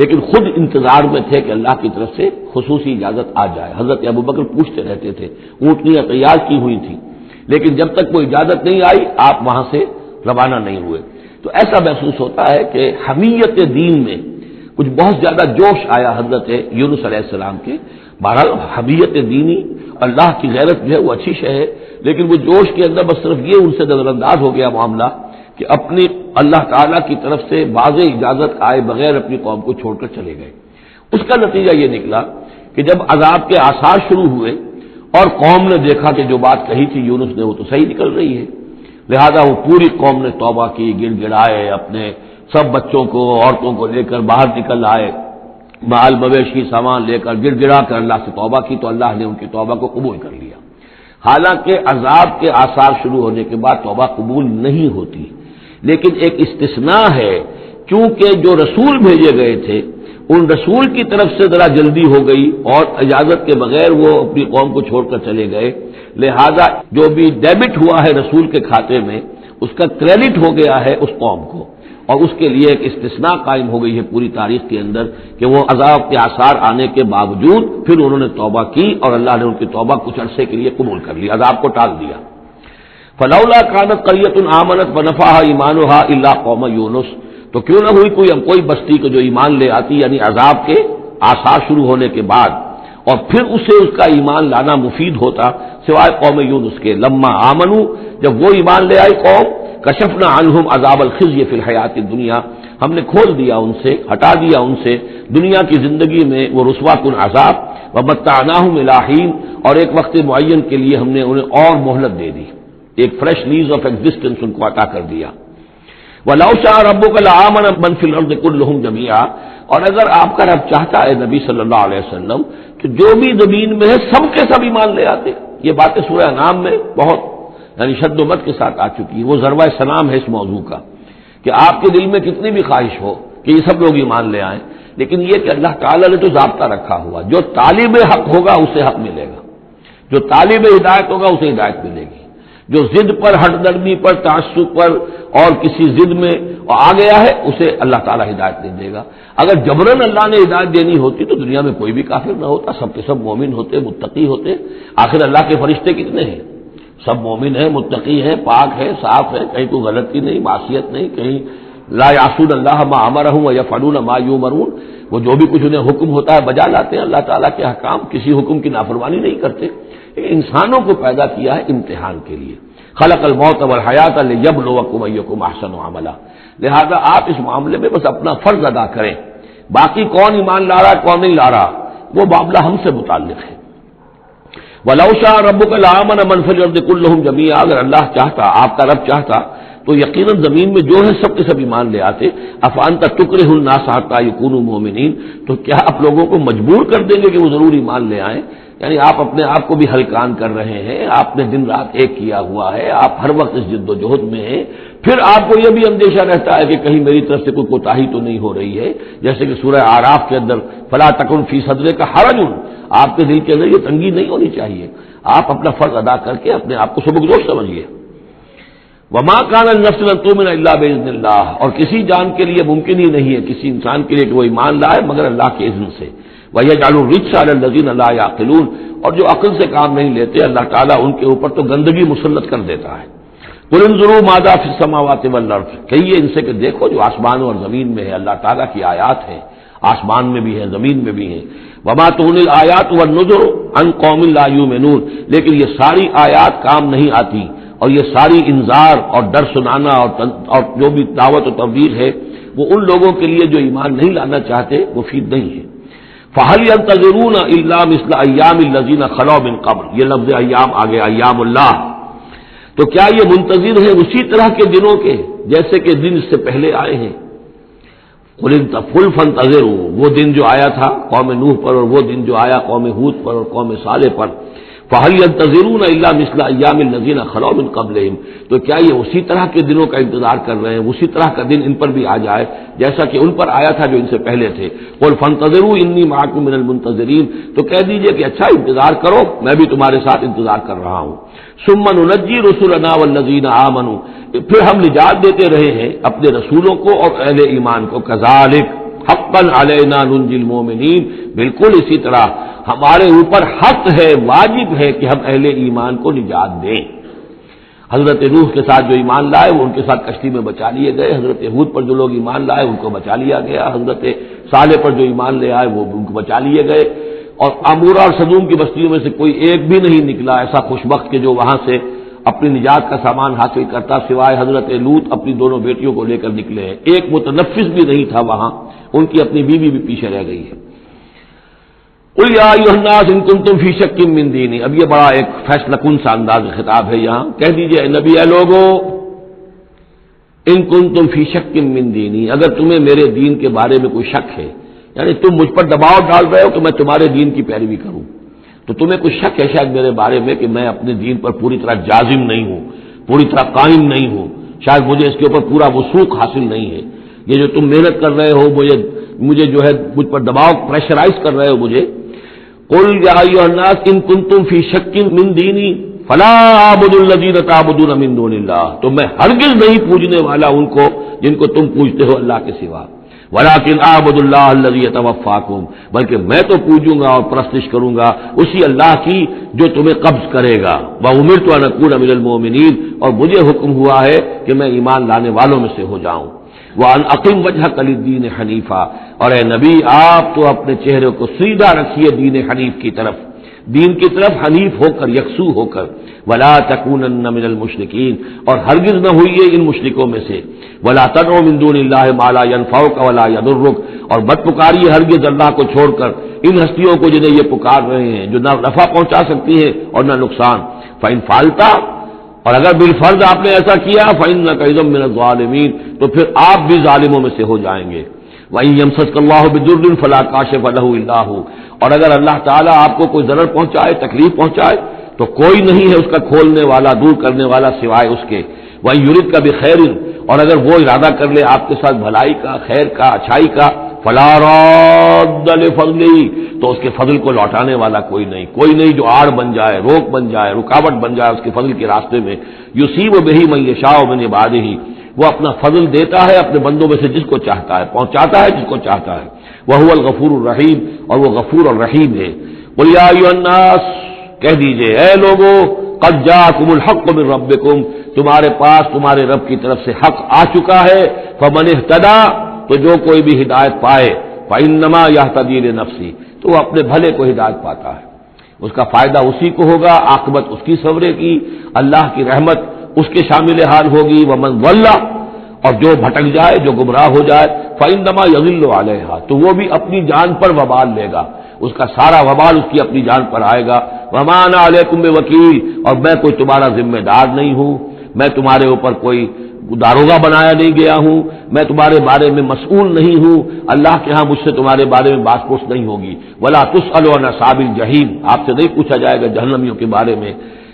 Speaker 1: لیکن خود انتظار میں تھے کہ اللہ کی طرف سے خصوصی اجازت آ جائے۔ حضرت ابوبکر پوچھتے رہتے تھے، اونٹنیاں تیار کی ہوئی تھیں، لیکن جب تک وہ اجازت نہیں آئی آپ وہاں سے روانہ نہیں ہوئے۔ تو ایسا محسوس ہوتا ہے کہ حمیت دین میں کچھ بہت زیادہ جوش آیا حضرت یونس علیہ السلام کے۔ بہرحال حمیت دینی، اللہ کی غیرت جو ہے وہ اچھی شے ہے، لیکن وہ جوش کے اندر بس صرف یہ ان سے نظر انداز ہو گیا معاملہ کہ اپنی اللہ تعالیٰ کی طرف سے واضح اجازت آئے بغیر اپنی قوم کو چھوڑ کر چلے گئے۔ اس کا نتیجہ یہ نکلا کہ جب عذاب کے آثار شروع ہوئے اور قوم نے دیکھا کہ جو بات کہی تھی یونس نے وہ تو صحیح نکل رہی ہے، لہذا وہ پوری قوم نے توبہ کی، گڑ گڑائے، اپنے سب بچوں کو عورتوں کو لے کر باہر نکل آئے، مال مویشی سامان لے کر گڑ گڑا کر اللہ سے توبہ کی، تو اللہ نے ان کی توبہ کو قبول کر لیا۔ حالانکہ عذاب کے آثار شروع ہونے کے بعد توبہ قبول نہیں ہوتی، لیکن ایک استثناء ہے، چونکہ جو رسول بھیجے گئے تھے ان رسول کی طرف سے ذرا جلدی ہو گئی اور اجازت کے بغیر وہ اپنی قوم کو چھوڑ کر چلے گئے، لہذا جو بھی ڈیبٹ ہوا ہے رسول کے کھاتے میں اس کا کریڈٹ ہو گیا ہے اس قوم کو، اور اس کے لیے ایک استثناء قائم ہو گئی ہے پوری تاریخ کے اندر کہ وہ عذاب کے آثار آنے کے باوجود پھر انہوں نے توبہ کی اور اللہ نے ان کی توبہ کچھ عرصے کے لیے قبول کر لی، عذاب کو ٹال دیا۔ فلولا كانت قرية آمنت فنفعها ایمانها الا قوم یونس، تو کیوں نہ ہوئی کوئی بستی کو جو ایمان لے آتی، یعنی عذاب کے آثار شروع ہونے کے بعد، اور پھر اسے اس کا ایمان لانا مفید ہوتا سوائے قوم یونس کے۔ لما آمنوا، جب وہ ایمان لے آئی قوم، کشفنا عنہم عذاب الخزي فی الحیات الدنیا، ہم نے کھول دیا ان سے، ہٹا دیا ان سے دنیا کی زندگی میں وہ رسوا کن عذاب، ومتعناہم الی حین، اور ایک وقت معین کے لیے ہم نے انہیں اور مہلت دے دی، ایک فریش لیز آف ایگزسٹنس ان کو عطا کر دیا۔ وَلَوْ شَاءَ رَبُّكَ لَآمَنَ مَنْ فِي الْأَرْضِ كُلُّهُمْ جَمِيعًا، اور اگر آپ کا رب چاہتا ہے نبی صلی اللہ علیہ وسلم تو جو بھی زمین میں ہے سب کے سب ایمان لے آتے۔ یہ باتیں سورہ انعام میں بہت یعنی شد و مت کے ساتھ آ چکی ہے، وہ ضربہ سلام ہے اس موضوع کا کہ آپ کے دل میں کتنی بھی خواہش ہو کہ یہ سب لوگ ایمان لے آئیں، لیکن یہ کہ اللہ تعالیٰ نے تو ضابطہ رکھا ہوا، جو طالب حق ہوگا اسے حق ملے گا، جو طالب ہدایت ہوگا اسے ہدایت ملے گی، جو ضد پر، ہٹ درمی پر، تعصب پر اور کسی ضد میں آ گیا ہے اسے اللہ تعالیٰ ہدایت نہیں دے گا۔ اگر جبراً اللہ نے ہدایت دینی ہوتی تو دنیا میں کوئی بھی کافر نہ ہوتا، سب کے سب مومن ہوتے، متقی ہوتے۔ آخر اللہ کے فرشتے کتنے ہیں؟ سب مومن ہیں، متقی ہیں، پاک ہیں، صاف ہیں، کہیں کوئی غلطی نہیں، معصیت نہیں، کہیں لا یعصون اللہ ما امرهم ویفعلون ما یؤمرون، وہ جو بھی کچھ انہیں حکم ہوتا ہے بجا لاتے ہیں، اللہ تعالیٰ کے احکام، کسی حکم کی نافرمانی نہیں کرتے۔ انسانوں کو پیدا کیا ہے امتحان کے لیے، خلق الموت والحیات لیبلوکم ایکم احسن عملا، لہذا آپ اس معاملے میں بس اپنا فرض ادا کریں، باقی کون ایمان لا رہا کون نہیں لا رہا وہ معاملہ ہم سے متعلق ہے۔ وَلَوْ شَاءَ رَبُّكَ لَآمَنَ مَنْ فِي الْأَرْضِ كُلُّهُمْ جَمِيعًا، اگر اللہ چاہتا، آپ کا رب چاہتا تو یقیناً زمین میں جو ہے سب کے سب ایمان لے آتے۔ أَفَأَنْتَ تُكْرِهُ النَّاسَ حَتَّى يَكُونُوا مُؤْمِنِينَ، تو کیا آپ لوگوں کو مجبور کر دیں گے کہ وہ ضرور ایمان لے آئیں؟ یعنی آپ اپنے آپ کو بھی ہلکان کر رہے ہیں، آپ نے دن رات ایک کیا ہوا ہے، آپ ہر وقت اس جد و جہد میں ہیں، پھر آپ کو یہ بھی اندیشہ رہتا ہے کہ کہیں میری طرف سے کوئی کوتاہی تو نہیں ہو رہی ہے، جیسے کہ سورہ اعراف کے اندر فَلَا تَكُنْ فِي صَدْرِكَ حَرَجٌ، آپ کے دل کے اندر یہ تنگی نہیں ہونی چاہیے، آپ اپنا فرض ادا کر کے اپنے آپ کو سبکدوش سمجھیے۔ وَمَا كَانَ لِنَفْسٍ أَن تُؤْمِنَ إِلَّا بِإِذْنِ اللَّهِ، اور کسی جان کے لیے ممکن ہی نہیں ہے، کسی انسان کے لیے کہ وہ ایمان لائے مگر اللہ کے اذن سے۔ وَيَجْعَلُ الرِّجْسَ عَلَى الَّذِينَ لَا يَعْقِلُونَ، اور جو عقل سے کام نہیں لیتے اللہ تعالیٰ ان کے اوپر تو گندگی مسلط کر دیتا ہے۔ قُلِ انظُرُوا مَاذَا فِي السَّمَاوَاتِ وَالْأَرْضِ، کہیے ان سے کہ دیکھو جو آسمانوں اور زمین میں ہے اللہ تعالیٰ کی آیات ہیں، آسمان میں بھی ہیں، زمین میں بھی ہیں۔ وما تغنی الآیات والنذر عن قوم لا یؤمنون، لیکن یہ ساری آیات کام نہیں آتی، اور یہ ساری انذار اور ڈر سنانا اور جو بھی دعوت و تبلیغ ہے وہ ان لوگوں کے لیے جو ایمان نہیں لانا چاہتے مفید نہیں ہے۔ فَهَلْ يَنتَظِرُونَ إِلَّا مِثْلَ أَيَّامِ الَّذِينَ خَلَوْا مِن قَبْلُ، یہ لفظ ایام آگے ایام اللہ، تو کیا یہ منتظر ہیں اسی طرح کے دنوں کے جیسے کہ دن اس سے پہلے آئے ہیں؟ قُلْ فَانتَظِرُوا، وہ دن جو آیا تھا قوم نوح پر، اور وہ دن جو آیا قوم ہود پر اور قوم صالح پر، فَهَلْ يَنتَظِرُونَ إِلَّا مِثْلَ أَيَّامِ الَّذِينَ خَلَوْا مِن قَبْلِهِمْ، تو کیا یہ اسی طرح کے دنوں کا انتظار کر رہے ہیں، اسی طرح کا دن ان پر بھی آ جائے جیسا کہ ان پر آیا تھا جو ان سے پہلے تھے؟ قُلْ فَانتَظِرُوا إِنِّي مَعَكُم مِّنَ الْمُنتَظِرِينَ، تو کہہ دیجئے کہ اچھا انتظار کرو، میں بھی تمہارے ساتھ انتظار کر رہا ہوں۔ ثُمَّ نُنَجِّي رُسُلَنَا وَالَّذِينَ آمَنُوا، پھر ہم نجات دیتے رہے ہیں اپنے رسولوں کو اور اہل ایمان کو، كَذَلِكَ حقاً علینا ننجی المؤمنین، بالکل اسی طرح ہمارے اوپر حق ہے، واجب ہے کہ ہم اہل ایمان کو نجات دیں۔ حضرت نوح کے ساتھ جو ایمان لائے وہ ان کے ساتھ کشتی میں بچا لیے گئے، حضرت ہود پر جو لوگ ایمان لائے ان کو بچا لیا گیا، حضرت صالح پر جو ایمان لے آئے وہ ان کو بچا لیے گئے، اور عمورہ اور سدوم کی بستیوں میں سے کوئی ایک بھی نہیں نکلا ایسا خوشبخت کہ جو وہاں سے اپنی نجات کا سامان حاصل کرتا، سوائے حضرت لوط اپنی دونوں بیٹیوں کو لے کر نکلے ہیں، ایک متنفس بھی نہیں تھا وہاں، ان کی اپنی بیوی بھی پیچھے رہ گئی ہے۔ قُلْ يَا أَيُّهَا النَّاسُ إِن كُنتُمْ فِي شَكٍّ مِّن دِينِي، اب یہ بڑا ایک فیصلہ کن سا انداز خطاب ہے یہاں، کہہ دیجئے اے نبی، اے لوگو، ان کنتم فی شک من دینی، اگر تمہیں میرے دین کے بارے میں کوئی شک ہے، یعنی تم مجھ پر دباؤ ڈال رہے ہو کہ میں تمہارے دین کی پیروی کروں، تو تمہیں کوئی شک ہے شاید میرے بارے میں کہ میں اپنے دین پر پوری طرح جازم نہیں ہوں، پوری طرح قائم نہیں ہوں، شاید مجھے اس کے اوپر پورا وثوق حاصل نہیں ہے، یہ جو تم محنت کر رہے ہو، مجھے جو ہے مجھ پر دباؤ پریشرائز کر رہے ہو مجھے۔ قُلْ يَا أَيُّهَا النَّاسُ إِن كُنتُمْ فِي شَكٍّ مِّن دِينِي فَلَا أَعْبُدُ الَّذِينَ تَعْبُدُونَ مِن دُونِ اللَّهِ، تو میں ہرگز نہیں پوجنے والا ان کو جن کو تم پوجتے ہو اللہ کے سوا، وَلَٰكِنْ أَعْبُدُ اللَّهَ الَّذِي يَتَوَفَّاكُمْ، بلکہ میں تو پوجوں گا اور پرستش کروں گا اسی اللہ کی جو تمہیں قبض کرے گا، وَأُمِرْتُ أَنْ أَكُونَ مِنَ الْمُؤْمِنِينَ، اور مجھے حکم ہوا ہے کہ میں ایمان لانے والوں میں سے ہو جاؤں۔ وَأَنْ أَقِمْ وَجْهَكَ لِلدِّينِ حَنِيفًا، اور اے نبی آپ تو اپنے چہرے کو سیدھا رکھیے دین حنیف کی طرف، دین کی طرف حنیف ہو کر، یکسو ہو کر، وَلَا تَكُونَنَّ مِنَ الْمُشْرِكِينَ، اور ہرگز نہ ہوئیے ان مشرکوں میں سے، وَلَا تَدْعُ مِن دُونِ اللَّهِ مَا لَا يَنفَعُكَ وَلَا يَضُرُّكَ، اور مت پکاریے ہرگز اللہ کو چھوڑ کر ان ہستیوں کو جنہیں یہ پکار رہے ہیں جو نہ نفع پہنچا سکتی ہیں اور نہ نقصان۔ فَإِن فَعَلْتَ، اور اگر بالفرض آپ نے ایسا کیا، فَإِنَّكَ إِذًا مِّنَ الظَّالِمِينَ، تو پھر آپ بھی ظالموں میں سے ہو جائیں گے۔ وَإِن يَمْسَسْكَ اللَّهُ بِضُرٍّ فَلَا كَاشِفَ لَهُ إِلَّا هُوَ، اور اگر اللہ تعالیٰ آپ کو کوئی ضرر پہنچائے، تکلیف پہنچائے، تو کوئی نہیں ہے اس کا کھولنے والا، دور کرنے والا سوائے اس کے۔ وَإِن يُرِدْكَ بِخَيْرٍ، اور اگر وہ ارادہ کر لے آپ کے ساتھ بھلائی کا، خیر کا، اچھائی کا، فَلَا رَادَّ لِفَضْلِهِ، تو اس کے فضل کو لوٹانے والا کوئی نہیں جو آڑ بن جائے، روک بن جائے، رکاوٹ بن جائے اس کے فضل کے راستے میں۔ يُصِيبُ بِهِ مَن يَشَاءُ مِنْ عِبَادِهِ، وہ اپنا فضل دیتا ہے اپنے بندوں میں سے جس کو چاہتا ہے، پہنچاتا ہے جس کو چاہتا ہے۔ وَهُوَ الْغَفُورُ الرَّحِيمُ، اور وہ غفور اور رحیم ہے۔ قُلْ يَا أَيُّهَا النَّاسُ، کہہ دیجئے اے لوگو، قَدْ جَاءَكُمُ الْحَقُّ مِن رَبِّكُمْ، تمہارے پاس تمہارے رب کی طرف سے حق آ چکا ہے۔ فَمَنِ اهْتَدَىٰ، تو جو کوئی بھی ہدایت پائے، فَإِنَّمَا يَهْتَدِي لِنَفْسِهِ، تو وہ اپنے بھلے کو ہدایت پاتا ہے، اس کا فائدہ اسی کو ہوگا، عاقبت اس کی سورے کی، اللہ کی رحمت اس کے شامل حال ہوگی۔ وَمَنْ ضَلَّ، اور جو بھٹک جائے، جو گمراہ ہو جائے، فَإِنَّمَا يَضِلُّ عَلَيْهَا، تو وہ بھی اپنی جان پر وبال لے گا، اس کا سارا وبال اس کی اپنی جان پر آئے گا۔ وَمَا أَنَا عَلَيْكُمْ بِوَكِيلٍ، اور میں کوئی تمہارا ذمہ دار نہیں ہوں، میں تمہارے اوپر کوئی داروغہ بنایا نہیں گیا ہوں، میں تمہارے بارے میں مسئول نہیں ہوں، اللہ کے ہاں مجھ سے تمہارے بارے میں بات پوچھ نہیں ہوگی۔ وَلَا تُسْأَلُ عَنْ أَصْحَابِ الْجَحِيمِ، آپ سے نہیں پوچھا جائے گا جہنمیوں کے بارے میں۔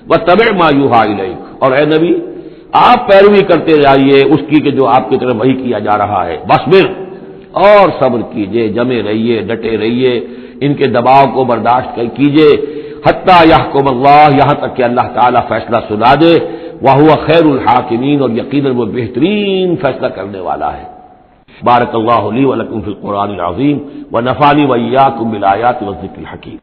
Speaker 1: وَاتَّبِعْ مَا يُوحَىٰ إِلَيْكَ، اور اے نبی آپ پیروی کرتے جائیے اس کی کہ جو آپ کی طرف وحی کیا جا رہا ہے۔ وَاصْبِرْ، اور صبر کیجئے، جمے رہیے، ڈٹے رہیے، ان کے دباؤ کو برداشت کیجئے، حتیٰ یحکم اللہ، یہاں تک کہ اللہ تعالیٰ فیصلہ سنا دے۔ وَهُوَ خَيْرُ الْحَاكِمِينَ، اور یقیناً وہ بہترین فیصلہ کرنے والا ہے۔ بارک اللہ لی ولکم فی القرآن العظیم ونفعنی وإیاکم بالآیات والذکر الحکیم۔